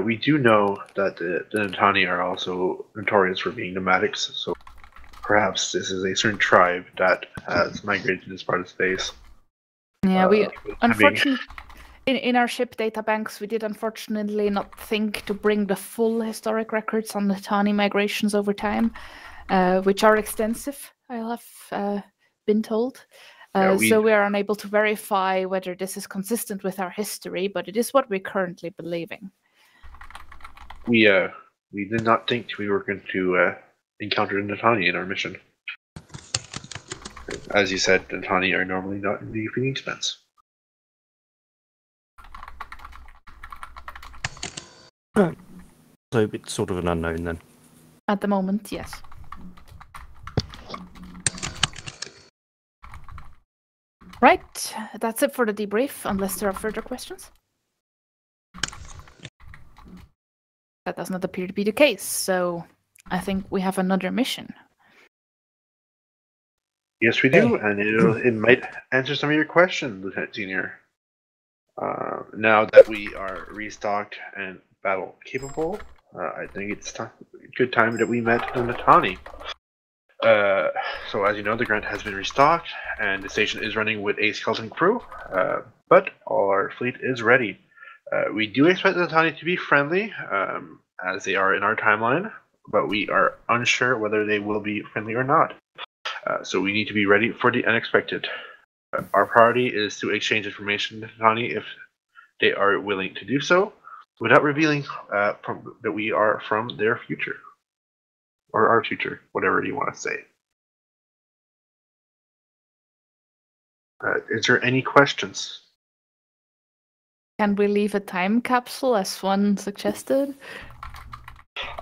We do know that the Natani are also notorious for being nomadics, so perhaps this is a certain tribe that has migrated to this part of space. Yeah, we unfortunately in our ship data banks we did unfortunately not think to bring the full historic records on Natani migrations over time, which are extensive, I have been told. So we are unable to verify whether this is consistent with our history, but it is what we're currently believing. We did not think we were going to encounter Natani in our mission. As you said, Natani are normally not in the Euphini Expanse. So it's sort of an unknown then. At the moment, yes. Right, that's it for the debrief, unless there are further questions. That does not appear to be the case, so I think we have another mission. Yes, we do, and it might answer some of your questions, Lieutenant Senior. Now that we are restocked and battle capable, I think it's a good time that we met the Natani. So as you know, the Grant has been restocked, and the station is running with a skeleton crew, but all our fleet is ready. We do expect the Natani to be friendly, as they are in our timeline, but we are unsure whether they will be friendly or not. So we need to be ready for the unexpected. Our priority is to exchange information with Tani if they are willing to do so, without revealing that we are from their future. Or our future, whatever you want to say. Is there any questions? Can we leave a time capsule as one suggested?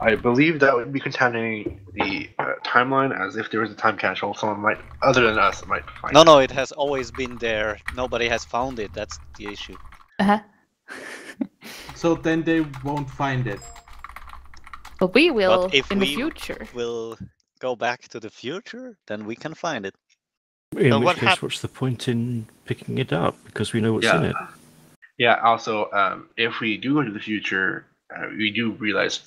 I believe that would be contaminating the timeline, as if there was a time capsule, someone might, other than us, might find it. No, it has always been there. Nobody has found it. That's the issue. Uh-huh. So then they won't find it. But we will But if in the we future. will go back to the future, then we can find it. In So which what case, what's the point in picking it up? Because we know what's in it. Yeah, also, if we do go to the future, we do realize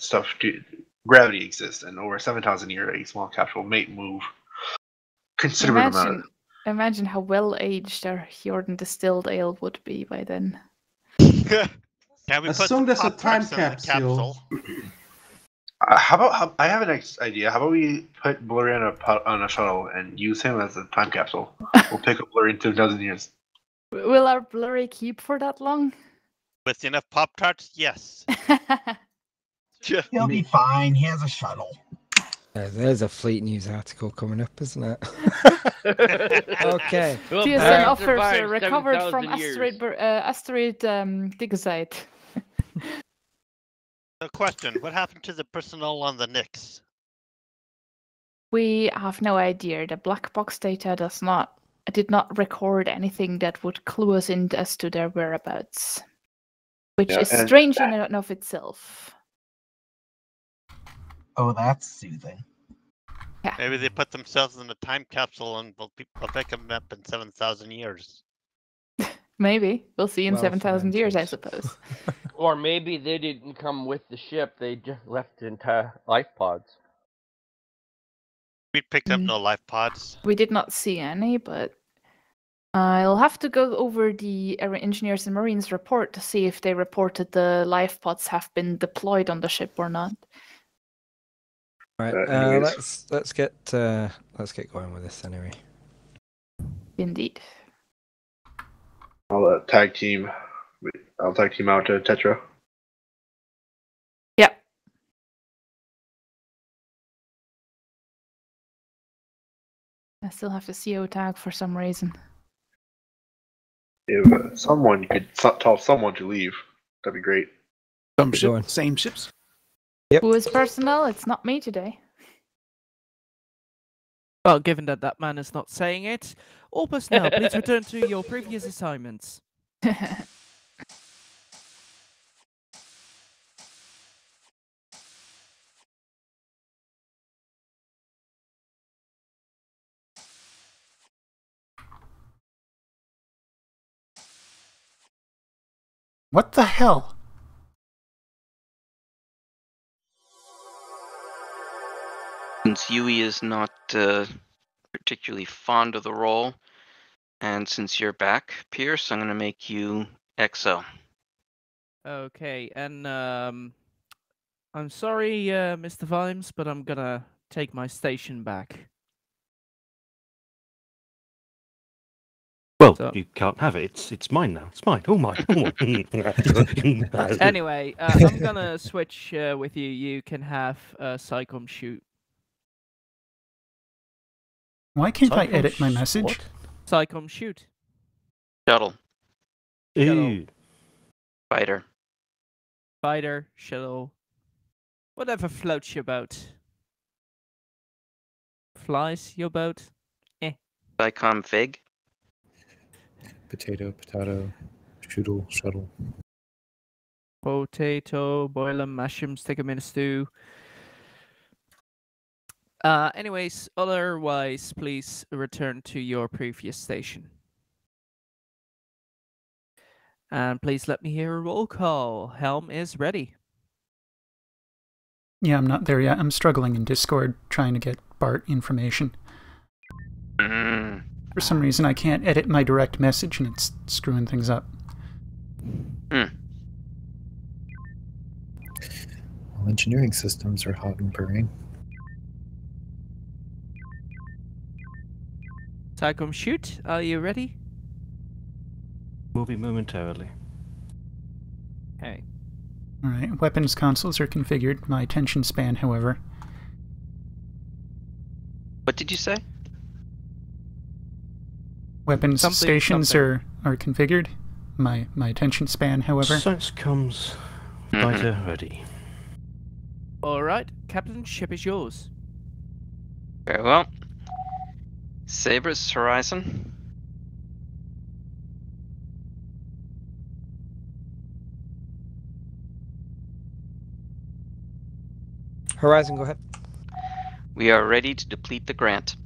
gravity exists, and over 7,000 years, a small capsule may move considerable amount. Imagine how well aged our Hjordan distilled ale would be by then. Can we As put soon the as a time Pop-Tarts in the capsule. I have a nice idea. How about we put Blurry on a shuttle and use him as a time capsule? We'll pick up Blurry in 2,000 years. Will our blurry keep for that long? With enough Pop-Tarts, yes. He'll be fine. He has a shuttle. There's a Fleet News article coming up, isn't it? Okay. TSN offers recovered from asteroid dig site. The question, what happened to the personnel on the Nix? We have no idea. The black box data did not record anything that would clue us in as to their whereabouts. Which is strange in and of itself. Oh, that's soothing. Yeah. Maybe they put themselves in a time capsule and will pick them up in 7,000 years. Maybe. We'll see in 7,000 years, I suppose. Or maybe they didn't come with the ship, they just left into life pods. We picked up no life pods. We did not see any, but I'll have to go over the Engineers and Marines report to see if they reported the life pods have been deployed on the ship or not. Right, let's get going with this anyway. Indeed. I'll tag team. I'll tag team out to Tetra. Yep. I still have the CO tag for some reason. If someone could tell someone to leave, that'd be great. Same ships. Yep. Who is personnel? It's not me today. Well, given that that man is not saying it, all personnel, please return to your previous assignments. What the hell? Since Yui is not particularly fond of the role, and since you're back, Pierce, I'm going to make you XO. Okay, and I'm sorry, Mr. Vimes, but I'm gonna take my station back. Well, you can't have it. It's mine now. It's mine. All mine. All mine. Anyway, I'm gonna switch with you. You can have Psycom shoot. Why can't I edit my message? What? Psycom shoot. Shuttle. Ew. Fighter. Fighter, shuttle, whatever floats your boat. Flies your boat? Psycom Fig. Potato, shuttle. Potato, boil them, mash them, stick them in a stew. Anyways, otherwise, please return to your previous station. And please let me hear a roll call. Helm is ready. Yeah, I'm not there yet. I'm struggling in Discord trying to get BART information. For some reason, I can't edit my direct message, and it's screwing things up. Well, engineering systems are hot and burning. Tycom shoot, are you ready? Will be momentarily. Okay. Alright, weapons consoles are configured. My attention span, however. What did you say? Weapons Something, stations something. are configured. My attention span, however. Science comes. Fighter ready. Alright, Captain, ship is yours. Very well. Sabres, Horizon. Horizon, go ahead. We are ready to deplete the Grant.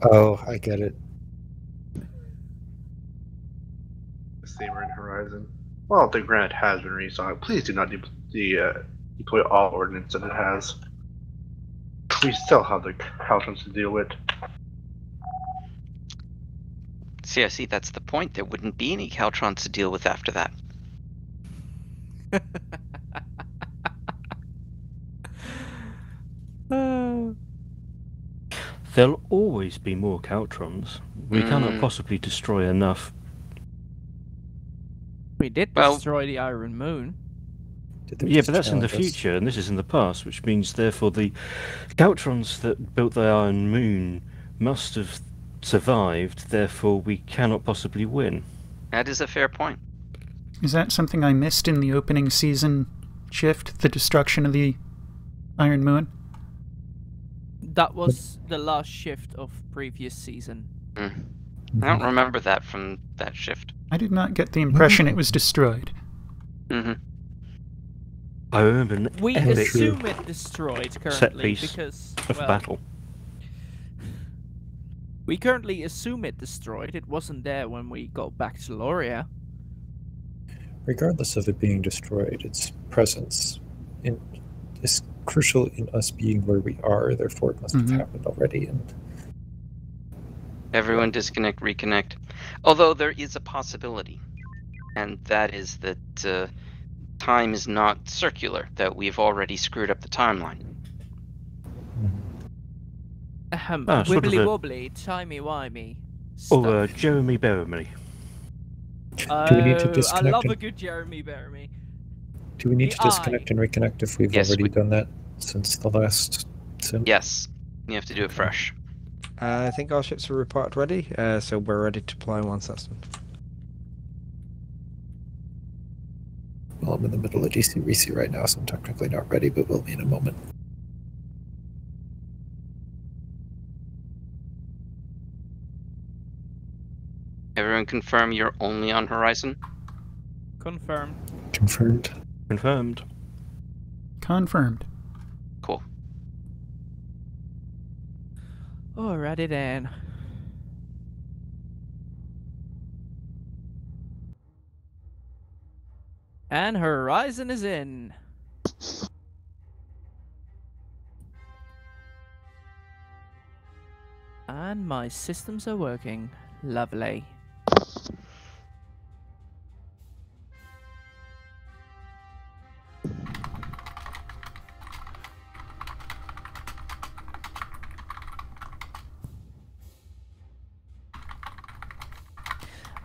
Oh, I get it. Saber and Horizon. Well, the Grant has been restocked. Please do not deploy all ordnance that it has. We still have the Caltrans to deal with. See, that's the point. There wouldn't be any Caltrons to deal with after that. There'll always be more Caltrons. We cannot possibly destroy enough. We did Well- destroy the Iron Moon. Yeah, but that's in the future, and this is in the past, which means, therefore, the Caltrons that built the Iron Moon must have survived, therefore we cannot possibly win. That is a fair point. Is that something I missed in the opening season shift? The destruction of the Iron Moon? That was the last shift of previous season. I don't remember that from that shift. I did not get the impression it was destroyed. I remember an We epic assume it destroyed set currently piece because of well, battle. we currently assume it destroyed. It wasn't there when we got back to Loria. Regardless of it being destroyed, its presence is crucial in us being where we are, therefore it must have happened already. And Everyone disconnect, reconnect. Although there is a possibility, and that is that time is not circular, that we've already screwed up the timeline. Sort of Wibbly a- wobbly, timey wimey. Or Jeremy Beremy. do we need to I disconnect? love a And, good Jeremy Beremy. do we need The to disconnect and reconnect if we've Yes, already done that since the last sim? Yes, you have to do it fresh. I think our ships are reported ready, so we're ready to deploy once that's done. Well, I'm in the middle of DC-REC right now, so I'm technically not ready, but will be in a moment. Everyone confirm you're only on Horizon? Confirmed. Confirmed. Confirmed. Confirmed. Cool. Alrighty then. And Horizon is in. And my systems are working. Lovely.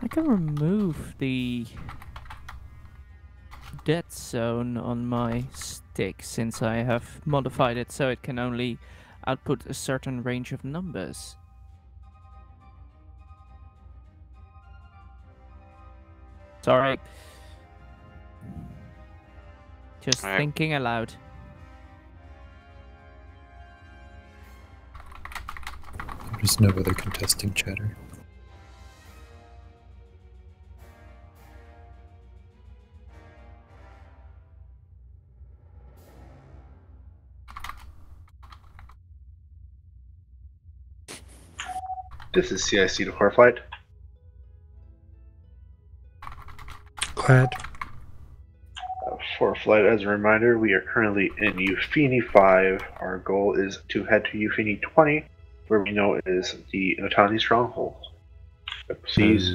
I can remove the dead zone on my stick since I have modified it so it can only output a certain range of numbers. Sorry. Just Alright. thinking aloud. There's no other contesting chatter. This is CIC to core flight. Glad. For flight, as a reminder, we are currently in Euphini 5. Our goal is to head to Euphini 20, where we know is the Notani stronghold. Please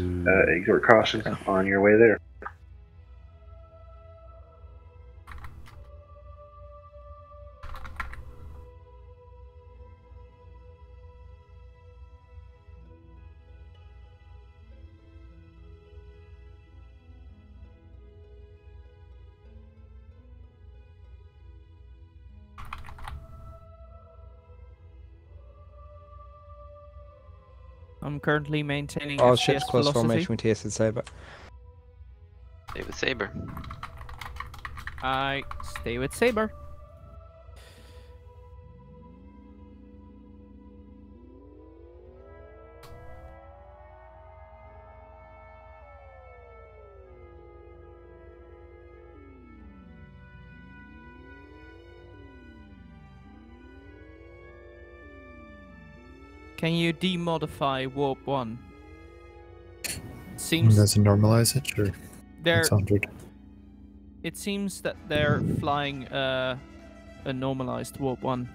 exert caution on your way there. I'm currently maintaining All FPS ships close velocity. formation with TSN Saber. Stay with Saber. I stay with Saber. Can you demodify Warp 1? Seems Does it normalize it? Sure. they're. It's 100. It seems that they're flying a normalized Warp 1.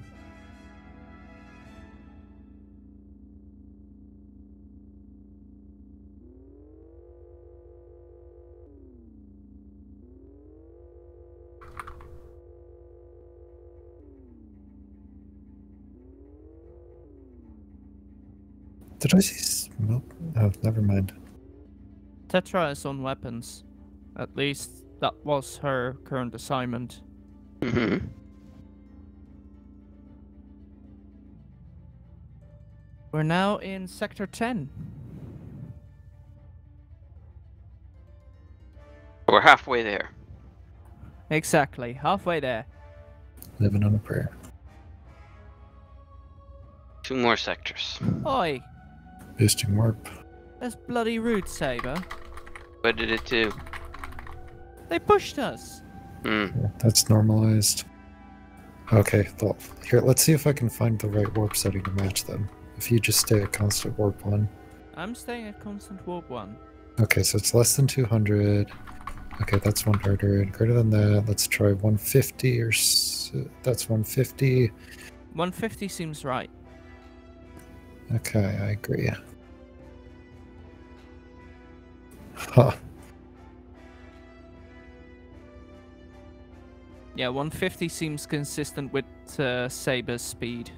Did I see smoke? Oh, never mind. Tetra is on weapons. At least that was her current assignment. Mm-hmm. We're now in Sector 10. We're halfway there. Exactly, halfway there. Living on a prayer. 2 more sectors. Oi, Boosting warp. that's bloody rude, Saber. What did it do? They pushed us. Yeah, that's normalized. Okay, well, here, let's see if I can find the right warp setting to match them. If you just stay at constant warp 1. I'm staying at constant warp 1. Okay, so it's less than 200. Okay, that's 100. Greater than that, let's try 150 or so. That's 150. 150 seems right. Okay, I agree. Huh. Yeah, 150 seems consistent with Saber's speed.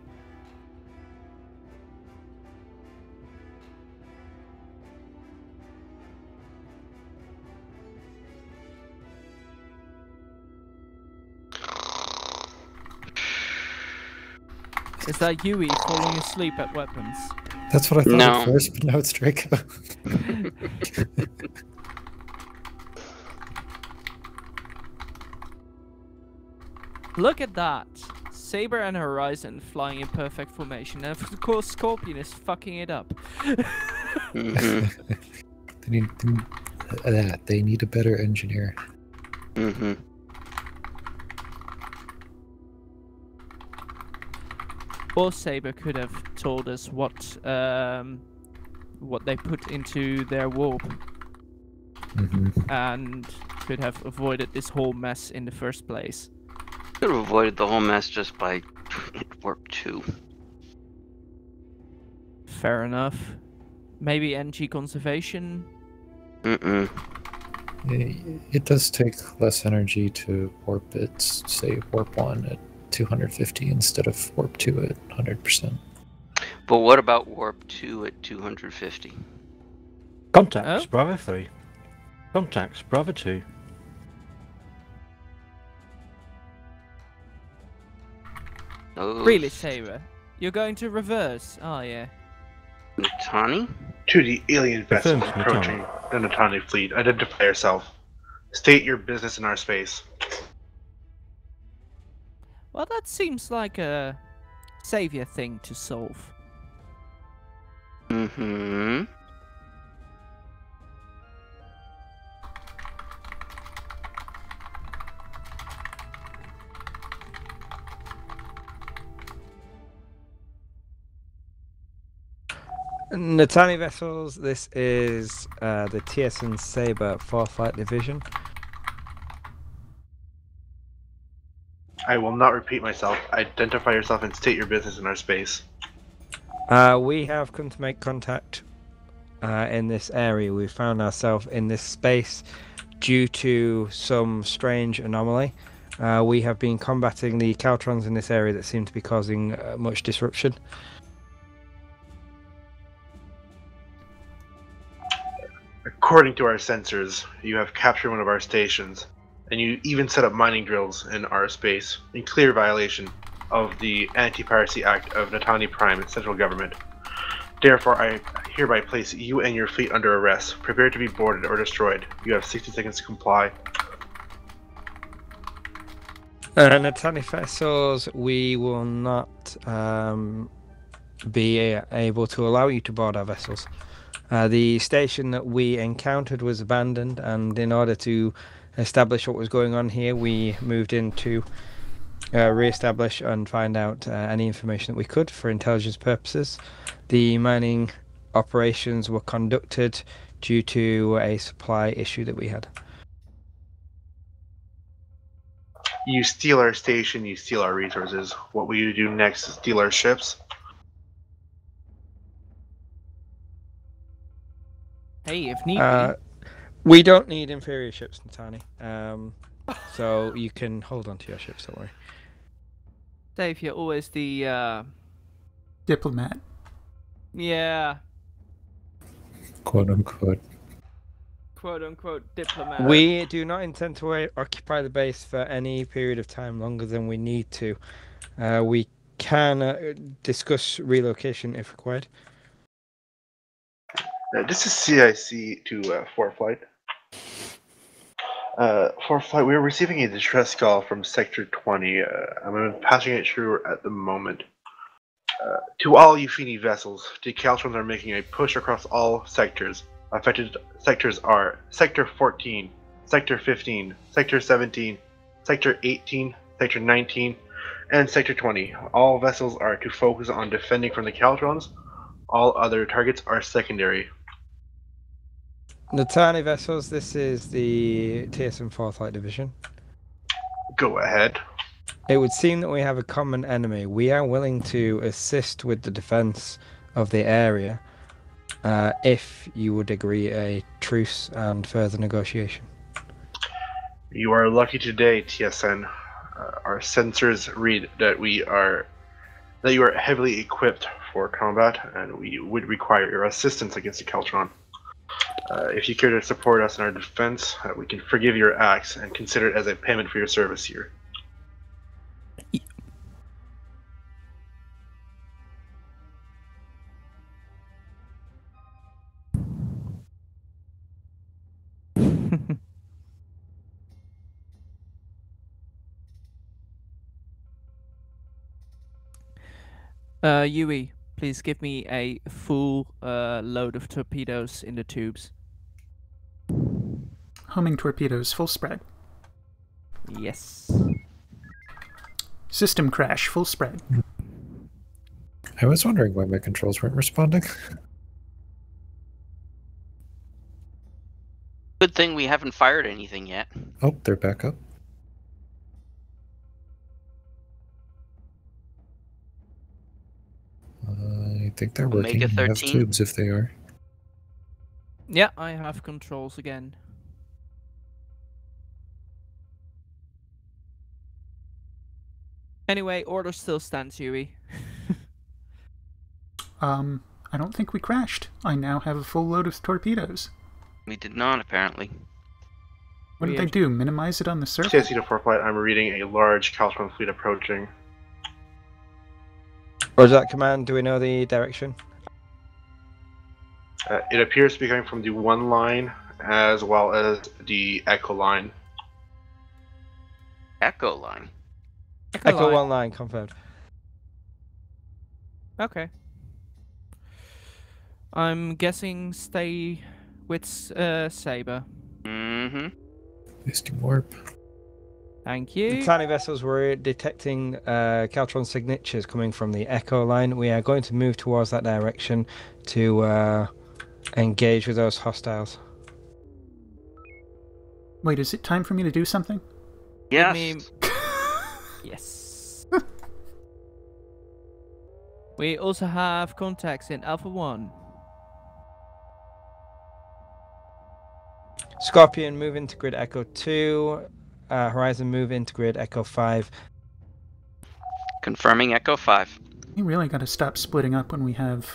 Is that Yui falling asleep at weapons? That's what I thought No. at first, but now it's Draco. Look at that! Saber and Horizon flying in perfect formation, and of course Scorpion is fucking it up. Mm-hmm. They need a better engineer. Mm-hmm. Or Saber could have told us what they put into their warp, and could have avoided this whole mess in the first place. Could have avoided the whole mess just by warp 2. Fair enough. Maybe energy conservation? Mm-mm. It does take less energy to warp it, say warp 1 at 250 instead of warp 2 at 100%. But what about warp 2 at 250? Contacts, Bravo 3. Contacts, Bravo 2. Oh. Really, Saber? You're going to reverse? Oh, yeah. Natani? To the alien vessel Affirmative, approaching the Natani fleet, identify yourself. State your business in our space. Well, that seems like a savior thing to solve. Mm-hmm. Natani vessels, this is the TSN Saber 4th Flight Division. I will not repeat myself. Identify yourself and state your business in our space. We have come to make contact in this area. We found ourselves in this space due to some strange anomaly. We have been combating the Caltrons in this area that seem to be causing much disruption. According to our sensors, you have captured one of our stations, and you even set up mining drills in our space, in clear violation of the Anti-Piracy Act of Natani Prime and central government. Therefore, I hereby place you and your fleet under arrest. Prepare to be boarded or destroyed. You have 60 seconds to comply. Natani vessels, we will not be able to allow you to board our vessels. The station that we encountered was abandoned, and in order to establish what was going on here, we moved in to re-establish and find out any information that we could for intelligence purposes. The mining operations were conducted due to a supply issue that we had. You steal our station, you steal our resources. What will you do next? Steal our ships? Hey, if need be. We don't need inferior ships, Natani. So you can hold on to your ships, don't worry. Dave, you're always the diplomat. Yeah. Quote unquote. Quote unquote diplomat. We do not intend to occupy the base for any period of time longer than we need to. We can discuss relocation if required. This is CIC to 4 Flight. 4 Flight, we are receiving a distress call from Sector 20. I'm passing it through at the moment. To all Euphini vessels, the Caltrons are making a push across all sectors. Affected sectors are Sector 14, Sector 15, Sector 17, Sector 18, Sector 19, and Sector 20. All vessels are to focus on defending from the Caltrons. All other targets are secondary. Natani vessels, this is the TSN 4 Flight Division. Go ahead. It would seem that we have a common enemy. We are willing to assist with the defense of the area if you would agree a truce and further negotiation. You are lucky today, TSN. Our sensors read that you are heavily equipped for combat, and we would require your assistance against the Caltron. If you care to support us in our defense, we can forgive your acts and consider it as a payment for your service here. Yui, please give me a full load of torpedoes in the tubes. Homing torpedoes, full spread. Yes. System crash, full spread. I was wondering why my controls weren't responding. Good thing we haven't fired anything yet. Oh, they're back up. I think they're working. Omega I have 13? tubes if they are. Yeah, I have controls again. Anyway, order still stands, Yui. I don't think we crashed. I now have a full load of torpedoes. We did not, apparently. What did they do? Minimize it on the surface? CIC to 4 Flight, I'm reading a large Caltron fleet approaching. Roger that, command. Do we know the direction? It appears to be coming from the 1 line as well as the Echo line. Echo line? Echo 1 line, confirmed. Okay. I'm guessing stay with Saber. Mm-hmm. Boosting warp. Thank you. The tiny vessels were detecting Caltron signatures coming from the Echo line. We are going to move towards that direction to engage with those hostiles. Wait, is it time for me to do something? Yes. Yes. We also have contacts in Alpha 1. Scorpion, move into grid Echo 2. Horizon, move into grid Echo 5. Confirming Echo 5. We really gotta stop splitting up when we have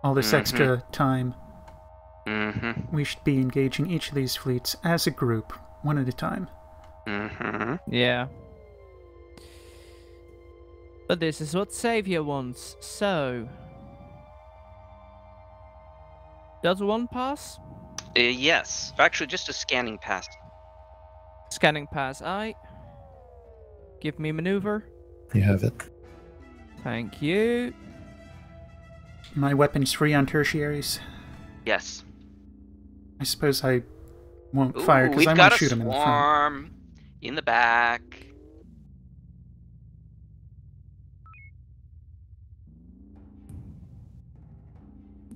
all this extra time. We should be engaging each of these fleets as a group, one at a time. Yeah. But this is what Savior wants, so... Does one pass? Yes. Actually, just a scanning pass. Scanning pass, aye. Give me maneuver. You have it. Thank you. My weapon's free on tertiaries. Yes. I suppose I won't Ooh, fire because we've I got want a to shoot him in the front. swarm in the back.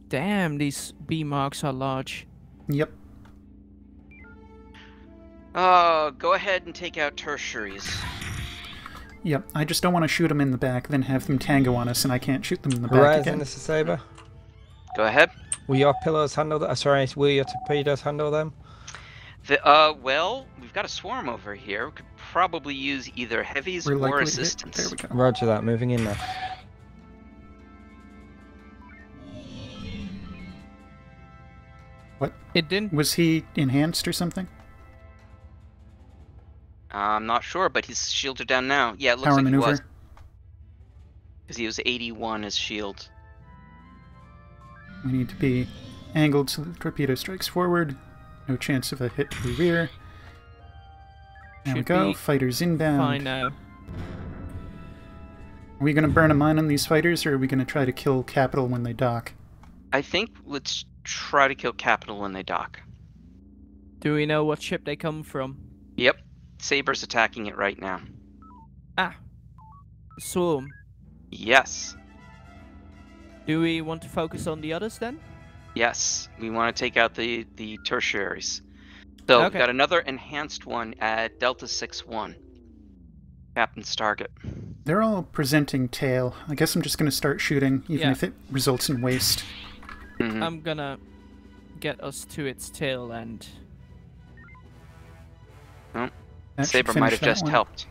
Damn, these B marks are large. Yep. Oh, go ahead and take out tertiaries. Yep. I just don't want to shoot them in the back, then have them tango on us, and I can't shoot them in the back Horizon, again. this is Saber. Go ahead. Will your pillars handle that? Sorry, will your torpedoes handle them? Well, we've got a swarm over here. We could probably use either heavies We're or likely to hit. assistance. There we go. Roger that, moving in there. What? It didn't. Was he enhanced or something? I'm not sure, but his shields are down now. Yeah, it looks Power like maneuver. he was. Because he was 81 as shield. We need to be angled so the torpedo strikes forward. No chance of a hit to the rear. There we Should go. be Fighters inbound. Fine now. Are we going to burn a mine on these fighters, or are we going to try to kill Capital when they dock? I think let's try to kill Capital when they dock. Do we know what ship they come from? Yep. Saber's attacking it right now. Ah. Swarm. Yes. Do we want to focus on the others then? Yes. We want to take out the tertiaries. So we've Okay. got another enhanced one at Delta 6-1. Captain's target. They're all presenting tail. I guess I'm just going to start shooting, even Yeah. if it results in waste. Mhm. I'm gonna get us to its tail end. Oh. That should Saber finish might have that just one. helped.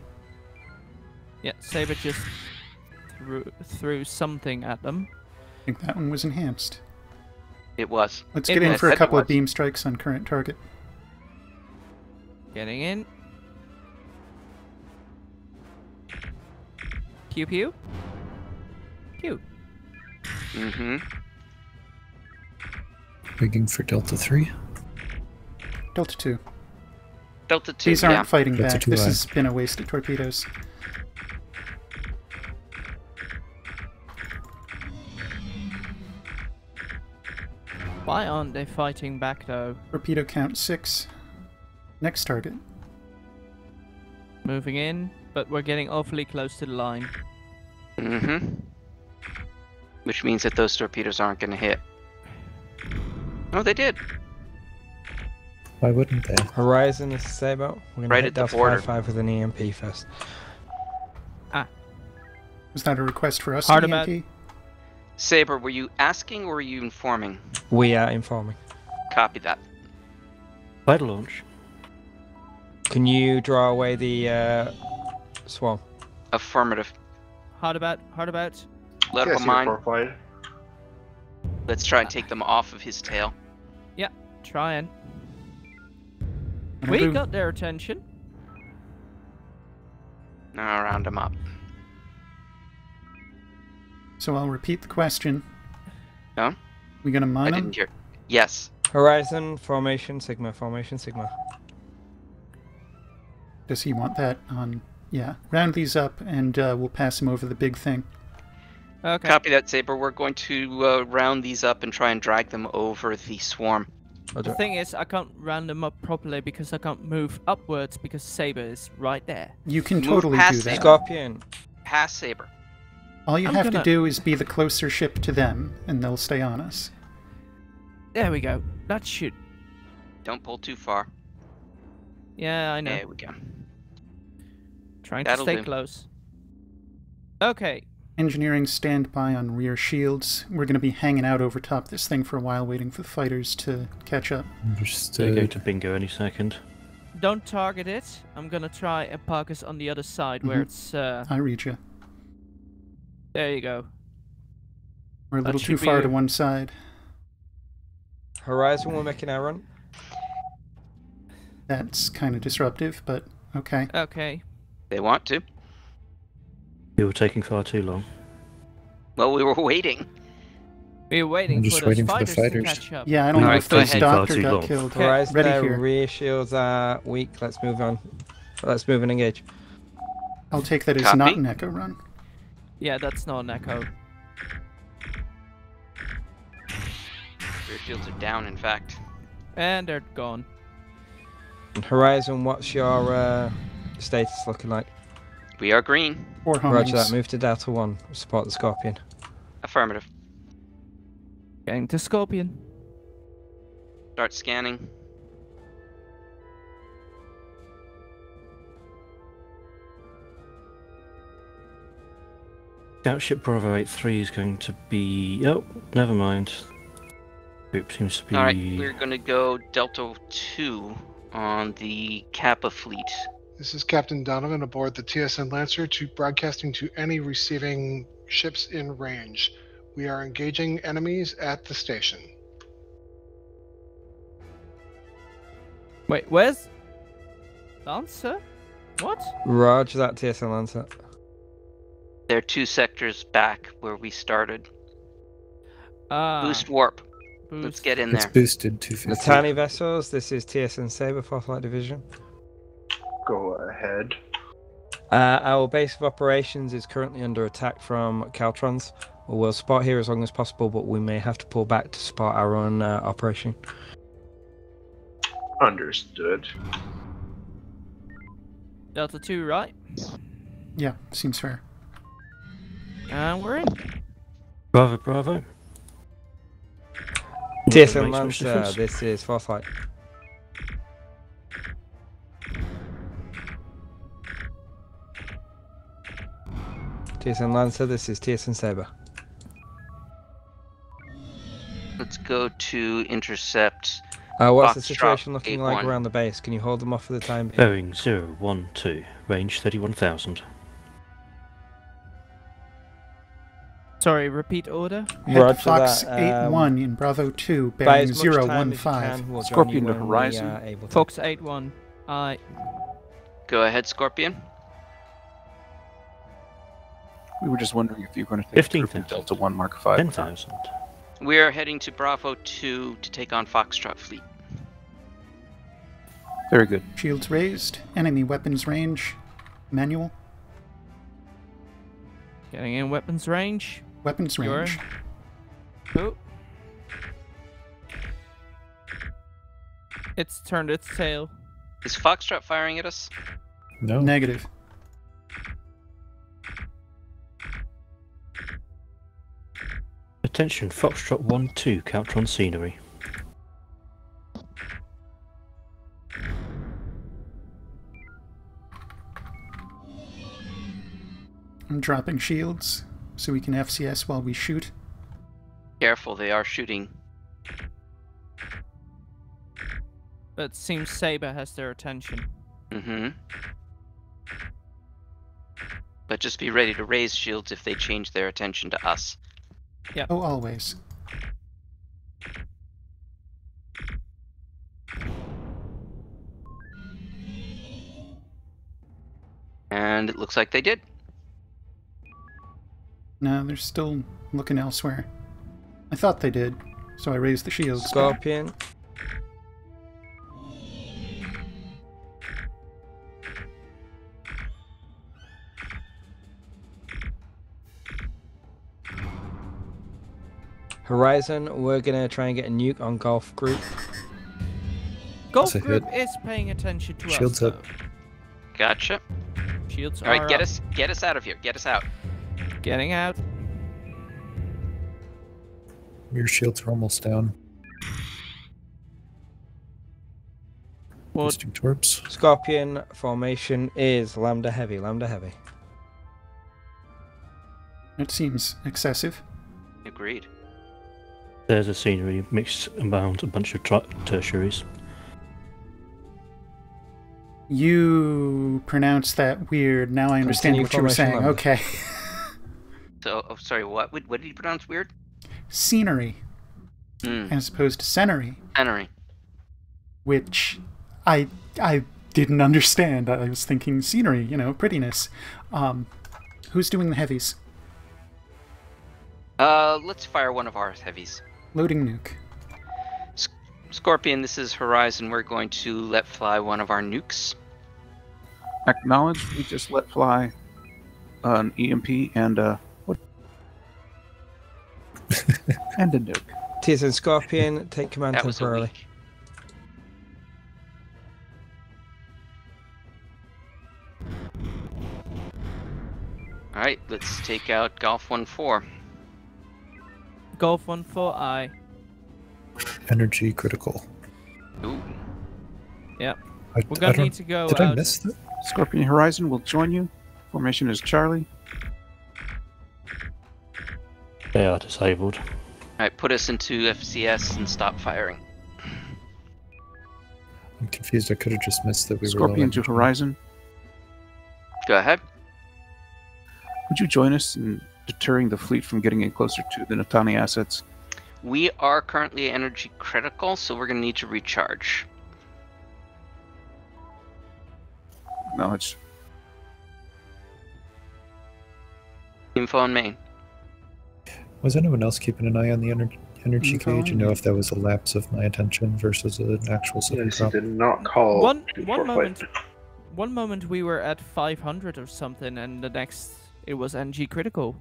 Yeah, Saber just threw something at them. I think that one was enhanced. It was. Let's It get in was. for a It couple of was. beam strikes on current target. Getting in. Pew pew. Pew. Mm-hmm. Rigging for Delta 3. Delta 2. Delta 2, These aren't yeah. fighting Delta back. 2 This aye. has been a waste of torpedoes. Why aren't they fighting back though? Torpedo count 6. Next target. Moving in, but we're getting awfully close to the line. Mm-hmm. Which means that those torpedoes aren't going to hit. Oh, they did. Why wouldn't they? Horizon, this is Saber. We're going Right to at hit the Delta border. 5 with an EMP first. Was that a request for us? Hard to about- EMP? Saber, were you asking or were you informing? We are informing. Copy that. Fighter launch. Can you draw away the swarm? Affirmative. Hard about. Let Yes, him you're mine. fortified. Let's try and take them off of his tail. Yeah, trying. That'll We do. got their attention. Now round him up. So I'll repeat the question. No? We gonna I mine them? didn't hear. Yes. Horizon, formation, Sigma, formation, Sigma. Does he want that on? Yeah. Round these up, and we'll pass him over the big thing. Okay. Copy that, Saber. We're going to round these up and try and drag them over the swarm. The thing is, I can't round them up properly because I can't move upwards because Saber is right there. You can Move totally past do Saber. that. Scorpion. Pass Saber. All you I'm have gonna- to do is be the closer ship to them, and they'll stay on us. There we go. That should. Don't pull too far. Yeah, I know. There we go. Trying That'll to stay do. close. Okay. Engineering standby on rear shields. We're going to be hanging out over top this thing for a while, waiting for the fighters to catch up. They go Understood. to bingo any second. Don't target it. I'm gonna try and park us on the other side where Mhm. it's. I read you. There you go. We're a That little too should be far a- to one side. Horizon, we're making our run. That's kind of disruptive, but okay. Okay. They want to. You were taking far too long. Well, we were waiting. We're waiting I'm for just those waiting for the fighters to fighters. catch up. Yeah, I don't know Alright, if go those ahead. doctor Far too got long. killed. Horizon, Ready their here. rear shields are weak. Let's move on. Let's move and engage. I'll take that as Copy. not an echo run. Yeah, that's not an echo. Rear shields are down, in fact. And they're gone. Horizon, what's your status looking like? We are green. 4 homings. Roger that. Move to Delta 1. Support the Scorpion. Affirmative. Getting to Scorpion. Start scanning. Scout ship Bravo 83 is going to be... Oh, never mind. Group seems to be... Alright, we're going to go Delta 2 on the Kappa fleet. This is Captain Donovan aboard the TSN Lancer broadcasting to any receiving ships in range. We are engaging enemies at the station. Wait, where's Lancer? What? Roger that, TSN Lancer. They're 2 sectors back where we started. Boost warp. Let's get in It's there. boosted 250. The tiny vessels, this is TSN Sabre, 4th Flight Division. Go ahead. Our base of operations is currently under attack from Caltrons. We'll support here as long as possible, but we may have to pull back to support our own operation. Understood. Delta 2, right? Yeah, seems fair. And we're in. Bravo, Bravo. TSN Makes much Lancer, difference. this is 4th Flight. TSN Lancer, this is TSN Sabre. Let's go to intercept. What's the Foxtrot situation looking like 81. around the base? Can you hold them off for the time being? Boeing 012, range 31,000. Sorry, repeat order. Head Roger Fox that, 81 in Bravo 2, Buy bearing as much time as you 015. can. We'll join Scorpion you to when we, Horizon. able to. Fox 81. Aye. Go ahead, Scorpion. We were just wondering if you were going to take a group from 15,000. Delta 1 Mark 5. 10,000. We are heading to Bravo 2 to take on Foxtrot fleet. Very good. Shields raised. Enemy weapons range. Manual. Getting in weapons range. Weapons You're range. Oh. It's turned its tail. Is Foxtrot firing at us? No. Negative. Attention, Foxtrot 1-2, Caltron scenery. I'm dropping shields so we can FCS while we shoot. Careful, they are shooting. But seems Saber has their attention. Mm-hmm. But just be ready to raise shields if they change their attention to us. Yeah. Oh, always. And it looks like they did. No, they're still looking elsewhere. I thought they did, so I raised the shields. Scorpion. Horizon, we're gonna try and get a nuke on Golf Group. Golf That's a Group hit. is paying attention to Shields us. up. Gotcha. Though. Shields All right, are get up. us out of here. Get us out. Getting out. Your shields are almost down. What? Boosting torps. Scorpion formation is Lambda Heavy. Lambda Heavy. It seems excessive. Agreed. There's a scenery mixed around a bunch of tertiaries. You pronounced that weird. Now I understand Continue what you were formation saying. level. Okay. So, oh, sorry, what did you pronounce weird? Scenery, Hmm. as opposed to scenery, Henry. which I didn't understand. I was thinking scenery, prettiness. Who's doing the heavies? Let's fire one of our heavies. Loading nuke. Scorpion, this is Horizon. We're going to let fly one of our nukes. Acknowledge. We just let fly an EMP and what? And a nuke. TSN Scorpion, take command That was a temporarily. weak. Alright, let's take out Golf 1-4. Golf 1-4, aye. Energy critical. Ooh. Yep. I We're gonna don't- need to go Did out. I miss that? Scorpion Horizon will join you. Formation is Charlie. They are disabled. Alright, put us into FCS and stop firing. I'm confused. I could have just missed that we were. Scorpion low to energy. Horizon. Go ahead. Would you join us in deterring the fleet from getting in closer to the Natani assets? We are currently energy critical, so we're going to need to recharge. Acknowledge. Info on main. Was anyone else keeping an eye on the energy Info cage? You on know main. if that was a lapse of my attention versus an actual sudden Yes, he drop. did not call. One for moment. flight. One moment we were at 500 or something, and the next it was NG critical.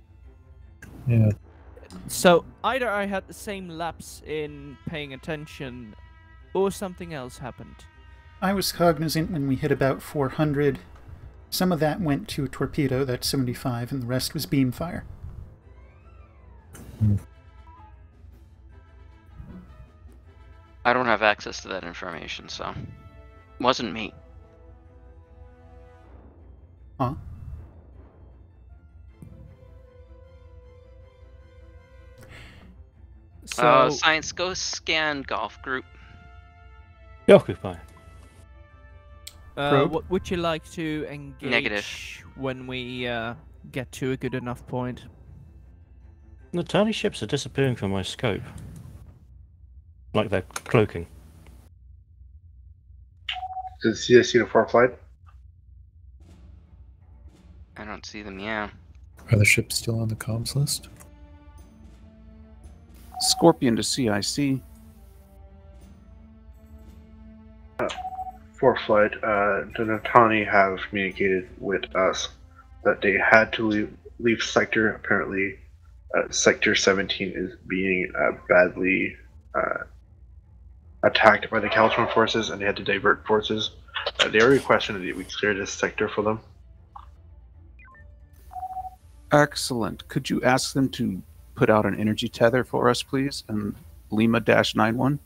Yeah. So either I had the same lapse in paying attention, or something else happened. I was cognizant when we hit about 400. Some of that went to a torpedo, that's 75, and the rest was beam fire. I don't have access to that information, so... Wasn't me. Huh? So Science, go scan golf group. Yeah, occupy. Probe? what would you like to engage Negative. when we get to a good enough point? The tiny ships are disappearing from my scope. Like they're cloaking. Did CSC to 4 flight? I don't see them, yeah. Are the ships still on the comms list? Scorpion to CIC. 4 flight, the Natani have communicated with us that they had to leave sector. Apparently, sector 17 is being badly attacked by the Caltron forces, and they had to divert forces. They are requesting that we clear this sector for them. Excellent. Could you ask them to put out an energy tether for us, please? And Lima-91?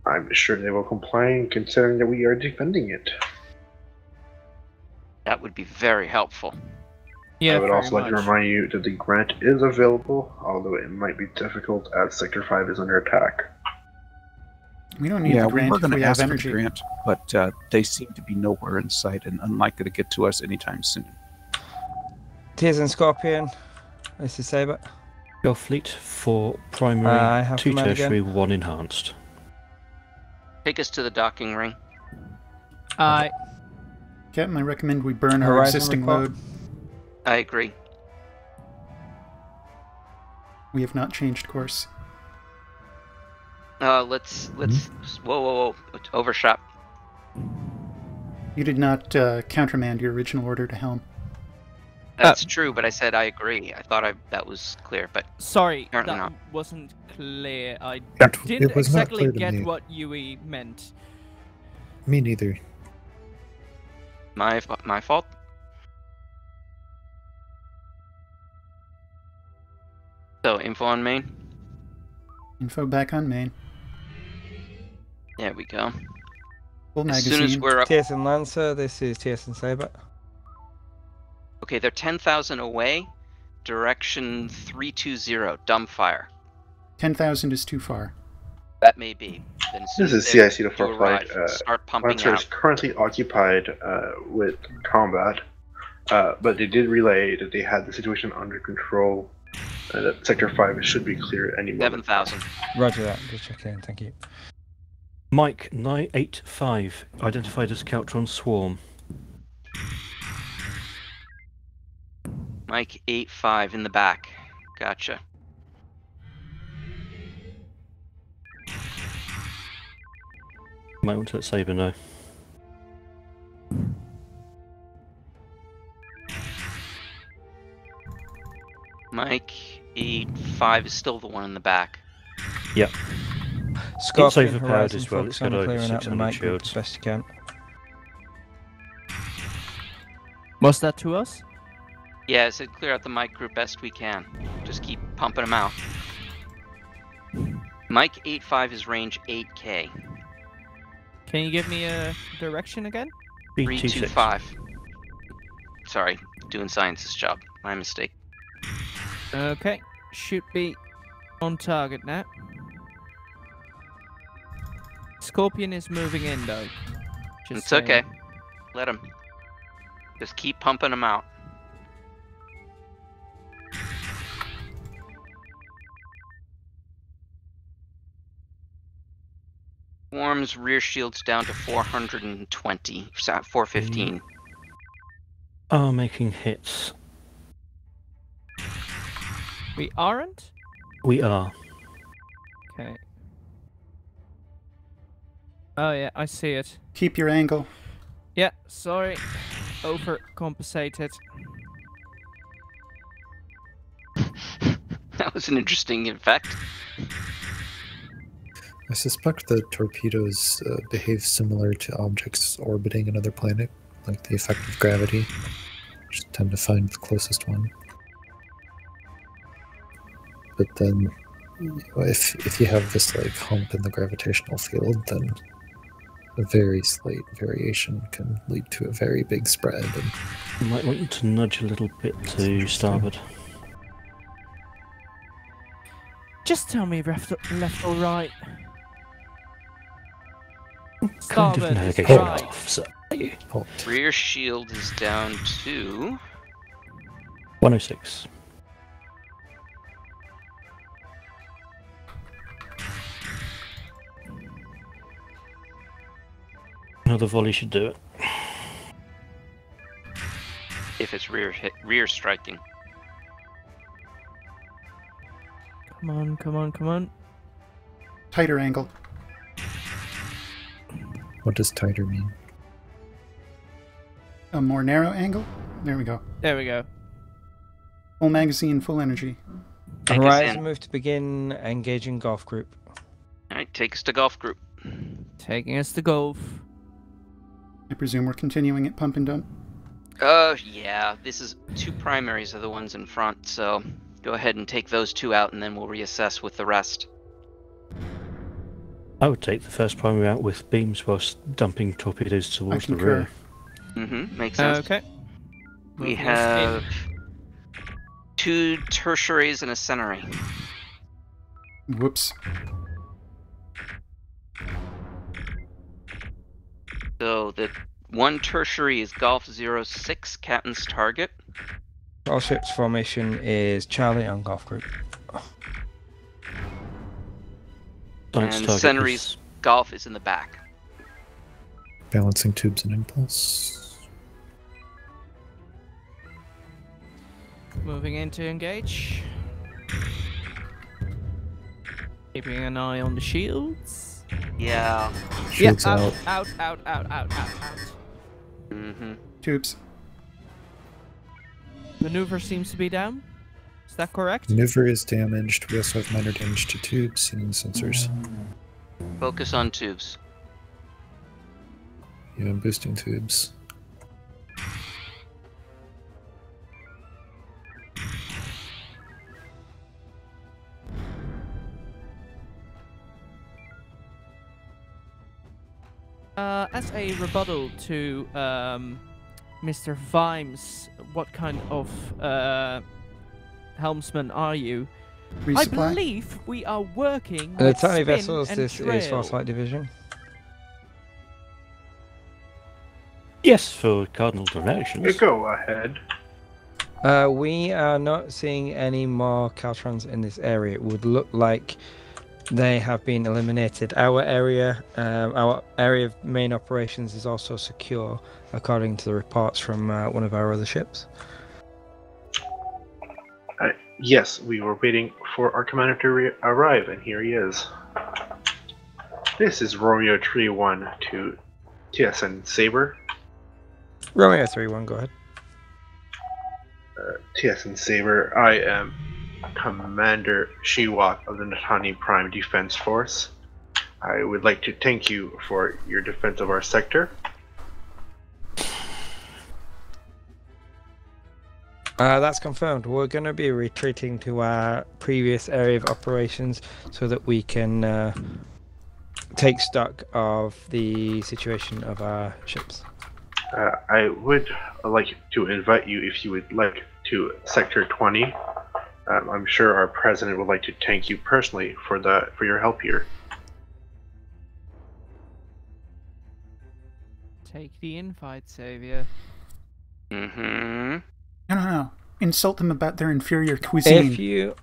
I'm sure they will comply, considering that we are defending it. That would be very helpful. Yeah, I would very also like to much. remind you that the grant is available, although it might be difficult as Sector 5 is under attack. We don't need Yeah, the we grant were if going we to have ask for the energy. grant, but they seem to be nowhere in sight and unlikely to get to us anytime soon. TSN Scorpion, this is Saber. Your fleet for I primary, have 2 command again. tertiary, 1 enhanced. Take us to the docking ring. Aye. Captain, I recommend we burn our Horizon existing report. load. I agree. We have not changed course. Let's whoa, overshot. You did not countermand your original order to helm. That's true, but I said I agree. I thought that was clear, but Sorry, apparently that not. wasn't clear. I It didn't was not exactly clear to get me. what Yui meant. Me neither. My fault. So info on main. Info back on main. There we go. Full As magazine. soon as we're up, TSN Lancer, this is TSN Saber. okay, they're 10,000 away. Direction 320. Dumbfire. 10,000 is too far. That may be. Then as soon This as is they CIC to do 4 flight. arrive, start pumping Lancer is out. currently occupied with combat, but they did relay that they had the situation under control, and that Sector 5 should be clear any moment. 7,000. Roger that, just checking in, thank you. Mike 985, identified as Caltron Swarm. Mike 8-5 in the back. Gotcha. Might want to let Saber know. Mike 8-5 is still the one in the back. Yep. Scorpion it's overpowered Horizon, as well. focus It's got on over clearing out the 600 mic group shields. as best you can. Was that to us? Yeah, it said clear out the mic group best we can. Just keep pumping them out. Mike 8-5 is range 8K. Can you give me a direction again? 325. Sorry, doing science's job. My mistake. Okay, should be on target now. Scorpion is moving in though. Just It's saying. okay. Let him. Just keep pumping them out. Swarm's rear shield's down to 420. 415. Are making hits. We aren't? We are. Okay. Oh yeah, I see it. Keep your angle. Yeah, sorry. Overcompensated. That was an interesting effect. I suspect that torpedoes behave similar to objects orbiting another planet, like the effect of gravity. Just tend to find the closest one. But then, if you have this like hump in the gravitational field, then a very slight variation can lead to a very big spread. And You might want to nudge a little bit to starboard. Just tell me left or right. Kind of Starboard is navigation right. off, so Rear shield is down to 106. Another volley should do it. if it's rear striking. Come on, come on, come on. Tighter angle. what does tighter mean? A more narrow angle? There we go. There we go. Full magazine, full energy. Horizon move to begin engaging golf group. Alright, take us to golf group. Taking us to golf. I presume we're continuing at pump and dump. Yeah, this is two primaries are the ones in front, so go ahead and take those two out and then we'll reassess with the rest. I would take the first primary out with beams whilst dumping torpedoes towards the rear. Mm-hmm, makes sense. Okay. We have two tertiaries and a centenary. Whoops. So the one tertiary is Golf 06, Captain's target. All ships formation is Charlie on golf group. And centenary's Golf is in the back. Balancing tubes and impulse. Moving in to engage. Keeping an eye on the shields. Yeah. Shields out. out. Out. Mm-hmm. Tubes. Maneuver seems to be down. Is that correct? Maneuver is damaged. We also have minor damage to tubes and sensors. Focus on tubes. Yeah, I'm boosting tubes. As a rebuttal to Mr. Vimes, what kind of helmsman are you? Resupply? I believe we are working The with tiny spin vessels, and this trail. is Force Light Division. Yes, for cardinal directions. Go ahead. We are not seeing any more Caltrans in this area. It would look like they have been eliminated. Our area of main operations is also secure, according to the reports from one of our other ships. Yes, we were waiting for our commander to arrive, and here he is. This is Romeo 3-1 to TSN Saber. Romeo 3-1, go ahead. TSN Saber, I am Commander Shiwak of the Natani Prime Defense Force. I would like to thank you for your defense of our sector. That's confirmed. We're going to be retreating to our previous area of operations so that we can take stock of the situation of our ships. I would like to invite you, if you would like, to Sector 20. I'm sure our president would like to thank you personally for your help here. Take the invite, Savior. Mm-hmm. No. Insult them about their inferior cuisine.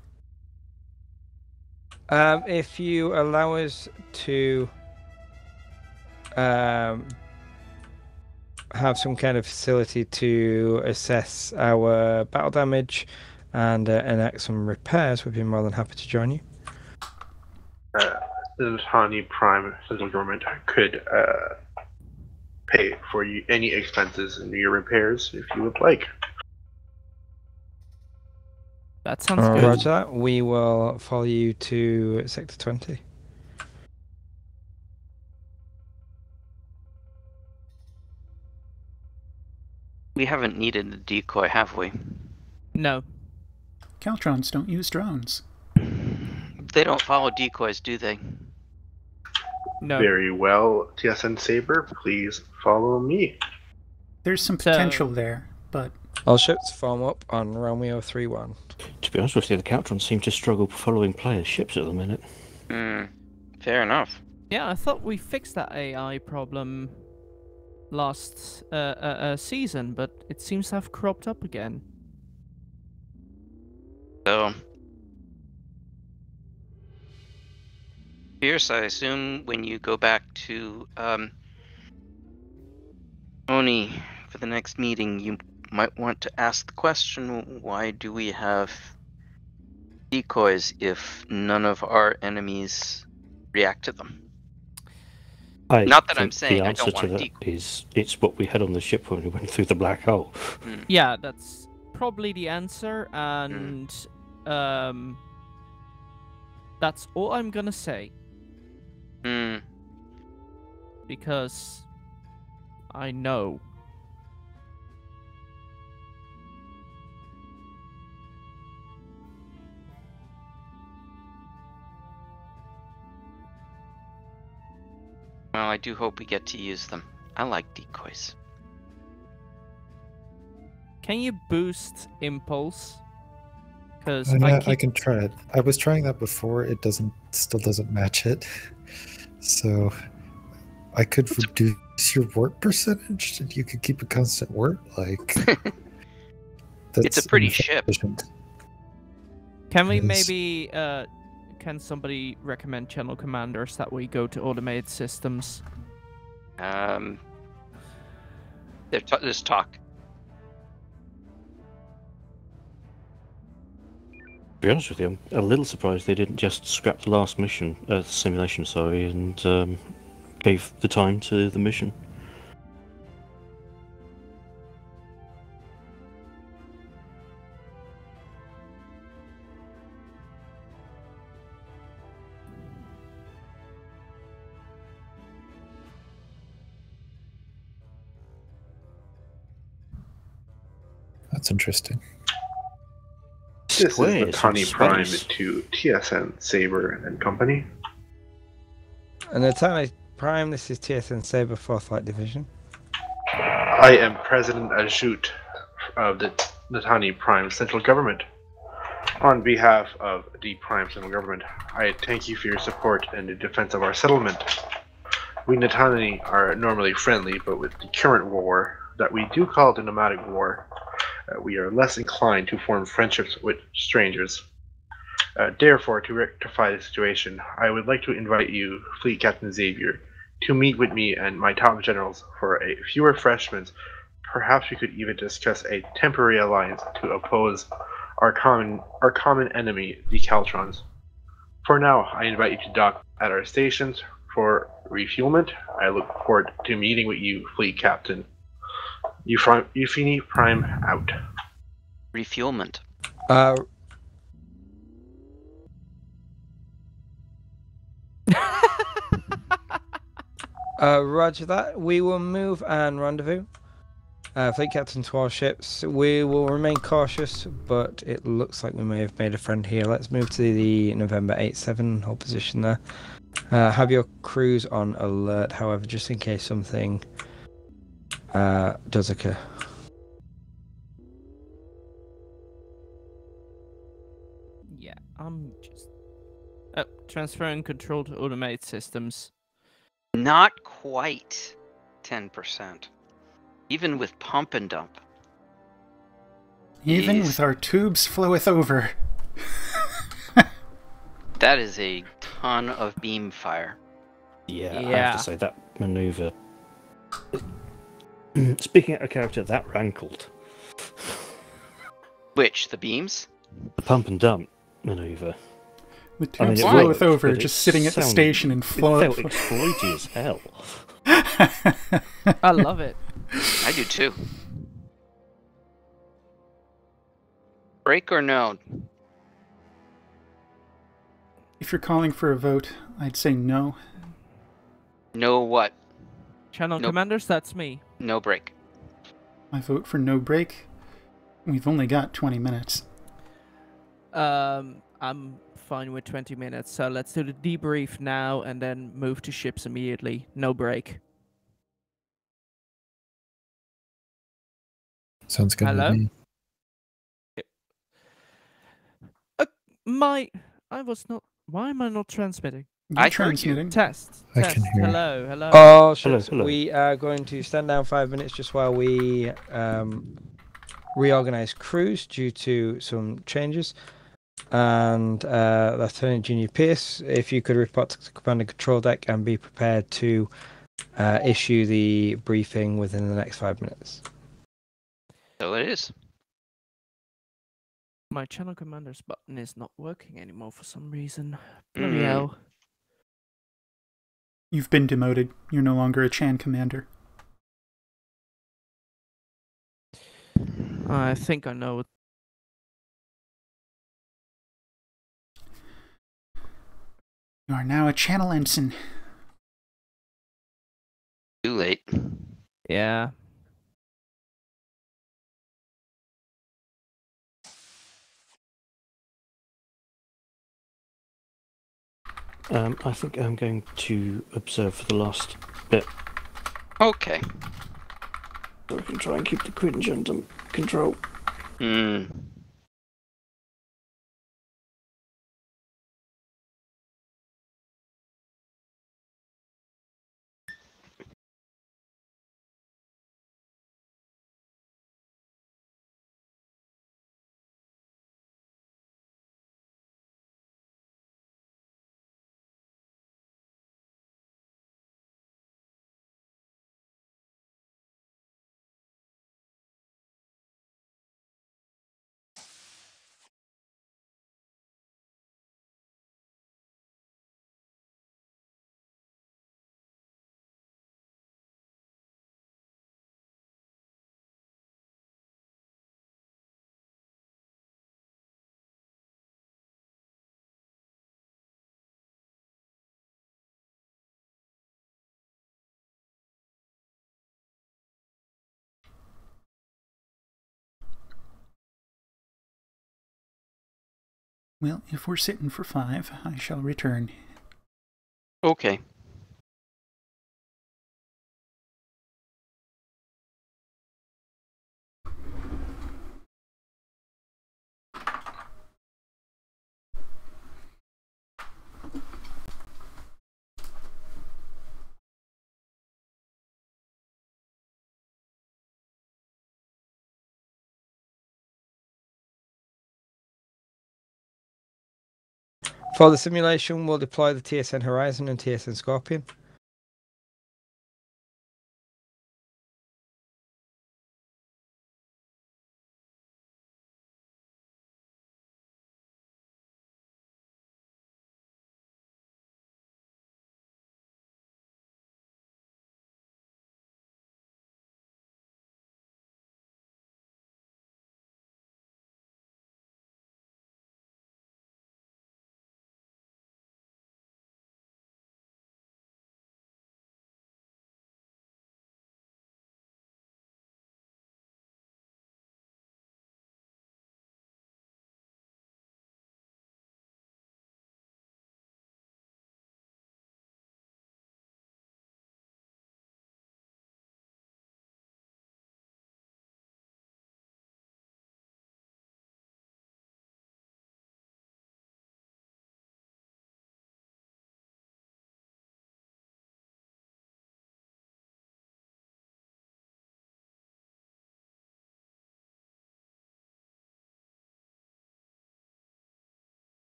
If you allow us to have some kind of facility to assess our battle damage and enact some repairs, we'd be more than happy to join you. The Natani Prime Central Government could pay for any expenses in your repairs if you would like. That sounds good. Roger that. We will follow you to Sector 20. We haven't needed a decoy, have we? No. Caltrons don't use drones. They don't follow decoys, do they? No. Very well, TSN Saber, please follow me. There's some potential there, but... All ships form up on Romeo 3-1. To be honest with you, the Caltrons seem to struggle following players' ships at the minute. Fair enough. Yeah, I thought we fixed that AI problem last season, but it seems to have cropped up again. So, Pierce, I assume when you go back to Oni for the next meeting, you might want to ask the question, why do we have decoys if none of our enemies react to them? Not that I'm saying I don't want the answer to that is it's what we had on the ship when we went through the black hole. Yeah, that's probably the answer, and that's all I'm gonna say. Because I know. Well, I do hope we get to use them. I like decoys. Can you boost impulse? Because I can try it. I was trying that before. It still doesn't match it. So I could reduce your warp percentage, and you could keep a constant warp. Like it's a pretty ship. Can we maybe? Can somebody recommend channel commanders that we go to automated systems? There's talk. To be honest with you, I'm a little surprised they didn't just scrap the last mission, simulation, sorry, and gave the time to the mission. That's interesting. This is Natani Prime to TSN Saber and Company. And Natani Prime, this is TSN Saber 4th Light Division. I am President Ajut of the Natani Prime Central Government. On behalf of the Prime Central Government, I thank you for your support in the defense of our settlement. We Natani are normally friendly, but with the current war, that we do call the nomadic war, we are less inclined to form friendships with strangers. Therefore, to rectify the situation, I would like to invite you, Fleet Captain Xavier, to meet with me and my top generals for a few refreshments. Perhaps we could even discuss a temporary alliance to oppose our common enemy, the Caltrons. For now, I invite you to dock at our stations for refuelment. I look forward to meeting with you, Fleet Captain. Euphony Prime out. Refuelment. Roger that. We will move and rendezvous. Fleet Captain to our ships. We will remain cautious, but it looks like we may have made a friend here. Let's move to the November 8-7, hold position there. Have your crews on alert, however, just in case something does occur. Yeah, I'm just transferring control to automated systems. Not quite 10%. Even with pump and dump. Even Jeez. with our tubes floweth over. That is a ton of beam fire. Yeah, I have to say that maneuver. Speaking out of character, that rankled. Which? The beams? The pump and dump maneuver. The tubes floweth over, just sitting at the station and It flowing. felt exploity as hell. I love it. I do too. Break or no? If you're calling for a vote, I'd say no. No what? Channel commanders, that's me. No break. I vote for no break. We've only got 20 minutes. I'm fine with 20 minutes, so let's do the debrief now and then move to ships immediately. No break. Sounds good. Hello? To me. I was not. Why am I not transmitting? I heard you. Test. I Test. can hear you. Hello. Hello. Oh, shit. Hello. We are going to stand down 5 minutes just while we reorganize crews due to some changes. And Lieutenant Junior Pierce, if you could report to the command and control deck and be prepared to issue the briefing within the next 5 minutes. So it is. My channel commanders button is not working anymore for some reason. Bloody hell. You've been demoted. You're no longer a Chan commander. I think I know. You are now a channel ensign. Too late. Yeah. I think I'm going to observe for the last bit. Okay. So we can try and keep the cringe under control. Well, if we're sitting for 5, I shall return. Okay. For the simulation, we'll deploy the TSN Horizon and TSN Scorpion.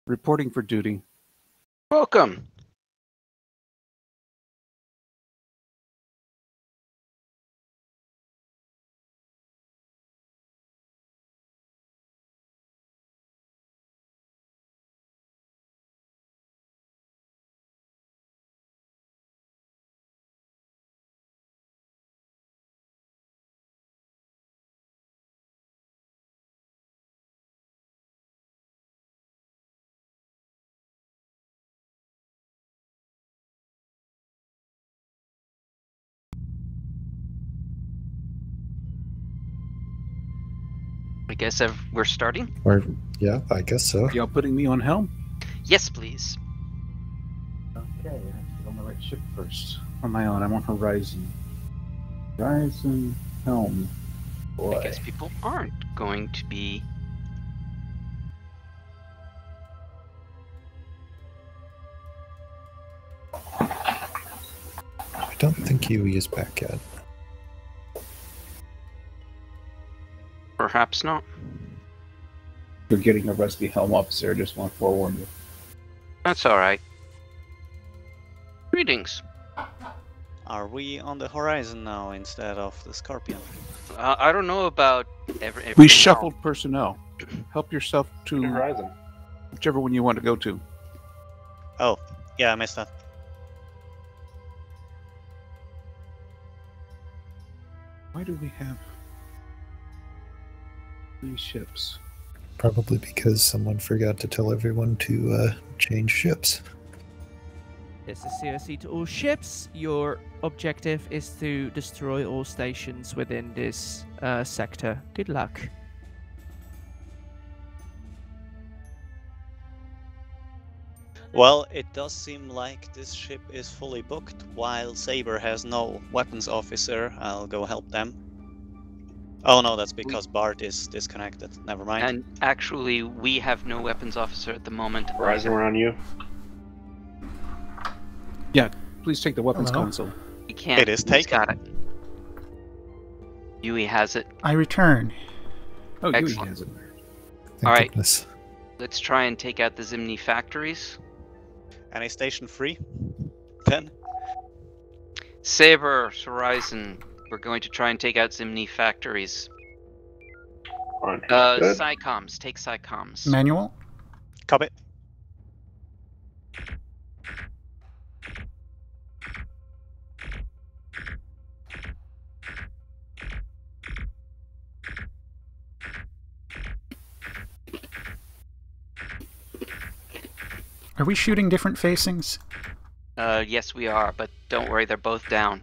Reporting for duty. Welcome. I guess we're starting? Or, yeah, I guess so. Y'all putting me on helm? Yes, please. Okay, I have to get on the right ship first. On my own, I'm on Horizon. Horizon, helm. Boy. I guess people aren't going to be... I don't think Yui is back yet. Perhaps not. You're getting a rusty helm officer, I just want to forewarn you. That's alright. Greetings. Are we on the horizon now instead of the Scorpion? I don't know about every We shuffled personnel. Help yourself to Horizon. Whichever one you want to go to. Oh, yeah, I missed that. Why do we have 3 ships? Probably because someone forgot to tell everyone to change ships. This is CSC to all ships. Your objective is to destroy all stations within this sector. Good luck. Well, it does seem like this ship is fully booked, while Saber has no weapons officer. I'll go help them. Oh no, that's because Bart is disconnected. Never mind. And actually, we have no weapons officer at the moment. Horizon, we're on you. Yeah, please take the weapons Hello? console. We can't. It is He's taken. got it. Yui has it. I return. Oh, Yui Excellent. has it. Thank Alright. goodness. Let's try and take out the Zimni factories. Any station free? Then? Saber, Horizon, we're going to try and take out Zimni factories. Understood. SciComs, take SciComs. Manual. Copy. Are we shooting different facings? Yes we are, but don't worry, they're both down.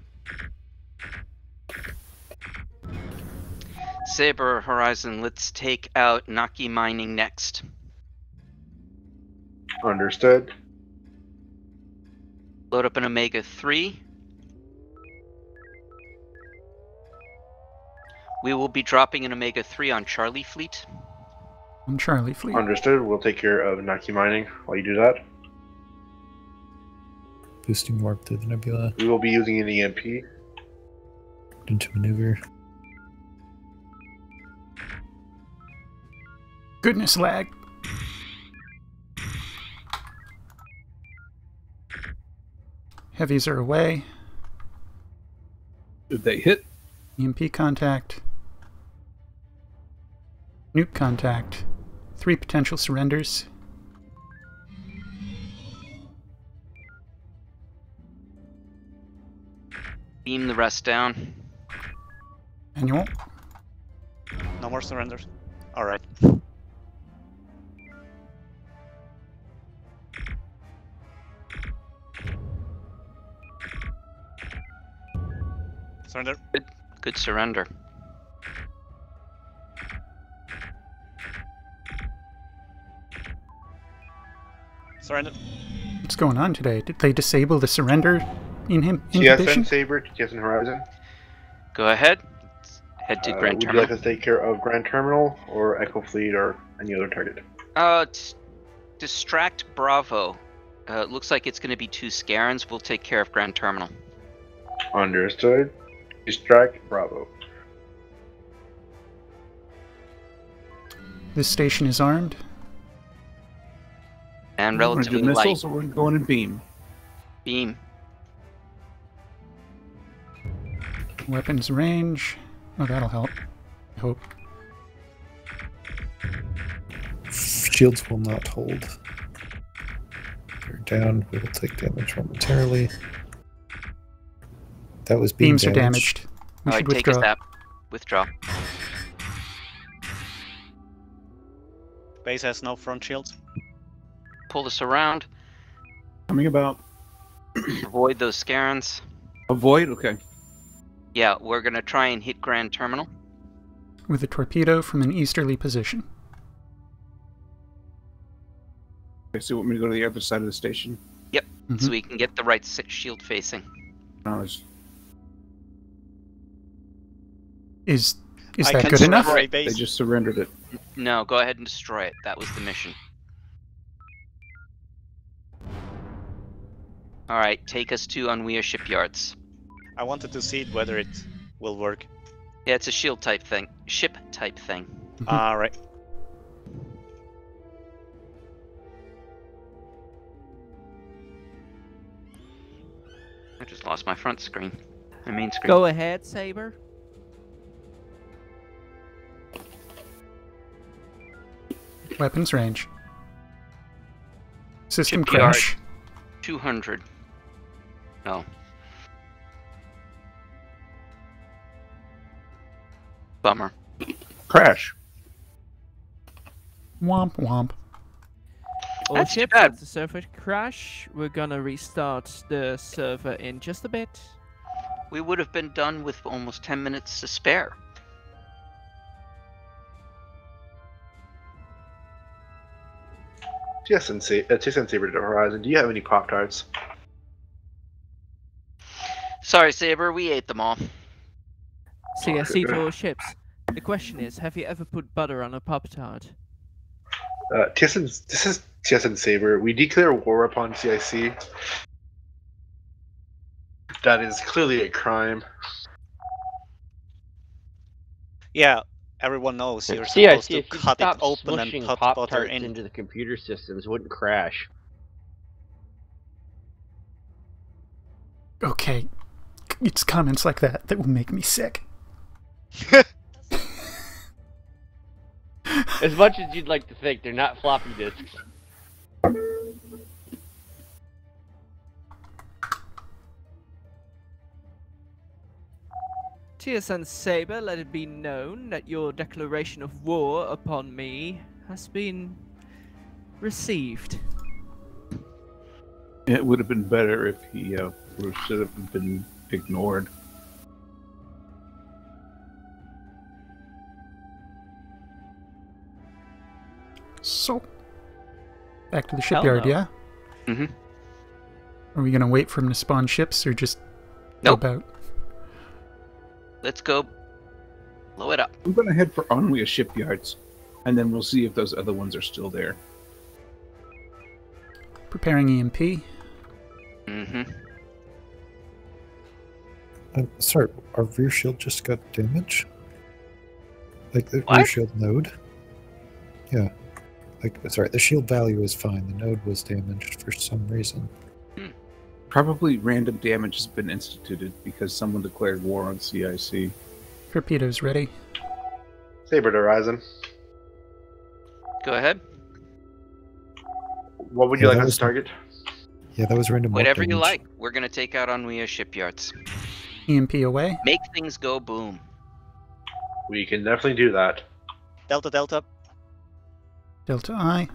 Saber, Horizon, let's take out Naki Mining next. Understood. Load up an Omega 3. We will be dropping an Omega 3 on Charlie Fleet. On Charlie Fleet. Understood. We'll take care of Naki Mining while you do that. Boosting warp through the nebula. We will be using an EMP. Into maneuver. Goodness, lag. Heavies are away. Did they hit? EMP contact. Nuke contact. 3 potential surrenders. Beam the rest down. Manual. No more surrenders. Alright. Surrender. Good surrender. Surrender. What's going on today? Did they disable the surrender TSN inhibition? Saber, TSN Horizon. Go ahead. Let's head to Grand Would you Terminal. like us to take care of Grand Terminal or Echo Fleet or any other target? Distract Bravo. Looks like it's going to be 2 Scarens. We'll take care of Grand Terminal. Understood. Distract Bravo. This station is armed. And We're gonna relatively do light. missiles, or we're going in beam. Beam. Weapons range. Oh, that'll help. I hope. Shields will not hold. They're down. We will take damage momentarily. That was beam Beams are damage. damaged. We All should right, take a withdraw. step. Withdraw. Base has no front shields. Pull this around. Coming about. Avoid those Scarens. Avoid? Okay. Yeah, we're gonna try and hit Grand Terminal. With a torpedo from an easterly position. Okay, so you want me to go to the other side of the station? Yep, so we can get the right shield facing. Is I that can good enough? destroy They just surrendered it. No, go ahead and destroy it. That was the mission. Alright, take us to Anwea shipyards. I wanted to see whether it will work. Yeah, it's a shield type thing. Ship type thing. Alright. I just lost my front screen. My main screen. Go ahead, Saber. Weapons range. System Shipyard. crash. 200. No. Bummer. Crash. Womp womp. All That's too ships bad. at the server crash. We're gonna restart the server in just a bit. We would have been done with almost 10 minutes to spare. TSN Saber Horizon, do you have any Pop-Tarts? Sorry, Saber, we ate them all. CSC to all ships. The question is, have you ever put butter on a Pop-Tart? This is TSN Saber. We declare war upon CIC. That is clearly a crime. Yeah, everyone knows you're CIC, supposed to if you cut it stop open and smushing put butter Pop-Tarts in. into the computer systems, it wouldn't crash. Okay. It's comments like that will make me sick. As much as you'd like to think, they're not floppy disks. TSN Saber, let it be known that your declaration of war upon me has been received. It would have been better if he should have been ignored. So, back to the Hell shipyard, no. yeah? Mm-hmm. Are we gonna wait for him to spawn ships, or just Nope. go about? Let's go blow it up. I'm gonna head for Anwea shipyards, and then we'll see if those other ones are still there. Preparing EMP. Mm-hmm. Sorry, our rear shield just got damage? Like the What? rear shield node? Yeah. Like, sorry, the shield value is fine. The node was damaged for some reason. Probably random damage has been instituted because someone declared war on CIC. Torpedoes ready. Saber Horizon. Go ahead. What would you Yeah, like that us was- to target? Yeah, that was random warp Whatever you damage. like. We're gonna take out Anwea shipyards. EMP away. Make things go boom. We can definitely do that. Delta, Delta. Delta I.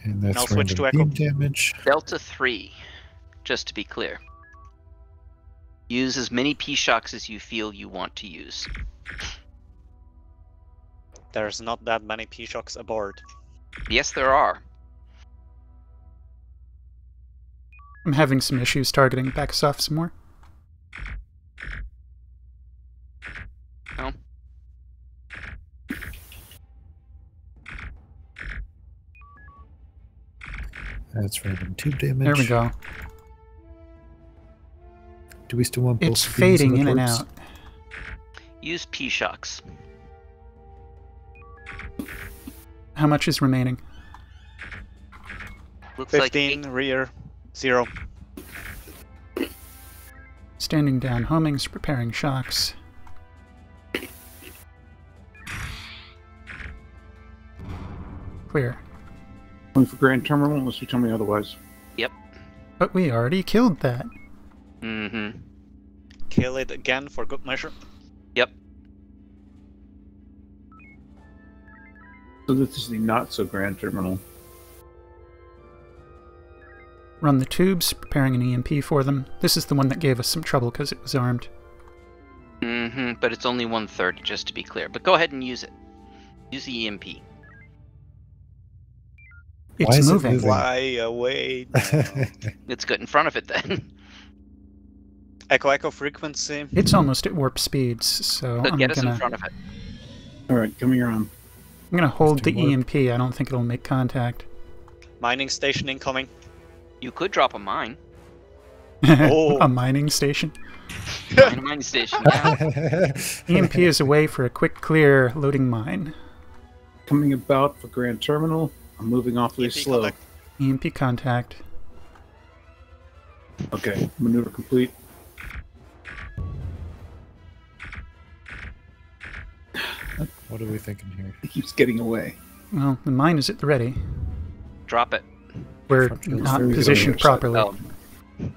And that's Now switch random to beam Echo. damage. Delta 3, just to be clear. Use as many P-Shocks as you feel you want to use. There's not that many P-Shocks aboard. Yes, there are. I'm having some issues targeting backs off some more. No. That's random tube damage. There we go. Do we still want both It's of these fading the in and torps? out. Use P-Shocks. How much is remaining? Looks 15, rear, 0. Standing down homings, preparing shocks. Clear. Going for Grand Terminal unless you tell me otherwise. Yep. But we already killed that. Mm-hmm. Kill it again for good measure. Yep. So this is the not so Grand Terminal. Run the tubes, preparing an EMP for them. This is the one that gave us some trouble because it was armed. Mm-hmm. But it's only 1/3, just to be clear. But go ahead and use it. Use the EMP. It's moving. Fly away now. Let's get in front of it then. Echo frequency. It's almost at warp speeds, so So I'm get us gonna... in front of it. Alright, coming around. I'm gonna hold the warp. EMP. I don't think it'll make contact. Mining station incoming. You could drop a mine. Oh. A mining station. Mine a mine station, yeah. EMP is away for a quick clear loading mine. Coming about for Grand Terminal. I'm moving awfully slow. Contact. EMP contact. Okay, maneuver complete. What are we thinking here? He keeps getting away. Well, the mine is at the ready. Drop it. We're Front shields not very good positioned on the other properly. Oh,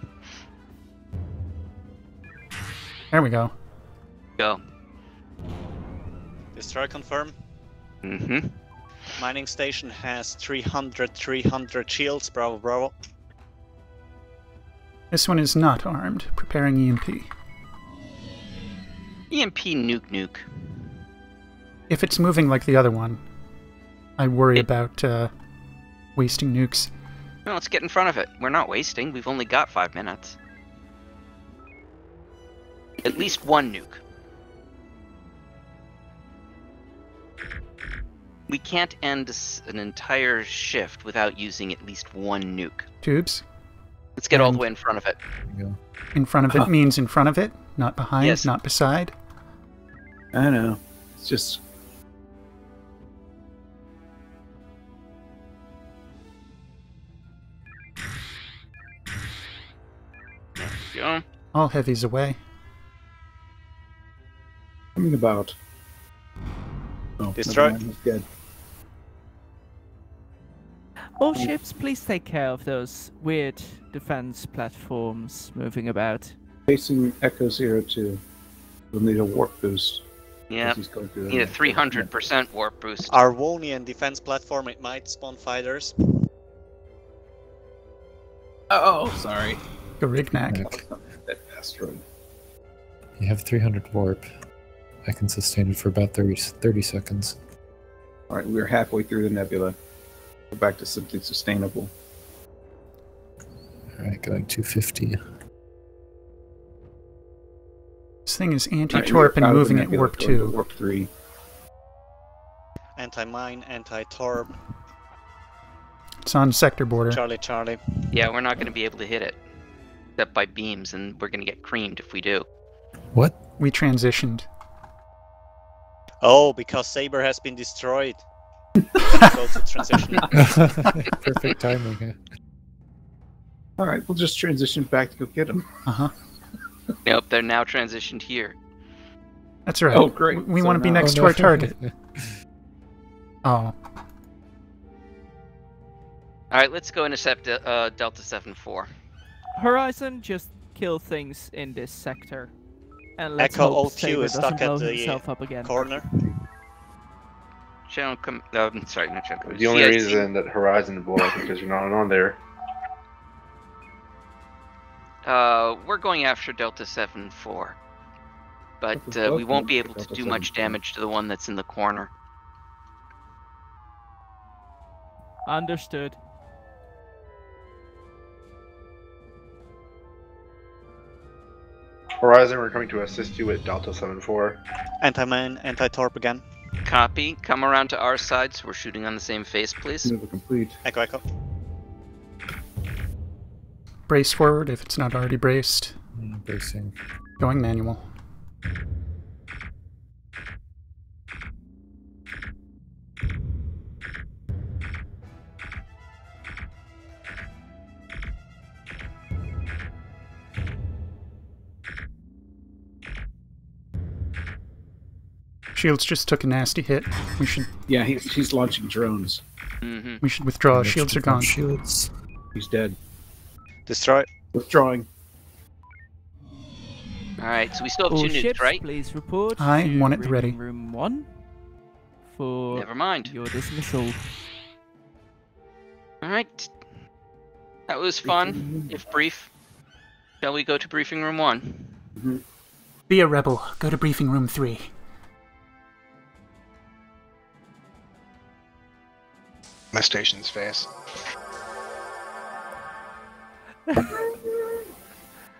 There we go. go. Destroy confirm. Mm-hmm. Mining station has 300 shields. Bravo, bravo. This one is not armed. Preparing EMP. EMP nuke. If it's moving like the other one, I worry about wasting nukes. No, let's get in front of it. We're not wasting. We've only got 5 minutes. At least one nuke. We can't end an entire shift without using at least one nuke. Tubes. Let's get all the And- way in front of it. In front of it means in front of it, not behind, Yes. not beside. I know. It's just... There we go. All heavies away. Coming about. Oh, Destroy. never mind, he's dead. All ships, please take care of those weird defense platforms moving about. Facing Echo 02. We'll need a warp boost. Yeah. He's going through Need a that. 300% warp boost. Arvonian defense platform. It might spawn fighters. Oh, sorry. Go Rignac. That asteroid. You have 300 warp. I can sustain it for about 30 seconds. Alright, we're halfway through the nebula. Go back to something sustainable. Alright, going 250. This thing is Alright, anti-torp we're out and of the moving at nebula, warp going to 2. Warp 3. Anti-mine, anti-torp. It's on sector border. Charlie. Yeah, we're not going to be able to hit it. Except by beams, and we're going to get creamed if we do. What? We transitioned. Oh, because Saber has been destroyed. Go to transition. Perfect timing. Huh? Alright, we'll just transition back to go get him. Uh-huh. Nope, they're now transitioned here. That's right. Oh, great. We So want to be now- next Oh, to our no. target. Oh. Alright, let's go intercept Delta 7-4. Horizon, just kill things in this sector. And let's Echo hope OQ Saber is doesn't stuck blow at himself the up again. corner. Channel sorry, not channel. The only CIC. reason that Horizon blew up because you're not on there. We're going after Delta 7-4. But we won't be able to do much damage to the one that's in the corner. Understood. Horizon, we're coming to assist you with Delta 74. Anti-mine, anti-torp again. Copy. Come around to our side, so we're shooting on the same face, please. Maneuver complete. Echo. Brace forward if it's not already braced. Bracing. Going manual. Shields just took a nasty hit. We should. Yeah, he's launching drones. Mm-hmm. We should withdraw. Shields are gone. Shields. He's dead. Destroy. Withdrawing. All right, so we still have All 2 nukes, ships, right? please report. I to want it ready. briefing Room 1 for Never mind. your dismissal. All right. That was fun, if brief. Shall we go to briefing room 1? Be a rebel. Go to briefing room 3. My station's face.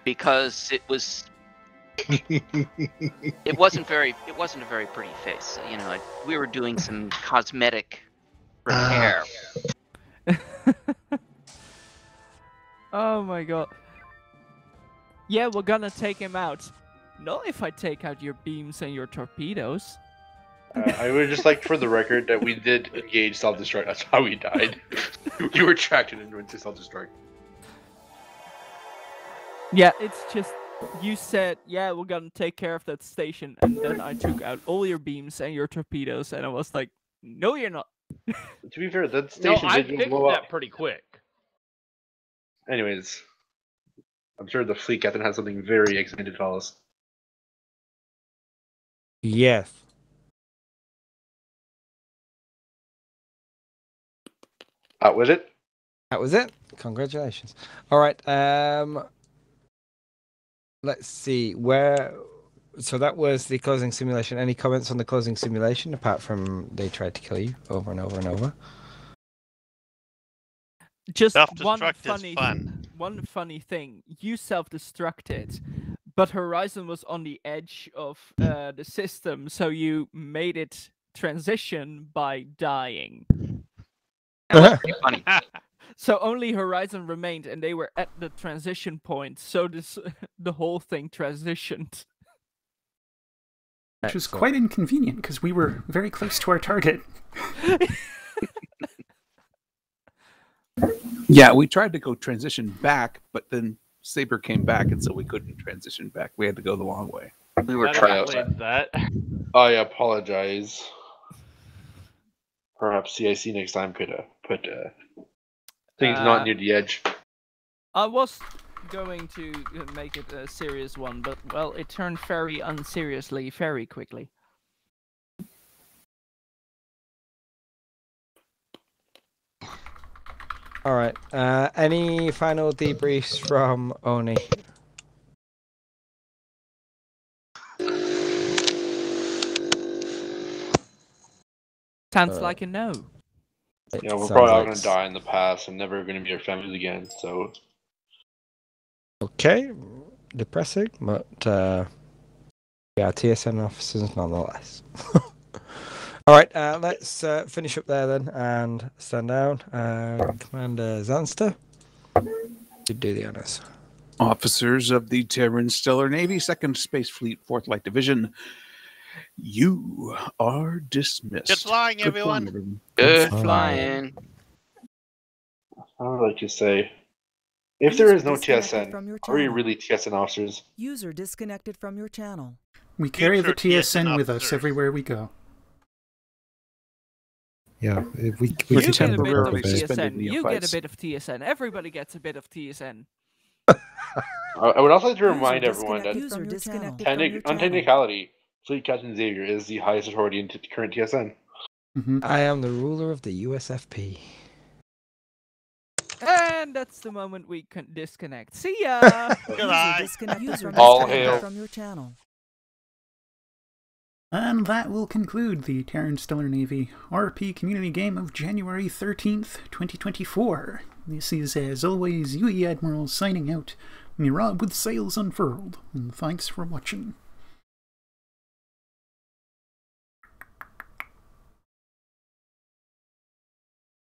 Because it was. it wasn't a very pretty face. You know, we were doing some cosmetic repair. Oh my god. Yeah, we're gonna take him out. Not if I take out your beams and your torpedoes. I would just like for the record that we did engage self-destruct. That's how we died. You were tracked into self-destruct. Yeah, it's just you said, yeah, we're gonna take care of that station, and then I took out all your beams and your torpedoes, and I was like, no, you're not. To be fair, that station No, I did fixed blow that up. pretty quick. Anyways, I'm sure the fleet captain has something very exciting to tell us. Yes. That was it? That was it. Congratulations. All right. Let's see where. So that was the closing simulation. Any comments on the closing simulation apart from they tried to kill you over and over and over? Just Self-destruct one funny thing. You self-destructed, but Horizon was on the edge of the system, so you made it transition by dying. That was pretty funny. So only Horizon remained, and they were at the transition point. So the whole thing transitioned. Which was quite inconvenient because we were very close to our target. Yeah, we tried to go transition back, but then Saber came back, and so we couldn't transition back. We had to go the long way. We were That trapped. explains that. I apologize. Perhaps CIC next time could put things not near the edge. I was going to make it a serious one, but well, it turned very unseriously very quickly. All right. Any final debriefs from Oni? Sounds like a no. Yeah, we're probably all going to die in the past and never going to be our families again, so... Okay, depressing, but yeah, TSN officers nonetheless. All right, let's finish up there then and stand down. Commander Zanster, you do the honors. Officers of the Terran Stellar Navy, Second Space Fleet, 4th Light Division, you are dismissed. Good flying, everyone. Good flying. I would like to say, if there is no Disconnected from your TSN, are we channel. really TSN officers? User disconnected from your channel. We carry the Future TSN with us officers. everywhere we go. Yeah, You we get a bit of temporarily TSN. suspended You get neophytes. a bit of TSN. Everybody gets a bit of TSN. I would also like to remind User everyone that, disconnected from your channel. on technicality, Fleet Captain Xavier is the highest authority in current TSN. I am the ruler of the USFP. And that's the moment we can disconnect. See ya! Goodbye. User All disconnected hail. from your channel. And that will conclude the Terran Stellar Navy RP Community Game of January 13th, 2024. This is, as always, UE Admiral signing out. Mirab with sails unfurled, and thanks for watching.